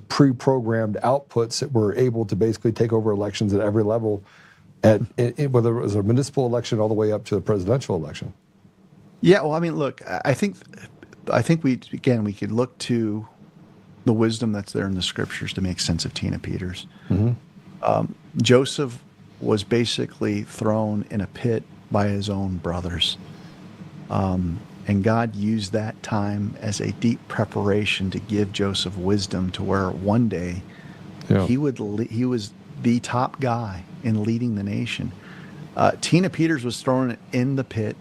A: pre-programmed outputs that were able to basically take over elections at every level, whether it was a municipal election all the way up to the presidential election.
F: Yeah, well, I mean, look, I think we could look to the wisdom that's there in the scriptures to make sense of Tina Peters. Mm-hmm. Joseph was basically thrown in a pit by his own brothers. And God used that time as a deep preparation to give Joseph wisdom to where one day he was the top guy in leading the nation. Tina Peters was thrown in the pit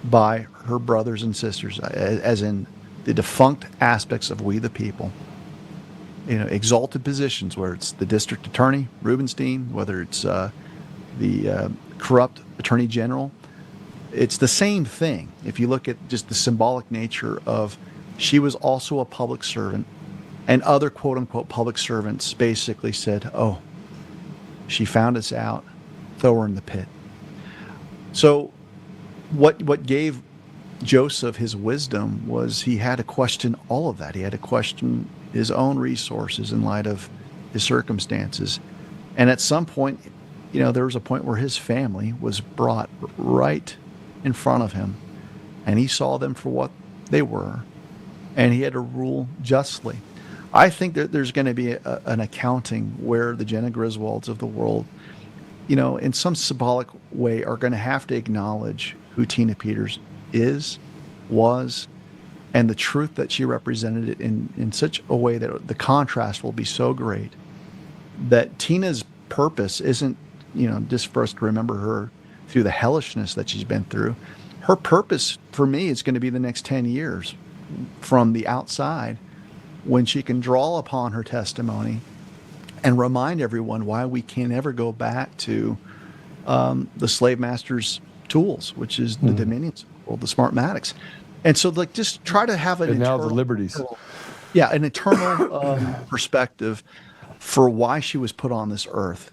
F: by her brothers and sisters, as in the defunct aspects of we the people. Exalted positions, where it's the district attorney, Rubenstein, whether it's the corrupt attorney general. It's the same thing. If you look at just the symbolic nature of, she was also a public servant, and other quote-unquote public servants basically said, oh, she found us out, throw her in the pit. So what gave Joseph his wisdom was he had to question all of that. He had to question his own resources in light of his circumstances. And at some point, there was a point where his family was brought right in front of him, and he saw them for what they were, and he had to rule justly. I think that there's going to be an accounting where the Jenna Griswolds of the world, in some symbolic way, are going to have to acknowledge who Tina Peters was, and the truth that she represented it in such a way that the contrast will be so great that Tina's purpose isn't, just for us to remember her through the hellishness that she's been through. Her purpose for me is going to be the next 10 years from the outside, when she can draw upon her testimony and remind everyone why we can't ever go back to the slave master's tools, which is the dominions world, the Smartmatics. And so, just try to have an
A: now the liberties.
F: An eternal perspective for why she was put on this earth.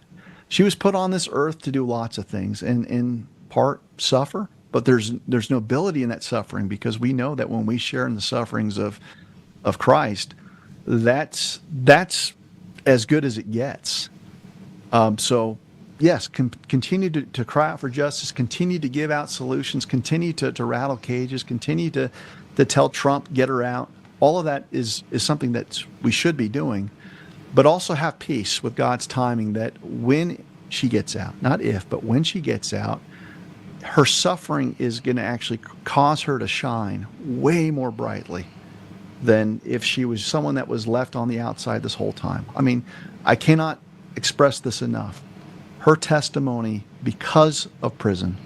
F: She was put on this earth to do lots of things, and in part suffer, but there's nobility in that suffering, because we know that when we share in the sufferings of Christ, that's as good as it gets. So yes, continue to cry out for justice, continue to give out solutions, continue to rattle cages, continue to tell Trump, get her out. All of that is something that we should be doing, but also have peace with God's timing, that when she gets out, not if, but when she gets out, her suffering is going to actually cause her to shine way more brightly than if she was someone that was left on the outside this whole time. I mean, I cannot expressed this enough. Her testimony, because of prison,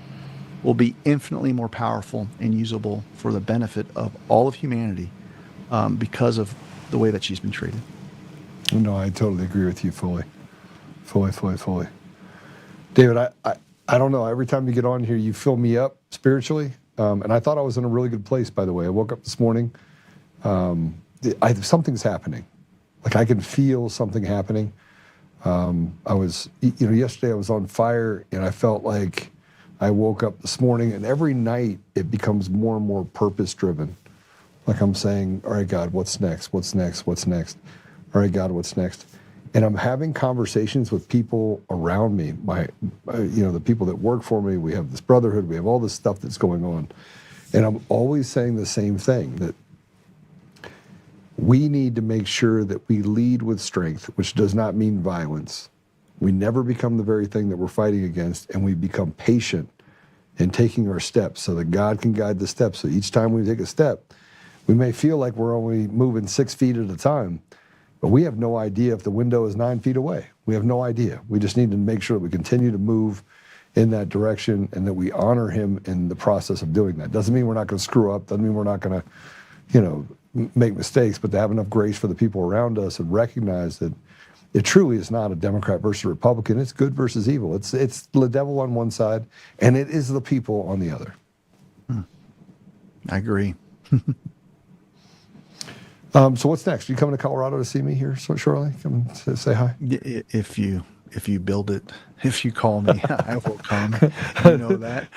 F: will be infinitely more powerful and usable for the benefit of all of humanity because of the way that she's been treated.
A: No, I totally agree with you fully. David, I don't know. Every time you get on here, you fill me up spiritually. And I thought I was in a really good place, by the way. I woke up this morning. Something's happening. Like I can feel something happening. Yesterday I was on fire and I felt like I woke up this morning, and every night it becomes more and more purpose driven. Like I'm saying, all right, God, what's next? What's next? What's next? All right, God, what's next? And I'm having conversations with people around me, the people that work for me. We have this brotherhood. We have all this stuff that's going on. And I'm always saying the same thing, that we need to make sure that we lead with strength, which does not mean violence. We never become the very thing that we're fighting against, and we become patient in taking our steps so that God can guide the steps. So each time we take a step, we may feel like we're only moving 6 feet at a time, but we have no idea if the window is 9 feet away. We have no idea. We just need to make sure that we continue to move in that direction and that we honor him in the process of doing that. Doesn't mean we're not going to screw up. Doesn't mean we're not going to, make mistakes, but to have enough grace for the people around us and recognize that it truly is not a Democrat versus Republican. It's good versus evil. It's the devil on one side, and it is the people on the other.
F: I agree.
A: So what's next? You coming to Colorado to see me here shortly? Come say hi.
F: If you build it, if you call me, I will come. You know that.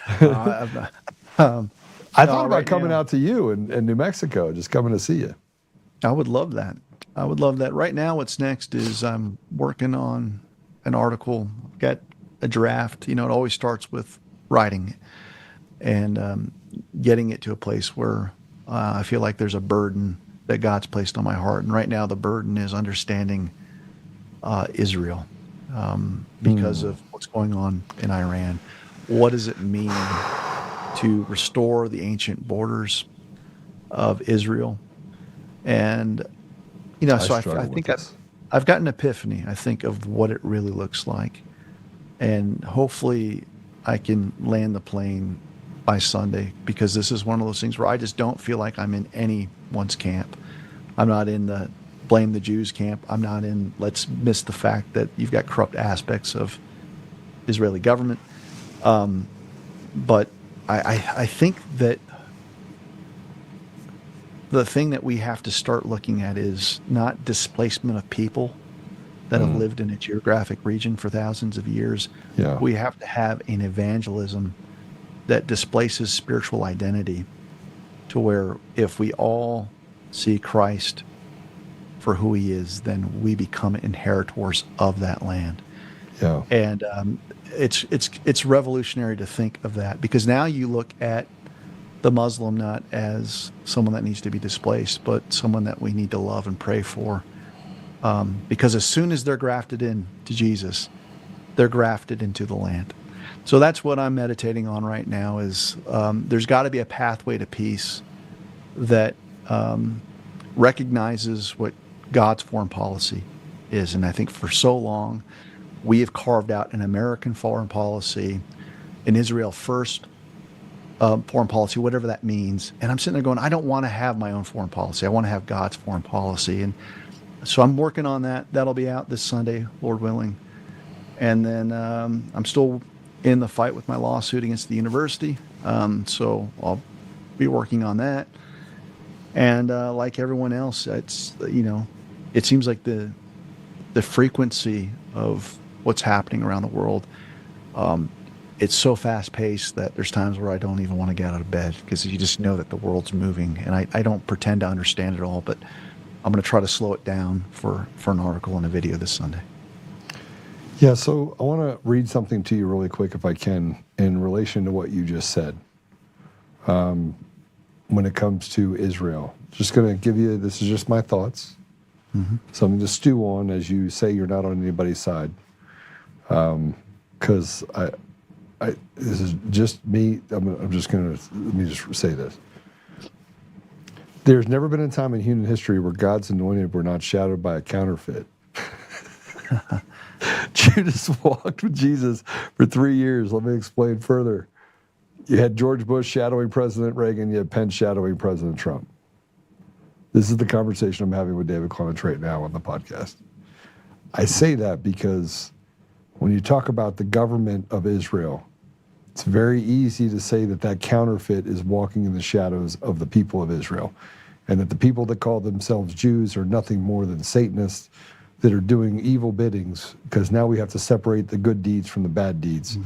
A: I thought about coming out to you in New Mexico, just coming to see you.
F: I would love that. I would love that. Right now, what's next is I'm working on an article, got a draft. It always starts with writing and getting it to a place where I feel like there's a burden that God's placed on my heart. And right now, the burden is understanding Israel because of what's going on in Iran. What does it mean to restore the ancient borders of Israel? And so I think I've got an epiphany, I think, of what it really looks like. And hopefully I can land the plane by Sunday, because this is one of those things where I just don't feel like I'm in anyone's camp. I'm not in the blame the Jews camp. I'm not in let's miss the fact that you've got corrupt aspects of Israeli government. But I think that the thing that we have to start looking at is not displacement of people that have lived in a geographic region for thousands of years.
A: Yeah.
F: We have to have an evangelism that displaces spiritual identity, to where if we all see Christ for who he is, then we become inheritors of that land.
A: Yeah.
F: And it's revolutionary to think of that, because now you look at the Muslim not as someone that needs to be displaced, but someone that we need to love and pray for. Because as soon as they're grafted in to Jesus, they're grafted into the land. So that's what I'm meditating on right now is there's got to be a pathway to peace that recognizes what God's foreign policy is. And I think for so long, we have carved out an American foreign policy, an Israel first foreign policy, whatever that means. And I'm sitting there going, I don't want to have my own foreign policy. I want to have God's foreign policy. And so I'm working on that. That'll be out this Sunday, Lord willing. And then I'm still in the fight with my lawsuit against the university. So I'll be working on that. And like everyone else, it's, it seems like the frequency of what's happening around the world, it's so fast paced that there's times where I don't even want to get out of bed, because you just know that the world's moving. And I don't pretend to understand it all, but I'm going to try to slow it down for an article and a video this Sunday.
A: Yeah, so I want to read something to you really quick, if I can, in relation to what you just said. When it comes to Israel, just going to give you, this is just my thoughts, something to stew on as you say you're not on anybody's side. Because this is just me. I'm just going to, let me just say this. There's never been a time in human history where God's anointed were not shadowed by a counterfeit. Judas walked with Jesus for 3 years. Let me explain further. You had George Bush shadowing President Reagan. You had Pence shadowing President Trump. This is the conversation I'm having with David Clements right now on the podcast. I say that because when you talk about the government of Israel, it's very easy to say that that counterfeit is walking in the shadows of the people of Israel, and that the people that call themselves Jews are nothing more than Satanists that are doing evil biddings, because now we have to separate the good deeds from the bad deeds.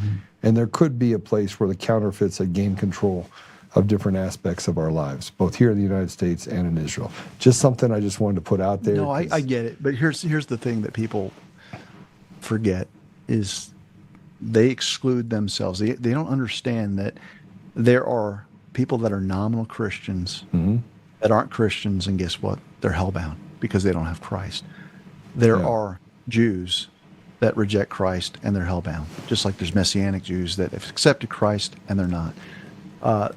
A: And there could be a place where the counterfeits have gained control of different aspects of our lives, both here in the United States and in Israel. Just something I just wanted to put out there.
F: No, I get it. But here's the thing that people forget is they exclude themselves. They don't understand that there are people that are nominal Christians that aren't Christians, and guess what? They're hellbound because they don't have Christ. There are Jews that reject Christ and they're hellbound, just like there's Messianic Jews that have accepted Christ and they're not.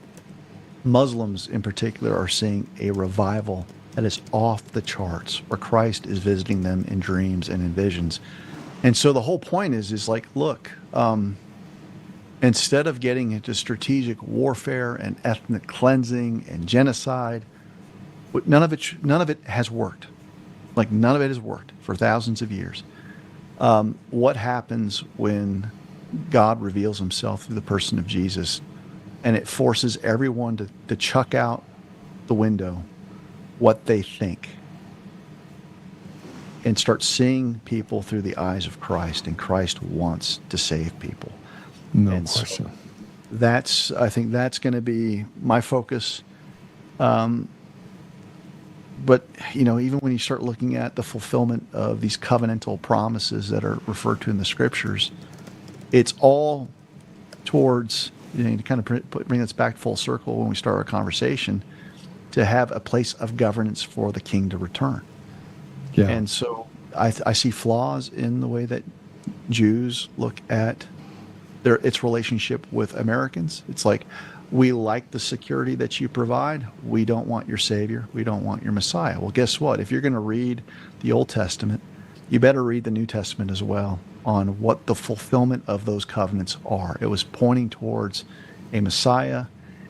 F: Muslims in particular are seeing a revival that is off the charts, where Christ is visiting them in dreams and in visions. And so the whole point is like, look, instead of getting into strategic warfare and ethnic cleansing and genocide, none of it has worked. Like, none of it has worked for thousands of years. What happens when God reveals himself through the person of Jesus, and it forces everyone to chuck out the window what they think and start seeing people through the eyes of Christ, and Christ wants to save people.
A: No question.
F: So I think that's going to be my focus. But, even when you start looking at the fulfillment of these covenantal promises that are referred to in the scriptures, it's all towards, to kind of bring us back full circle when we start our conversation, to have a place of governance for the king to return. Yeah. And so I see flaws in the way that Jews look at its relationship with Americans. It's like, we like the security that you provide. We don't want your Savior. We don't want your Messiah. Well, guess what? If you're going to read the Old Testament, you better read the New Testament as well on what the fulfillment of those covenants are. It was pointing towards a Messiah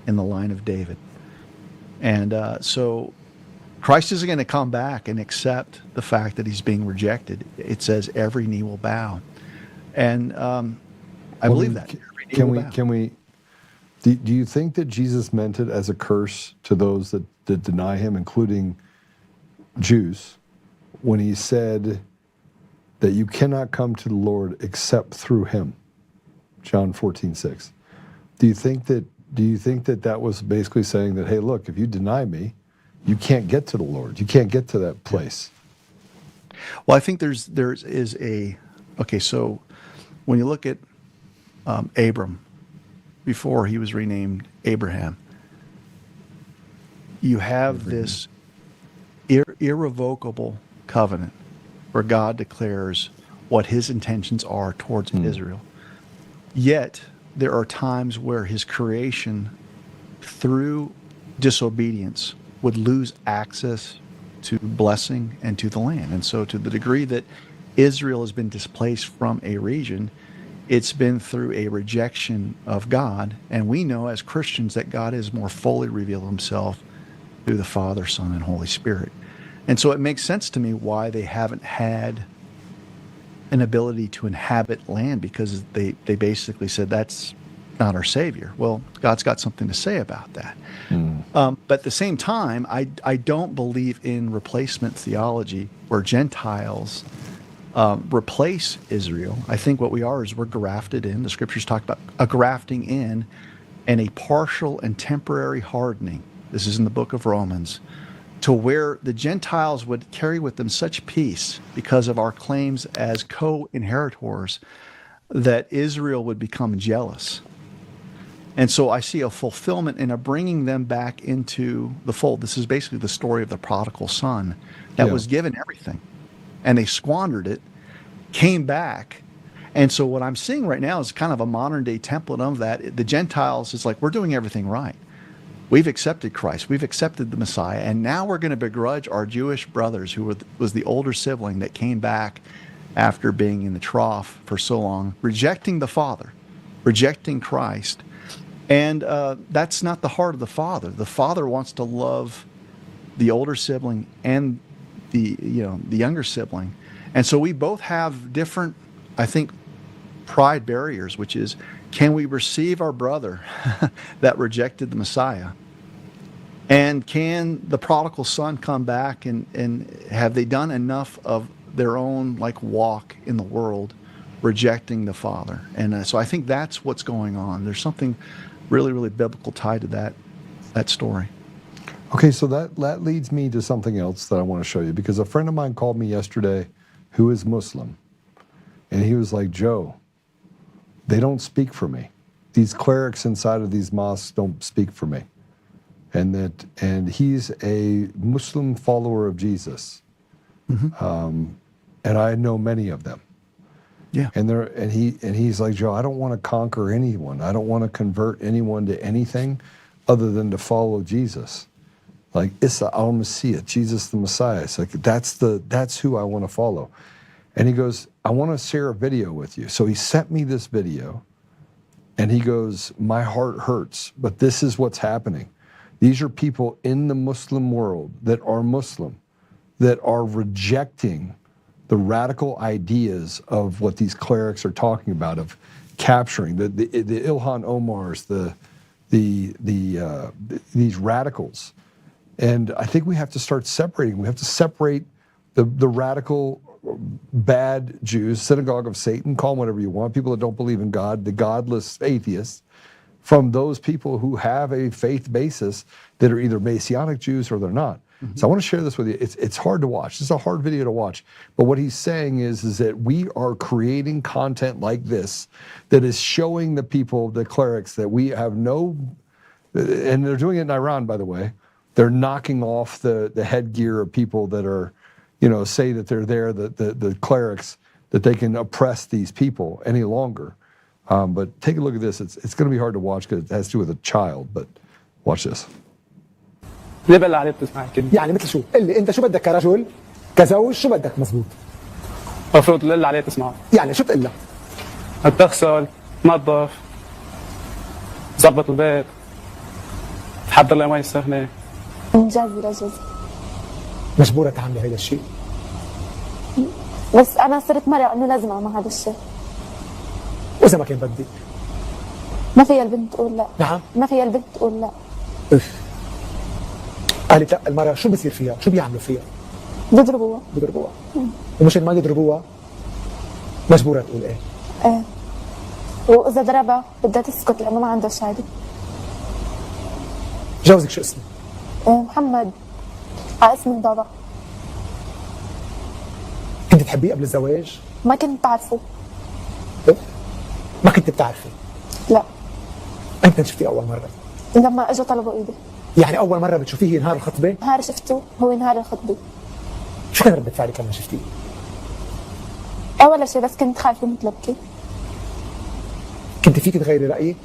F: in the line of David. And so Christ isn't going to come back and accept the fact that he's being rejected. It says every knee will bow. And I believe that.
A: Do you think that Jesus meant it as a curse to those that deny him, including Jews, when he said that you cannot come to the Lord except through him? John 14:6. Do you think that was basically saying that, hey, look, if you deny me, you can't get to the Lord. You can't get to that place.
F: Well, I think so when you look at Abram, before he was renamed Abraham, you have this irrevocable covenant where God declares what his intentions are towards Israel. Yet there are times where his creation, through disobedience, would lose access to blessing and to the land. And so to the degree that Israel has been displaced from a region, it's been through a rejection of God. And we know as Christians that God has more fully revealed himself through the Father, Son, and Holy Spirit. And so it makes sense to me why they haven't had an ability to inhabit land, because they basically said, that's not our Savior. Well, God's got something to say about that. But at the same time, I don't believe in replacement theology where Gentiles replace Israel. I think what we are is we're grafted in. The scriptures talk about a grafting in and a partial and temporary hardening. This is in the book of Romans, to where the Gentiles would carry with them such peace because of our claims as co-inheritors that Israel would become jealous. And so I see a fulfillment in a bringing them back into the fold. This is basically the story of the prodigal son that was given everything, and they squandered it, came back. And so what I'm seeing right now is kind of a modern day template of that. The Gentiles is like, we're doing everything right. We've accepted Christ. We've accepted the Messiah. And now we're going to begrudge our Jewish brothers, who was the older sibling that came back after being in the trough for so long, rejecting the Father, rejecting Christ. And that's not the heart of the Father. The Father wants to love the older sibling and the younger sibling. And so we both have different, I think, pride barriers, which is, can we receive our brother that rejected the Messiah? And can the prodigal son come back and have they done enough of their own walk in the world rejecting the Father? And so I think that's what's going on. There's something really, really biblical tied to that story.
A: Okay, so that leads me to something else that I want to show you, because a friend of mine called me yesterday who is Muslim, and he was like, Joe, they don't speak for me. These clerics inside of these mosques don't speak for me. And he's a Muslim follower of Jesus. Mm-hmm. And I know many of them.
F: Yeah.
A: And he's like, Joe, I don't want to conquer anyone. I don't want to convert anyone to anything other than to follow Jesus. Like Isa al-Messiah, Jesus the Messiah. It's like that's who I want to follow. And he goes, I want to share a video with you. So he sent me this video, and he goes, my heart hurts, but this is what's happening. These are people in the Muslim world that are Muslim, that are rejecting the radical ideas of what these clerics are talking about, of capturing the Ilhan Omars, these radicals. And I think we have to start separating. We have to separate the radical bad Jews, synagogue of Satan, call them whatever you want, people that don't believe in God, the godless atheists, from those people who have a faith basis that are either Messianic Jews or they're not. Mm-hmm. So I want to share this with you. It's hard to watch. It's a hard video to watch. But what he's saying is that we are creating content like this that is showing the people, the clerics, that we have no, and they're doing it in Iran, by the way. They're knocking off the headgear of people that are, say that they're there, the clerics, that they can oppress these people any longer. But take a look at this. It's going to be hard to watch because it has to do with a child. But watch this.
L: ليه بقى اللي عليه بتسمع كده؟ يعني مثل شو؟ قل لي انت شو بدك كرجل كزوج شو بدك مزبوط؟ المفروض اللي عليه تسمعه. يعني شو بتقول لها؟ تغسل، تنظف، تظبط البيت، تحضر لها مي سخنة.
M: مجازي لجوزي.
L: مجبورة تعملي هذا الشيء.
M: بس أنا صرت مرة إنه لازم أعمل هذا الشيء.
L: وإذا ما كان بدك؟
M: ما فيها البنت تقول لا.
L: نعم.
M: ما فيها البنت تقول لا.
L: قالت لا المرأة شو بصير فيها؟ شو بيعملوا فيها؟
M: بيضربوها.
L: ومشان ما يضربوها مجبورة تقول ايه؟
M: ايه. وإذا ضربها بدها تسكت لأنه ما عندها شهادة.
L: جوزك شو اسمه؟
M: محمد، على اسم البابا.
L: كنت تحبيه قبل الزواج؟
M: ما كنت بعرفه.
L: ما كنت بتعرفي؟
M: لا.
L: امتى شفتيه أول مرة؟
M: لما اجوا طلبوا ايدي.
L: يعني أول مرة بتشوفيه نهار الخطبة؟
M: نهار شفته هو نهار الخطبة.
L: شو كان ردة فعلك لما شفتيه؟
M: ولا شيء، بس كنت خايفة متلبكة.
L: كنت فيك تغيري رأيك؟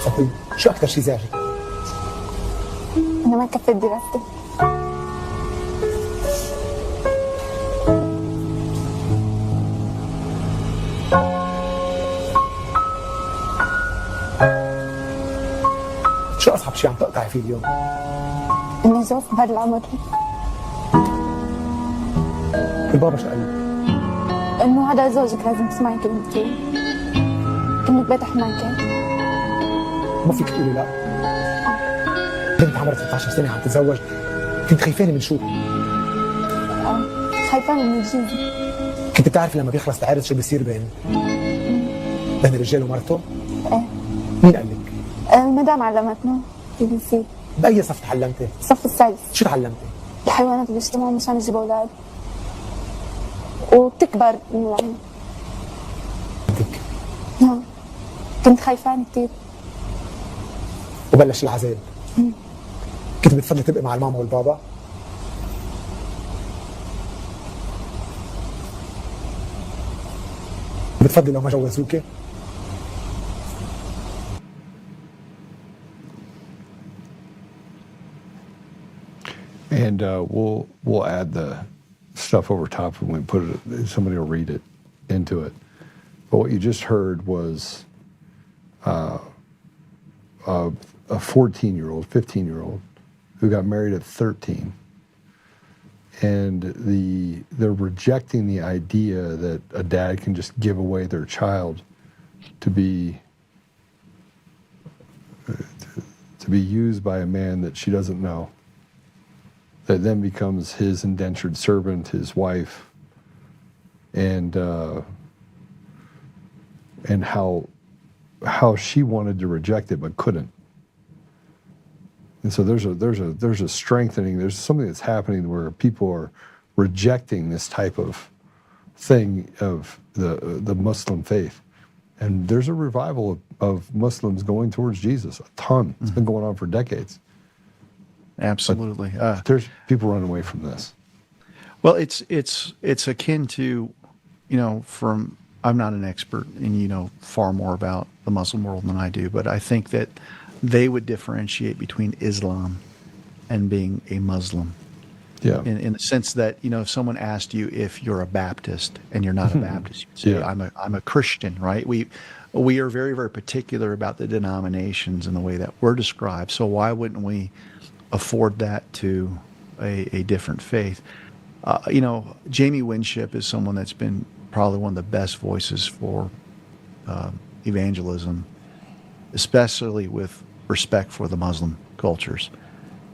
L: صحيح، شو أكثر شيء زعجك؟
M: أنا ما كفيت دراستي.
L: شو أصعب شيء عم تقطعي فيه اليوم؟
M: إني جوز بهذا العمر.
L: البابا شو قال لك؟
M: إنه هذا زوجك لازم تسمعي كلمته. كلمة بيت حماكي.
L: ما فيك تقولي لا. بنت عمرها 13 سنة عم تتزوج، كنت خايفانة من شو؟
M: خايفانة من جوزي.
L: كنت بتعرفي لما بيخلص العرس شو بيصير بين الرجال ومرته؟
M: ايه.
L: مين قال لك؟
M: المدام علمتنا كيف بيصير.
L: بأي صف تعلمتي؟
M: الصف السادس.
L: شو تعلمتي؟
M: الحيوانات اللي بيجتمعوا مشان يجيبوا أولاد. وبتكبر من العمر.
L: بدك؟
M: نعم. كنت خايفانة كثير.
L: وبلش العذاب. كنت بتفضلي تبقي مع الماما والبابا؟ بتفضلي لو ما جوزوكي؟
A: And we'll add the stuff over top when we put it. Somebody will read it into it. But what you just heard was a 14-year-old, 15-year-old who got married at 13. And they're rejecting the idea that a dad can just give away their child to be used by a man that she doesn't know, that then becomes his indentured servant, his wife, and how she wanted to reject it but couldn't. And so there's a strengthening. There's something that's happening where people are rejecting this type of thing of the Muslim faith, and there's a revival of Muslims going towards Jesus. A ton. It's been going on for decades.
F: Absolutely.
A: There's people running away from this.
F: Well, it's akin to, from, I'm not an expert, and you know far more about the Muslim world than I do, but I think that they would differentiate between Islam and being a Muslim.
A: Yeah.
F: In the sense that, if someone asked you if you're a Baptist and you're not a Baptist, you'd say,
A: Yeah.
F: I'm a Christian, right? We are very, very particular about the denominations and the way that we're described. So why wouldn't we afford that to a different faith? Jamie Winship is someone that's been probably one of the best voices for evangelism, especially with respect for the Muslim cultures.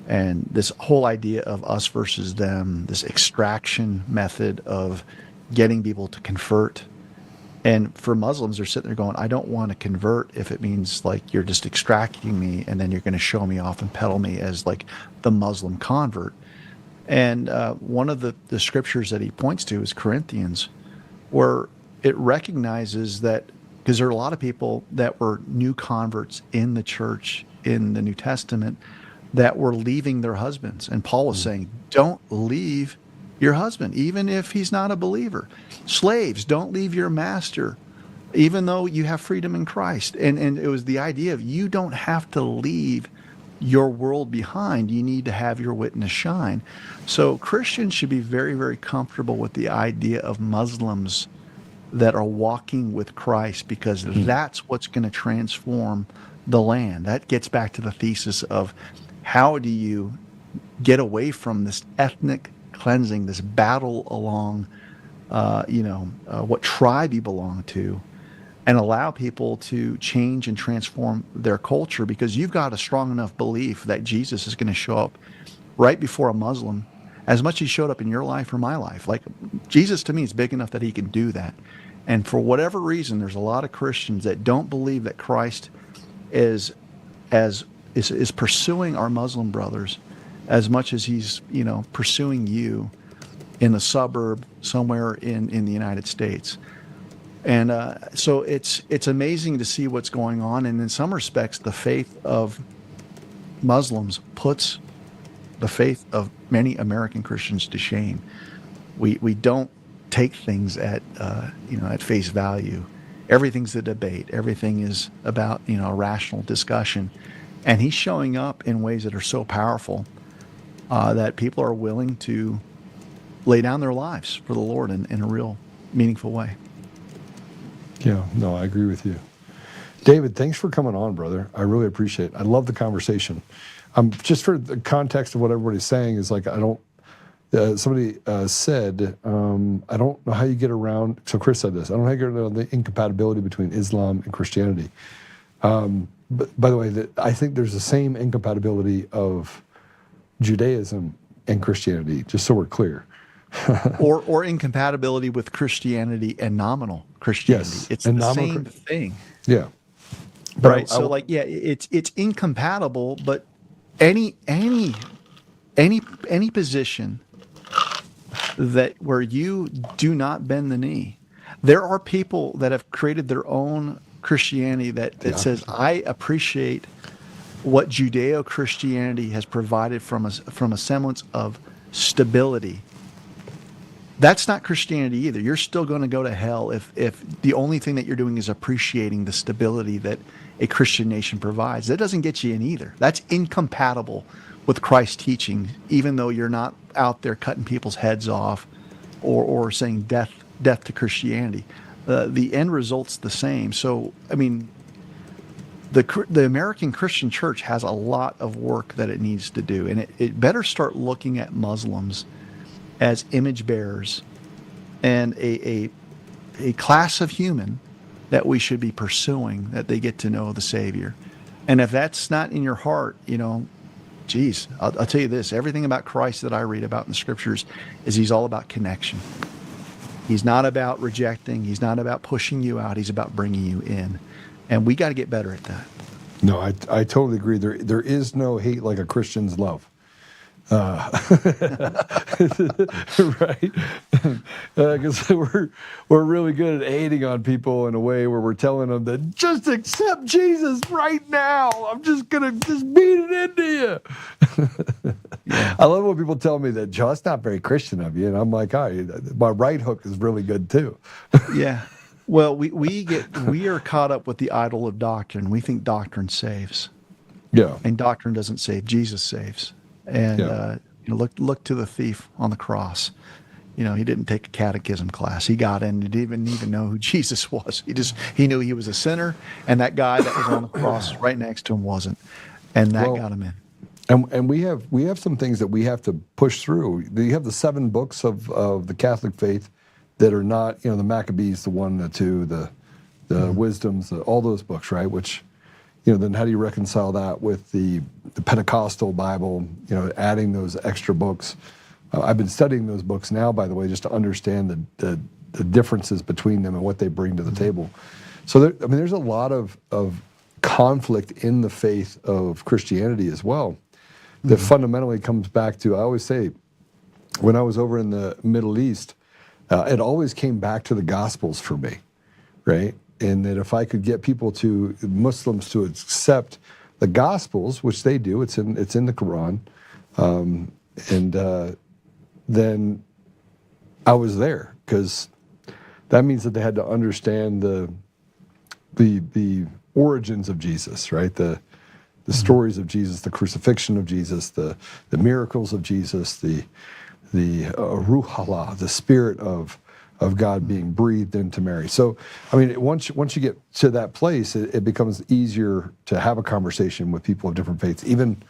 F: And this whole idea of us versus them, this extraction method of getting people to convert. And for Muslims, they're sitting there going, I don't want to convert if it means like you're just extracting me and then you're going to show me off and peddle me as like the Muslim convert. And one of the scriptures that he points to is Corinthians, where it recognizes that, because there are a lot of people that were new converts in the church in the New Testament that were leaving their husbands. And Paul was saying, don't leave your husband, even if he's not a believer. Slaves, don't leave your master, even though you have freedom in Christ. And it was the idea of you don't have to leave your world behind. You need to have your witness shine. So Christians should be very, very comfortable with the idea of Muslims that are walking with Christ, because that's what's going to transform the land. That gets back to the thesis of how do you get away from this ethnic cleansing, this battle along, what tribe you belong to, and allow people to change and transform their culture, because you've got a strong enough belief that Jesus is going to show up right before a Muslim, as much as he showed up in your life or my life. Like, Jesus to me is big enough that he can do that. And for whatever reason, there's a lot of Christians that don't believe that Christ is pursuing our Muslim brothers as much as he's, pursuing you in a suburb somewhere in the United States. And so it's amazing to see what's going on. And in some respects, the faith of Muslims puts the faith of many American Christians to shame. We don't take things at face value. Everything's a debate. Everything is about a rational discussion. And he's showing up in ways that are so powerful that people are willing to lay down their lives for the Lord in a real meaningful way.
A: Yeah, no, I agree with you. David, thanks for coming on, brother. I really appreciate it. I love the conversation. Just for the context of what everybody's saying is like, I don't, somebody said, I don't know how you get around, so Chris said this, I don't know how you get around the incompatibility between Islam and Christianity. But by the way, I think there's the same incompatibility of Judaism and Christianity, just so we're clear.
F: or incompatibility with Christianity and nominal Christianity.
A: Yes,
F: it's the same thing.
A: Yeah.
F: But right. It's incompatible, but any position that where you do not bend the knee. There are people that have created their own Christianity that says, I appreciate what Judeo-Christianity has provided from a semblance of stability. That's not Christianity either. You're still going to go to hell if the only thing that you're doing is appreciating the stability that a Christian nation provides. That doesn't get you in either. That's incompatible with Christ's teaching, even though you're not out there cutting people's heads off or saying death to Christianity. The end result's the same. So, I mean, the American Christian church has a lot of work that it needs to do, and it better start looking at Muslims as image bearers and a class of human that we should be pursuing, that they get to know the Savior. And if that's not in your heart, geez, I'll tell you this, everything about Christ that I read about in the scriptures is he's all about connection. He's not about rejecting. He's not about pushing you out. He's about bringing you in. And we got to get better at that.
A: No, I totally agree. There is no hate like a Christian's love. Right? Because we're really good at hating on people in a way where we're telling them that just accept Jesus right now. I'm just going to beat it into you. I love when people tell me that, Joe, that's not very Christian of you. And I'm like, my right hook is really good too.
F: Yeah. Well, we are caught up with the idol of doctrine. We think doctrine saves.
A: Yeah.
F: And doctrine doesn't save. Jesus saves. And look to the thief on the cross. He didn't take a catechism class. He got in and didn't even know who Jesus was. He knew he was a sinner, and that guy that was on the cross right next to him wasn't. And that got him in.
A: And we have some things that we have to push through. You have the 7 books of the Catholic faith that are not, the Maccabees, the 1, the 2, the Wisdoms, all those books, right? Which, then how do you reconcile that with the Pentecostal Bible, adding those extra books? I've been studying those books now, by the way, just to understand the differences between them and what they bring to the table. So, there's a lot of conflict in the faith of Christianity as well that fundamentally comes back to, I always say, when I was over in the Middle East, it always came back to the Gospels for me, right? And that if I could get Muslims to accept the Gospels, which they do, it's in the Quran, then I was there, because that means that they had to understand the origins of Jesus, right? The stories of Jesus, the crucifixion of Jesus, the miracles of Jesus, the Ruh Allah, the Spirit of God being breathed into Mary. So, once you get to that place, it becomes easier to have a conversation with people of different faiths, even,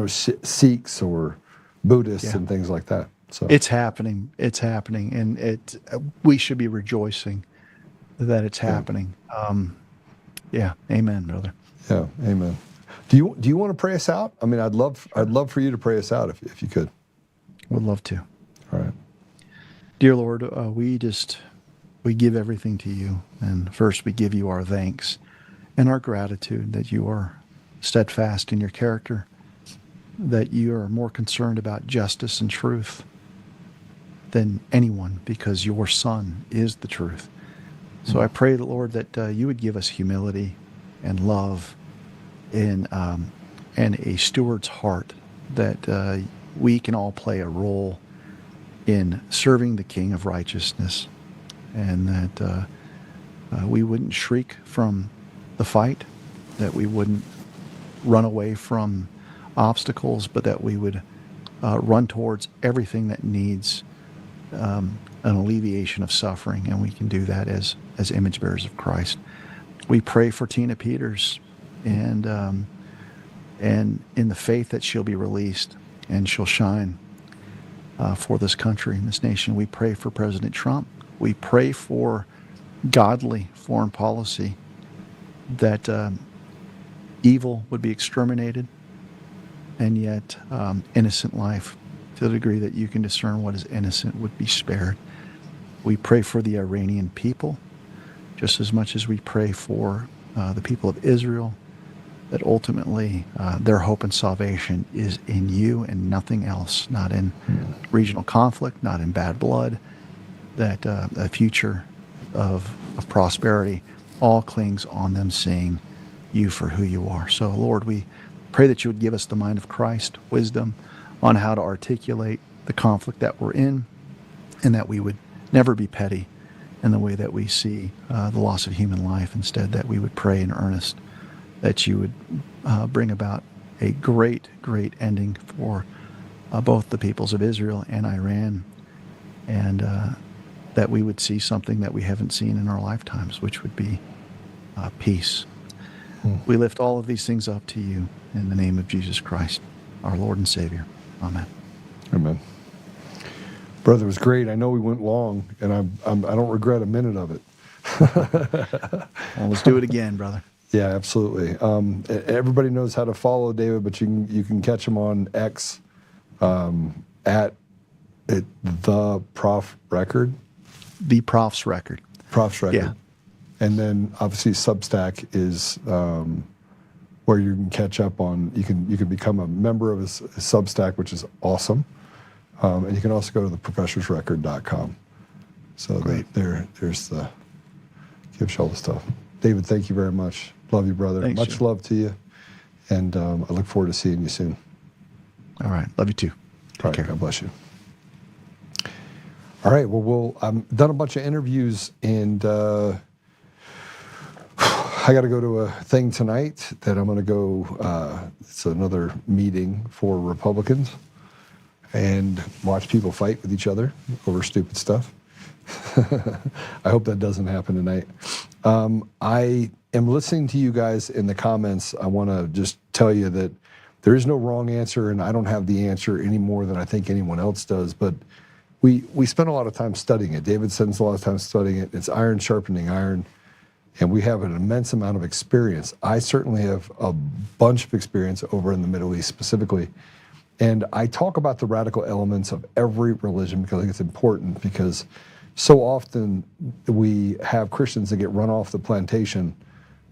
A: Sikhs or Buddhists and things like that. So
F: it's happening, and we should be rejoicing that it's happening. Amen, brother.
A: Yeah, amen. Do you want to pray us out? I'd love for you to pray us out if you could.
F: Would love to.
A: All right.
F: Dear Lord, we give everything to you. And first we give you our thanks and our gratitude that you are steadfast in your character, that you are more concerned about justice and truth than anyone, because your Son is the truth. So I pray, Lord, that you would give us humility and love and a steward's heart, that we can all play a role in serving the King of righteousness, and that we wouldn't shriek from the fight, that we wouldn't run away from obstacles, but that we would run towards everything that needs an alleviation of suffering, and we can do that as image bearers of Christ. We pray for Tina Peters, and in the faith that she'll be released and she'll shine for this country and this nation. We pray for President Trump. We pray for godly foreign policy, that evil would be exterminated, and yet innocent life, to the degree that you can discern what is innocent, would be spared. We pray for the Iranian people just as much as we pray for the people of Israel, that ultimately their hope and salvation is in you and nothing else, not in regional conflict, not in bad blood, that a future of prosperity all clings on them seeing you for who you are. So, Lord, we pray that you would give us the mind of Christ, wisdom on how to articulate the conflict that we're in, and that we would never be petty in the way that we see the loss of human life. Instead, that we would pray in earnest that you would bring about a great, great ending for both the peoples of Israel and Iran, and that we would see something that we haven't seen in our lifetimes, which would be peace. We lift all of these things up to you in the name of Jesus Christ, our Lord and Savior. Amen.
A: Amen. Brother, it was great. I know we went long, and I don't regret a minute of it.
F: Well, let's do it again, brother.
A: Yeah, absolutely. Everybody knows how to follow David, but you can catch him on X at the Prof Record.
F: The Prof's Record.
A: Prof's Record.
F: Yeah.
A: And then obviously Substack is where you can catch up on. You can become a member of his Substack, which is awesome. And you can also go to theprofessorsrecord.com. So there's the gives you all the stuff. David, thank you very much. Love you, brother.
F: Thanks,
A: Much
F: Joe.
A: love to you. And I look forward to seeing you soon.
F: All right. Love you too.
A: All right, God bless you. All right, well, I've done a bunch of interviews, and I got to go to a thing tonight that I'm going to go, it's another meeting for Republicans, and watch people fight with each other over stupid stuff. I hope that doesn't happen tonight. I am listening to you guys in the comments. I want to just tell you that there is no wrong answer, and I don't have the answer any more than I think anyone else does, but we spend a lot of time studying it. David spends a lot of time studying it. It's iron sharpening iron, and we have an immense amount of experience. I certainly have a bunch of experience over in the Middle East specifically, and I talk about the radical elements of every religion because I think it's important, because so often we have Christians that get run off the plantation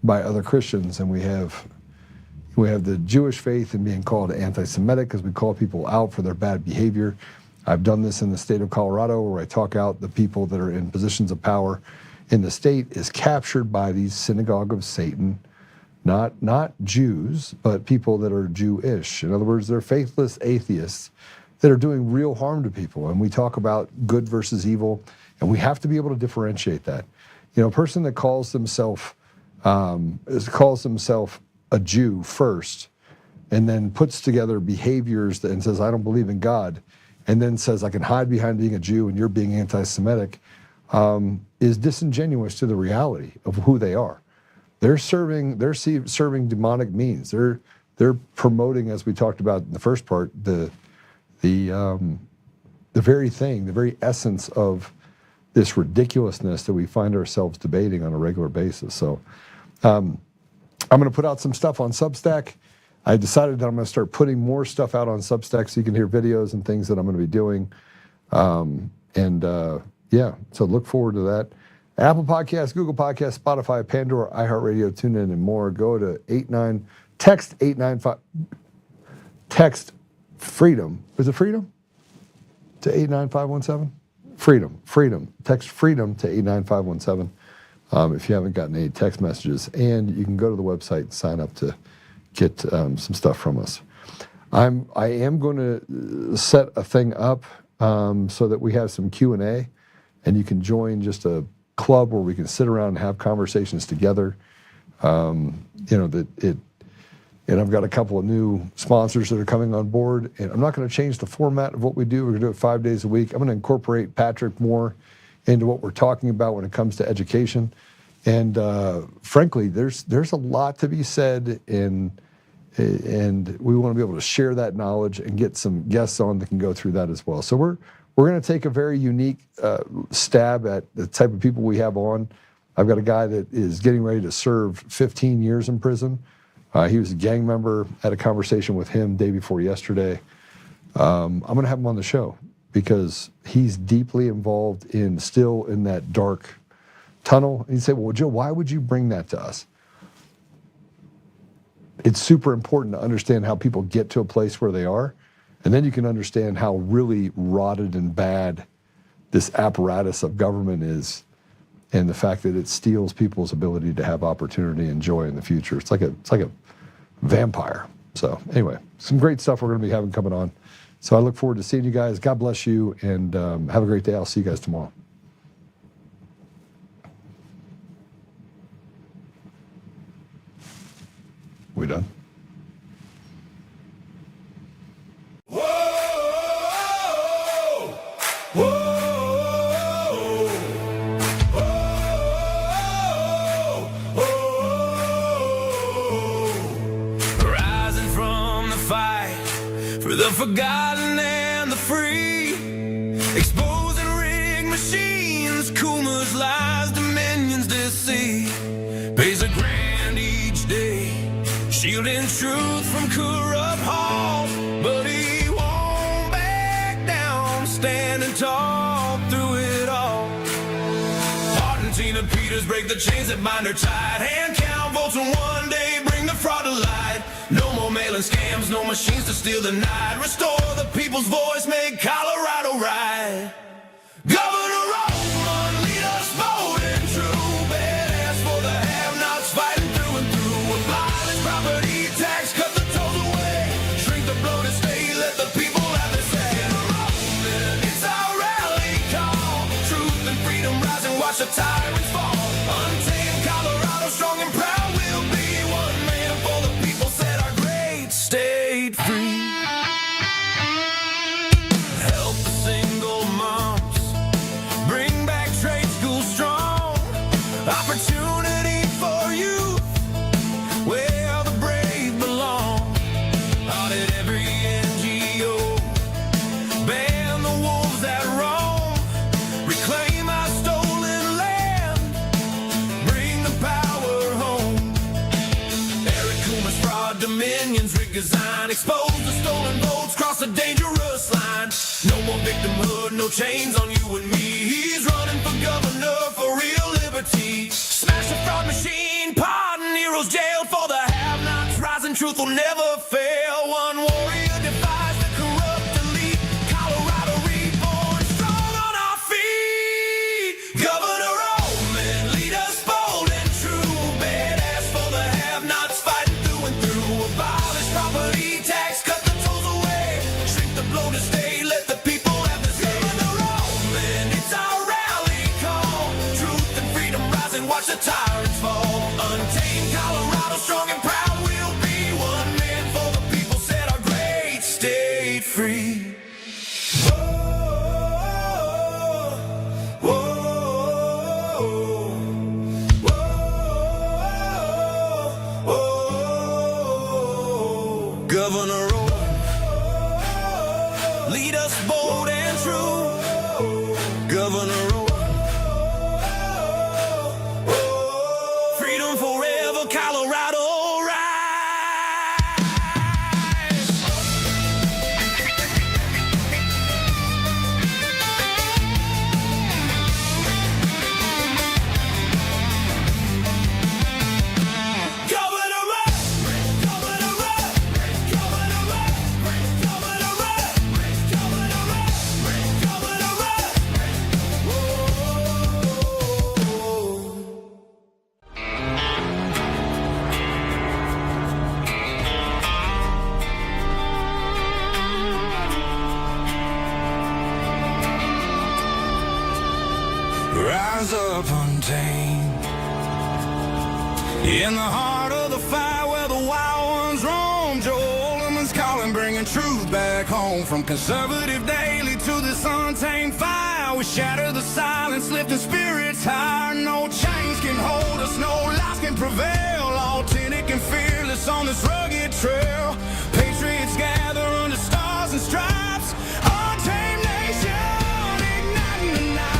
A: by other Christians, and we have the Jewish faith and being called anti-Semitic because we call people out for their bad behavior. I've done this in the state of Colorado, where I talk out the people that are in positions of power in the state is captured by these synagogue of Satan, not Jews, but people that are Jewish. In other words, they're faithless atheists that are doing real harm to people. And we talk about good versus evil, and we have to be able to differentiate that. You know, a person that calls himself a Jew first, and then puts together behaviors and says, I don't believe in God, and then says, I can hide behind being a Jew and you're being anti-Semitic, is disingenuous to the reality of who they are. They're serving demonic means. They're promoting, as we talked about in the first part, the very thing, the very essence of this ridiculousness that we find ourselves debating on a regular basis. So I'm going to put out some stuff on Substack. I decided that I'm going to start putting more stuff out on Substack so you can hear videos and things that I'm going to be doing. So look forward to that. Apple Podcasts, Google Podcasts, Spotify, Pandora, iHeartRadio, TuneIn, and more. Go to text 895, text freedom. Is it freedom? To 89517? Freedom. Text freedom to 89517 if you haven't gotten any text messages. And you can go to the website and sign up to get some stuff from us. I am going to set a thing up so that we have some Q&A, and you can join just a club where we can sit around and have conversations together. And I've got a couple of new sponsors that are coming on board, and I'm not going to change the format of what we do. We're going to do it 5 days a week. I'm going to incorporate Patrick more into what we're talking about when it comes to education. And frankly, there's a lot to be said, and we want to be able to share that knowledge and get some guests on that can go through that as well. So we're going to take a very unique stab at the type of people we have on. I've got a guy that is getting ready to serve 15 years in prison. He was a gang member. Had a conversation with him day before yesterday. I'm going to have him on the show because he's deeply involved still in that dark tunnel. And you say, well, Joe, why would you bring that to us? It's super important to understand how people get to a place where they are, and then you can understand how really rotted and bad this apparatus of government is, and the fact that it steals people's ability to have opportunity and joy in the future. It's like a vampire. So anyway, some great stuff we're going to be having coming on. So I look forward to seeing you guys. God bless you, and have a great day. I'll see you guys tomorrow. We done?
N: Rising from the fight for the forgotten and the free, exposing rigged machines, Kuma's lies, Dominion's deceit, pays a grand each day, shielding truth from corrupt halls, but he won't back down, standing tall through it all. Argentina Peters break the chains that bind her tight, hand count votes and one day bring the fraud to light. No more mailing scams, no machines to steal the night. Restore the people's voice, make Colorado right. Governor Oltmann, lead us bold and true. Badass for the have-nots, fighting through and through. Abolish property tax, cut the tolls away. Shrink the bloated state, let the people have their say. Oltmann, it's our rally call. Truth and freedom rise and watch the tyrants fall. Untamed Colorado, strong and proud, we'll be one man for the people, set our great state free. Help the single moms, bring back trade school strong. Opportunity for youth, where the brave belong. Audit every NGO, ban the wolves that roam. Reclaim our stolen land, bring the power home. Eric Kuma's fraud, Dominion's rigged design, expose the stolen votes, cross a dangerous line. No more victimhood, no chains on you and me. He's running for governor for real liberty. Smash the fraud machine, pardon heroes jailed for the have-nots. Rising truth will never fail. One warrior defies the corrupt elite. Colorado reborn, strong on our feet. Governor Oltmann, lead us bold and true. Badass for the have-nots, fighting through and through. Abolish property tax, cut the tolls away. Shrink the bloated state, let the people have the say. Governor Oltmann, it's our rally call. Truth and freedom rise and watch the tyrants fall. Untamed Colorado, strong and proud, we'll be one man for the people, set our great state free. Governor Oltmann, lead us bold and true. Governor Oltmann, freedom forever, Colorado rise. Governor rise up untamed, in the heart of the fire where the wild ones roam. Joe Oltmann's calling, bringing truth back home. From conservative daily to this untamed fire, we shatter the silence, lifting spirits higher. No chains can hold us, no lies can prevail. Authentic and fearless on this rugged trail. Patriots gather under stars and stripes. Untamed nation, igniting the night.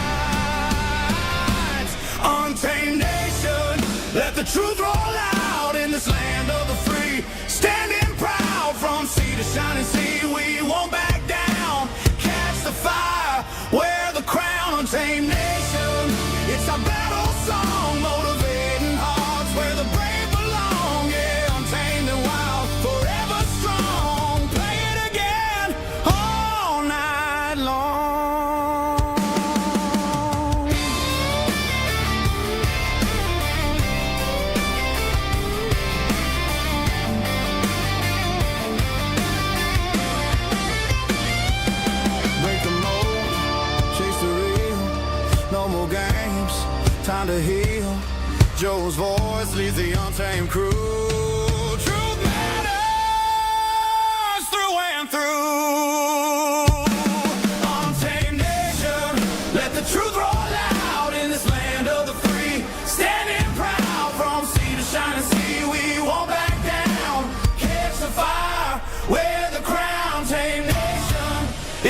N: Untamed nation, let the truth roll out in this land of the free. Standing proud from sea to shining sea, we won't back down. Catch the fire, wear the crown. Untamed nation, it's our battle song, motivating hearts where the brave belong. Yeah, untamed and wild, forever strong. Play it again all night long. Break the mold, chase the real. No more games, time to heal. Joe's voice leads the untamed crew. True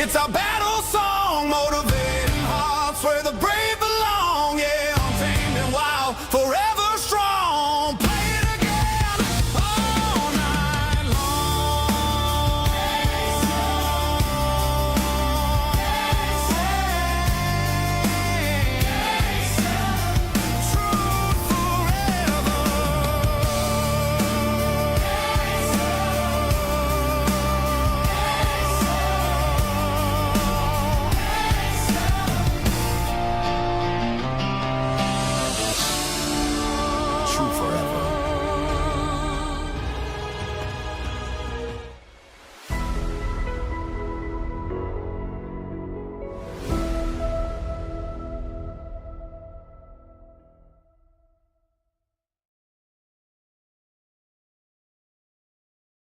N: It's our battle song, motivation.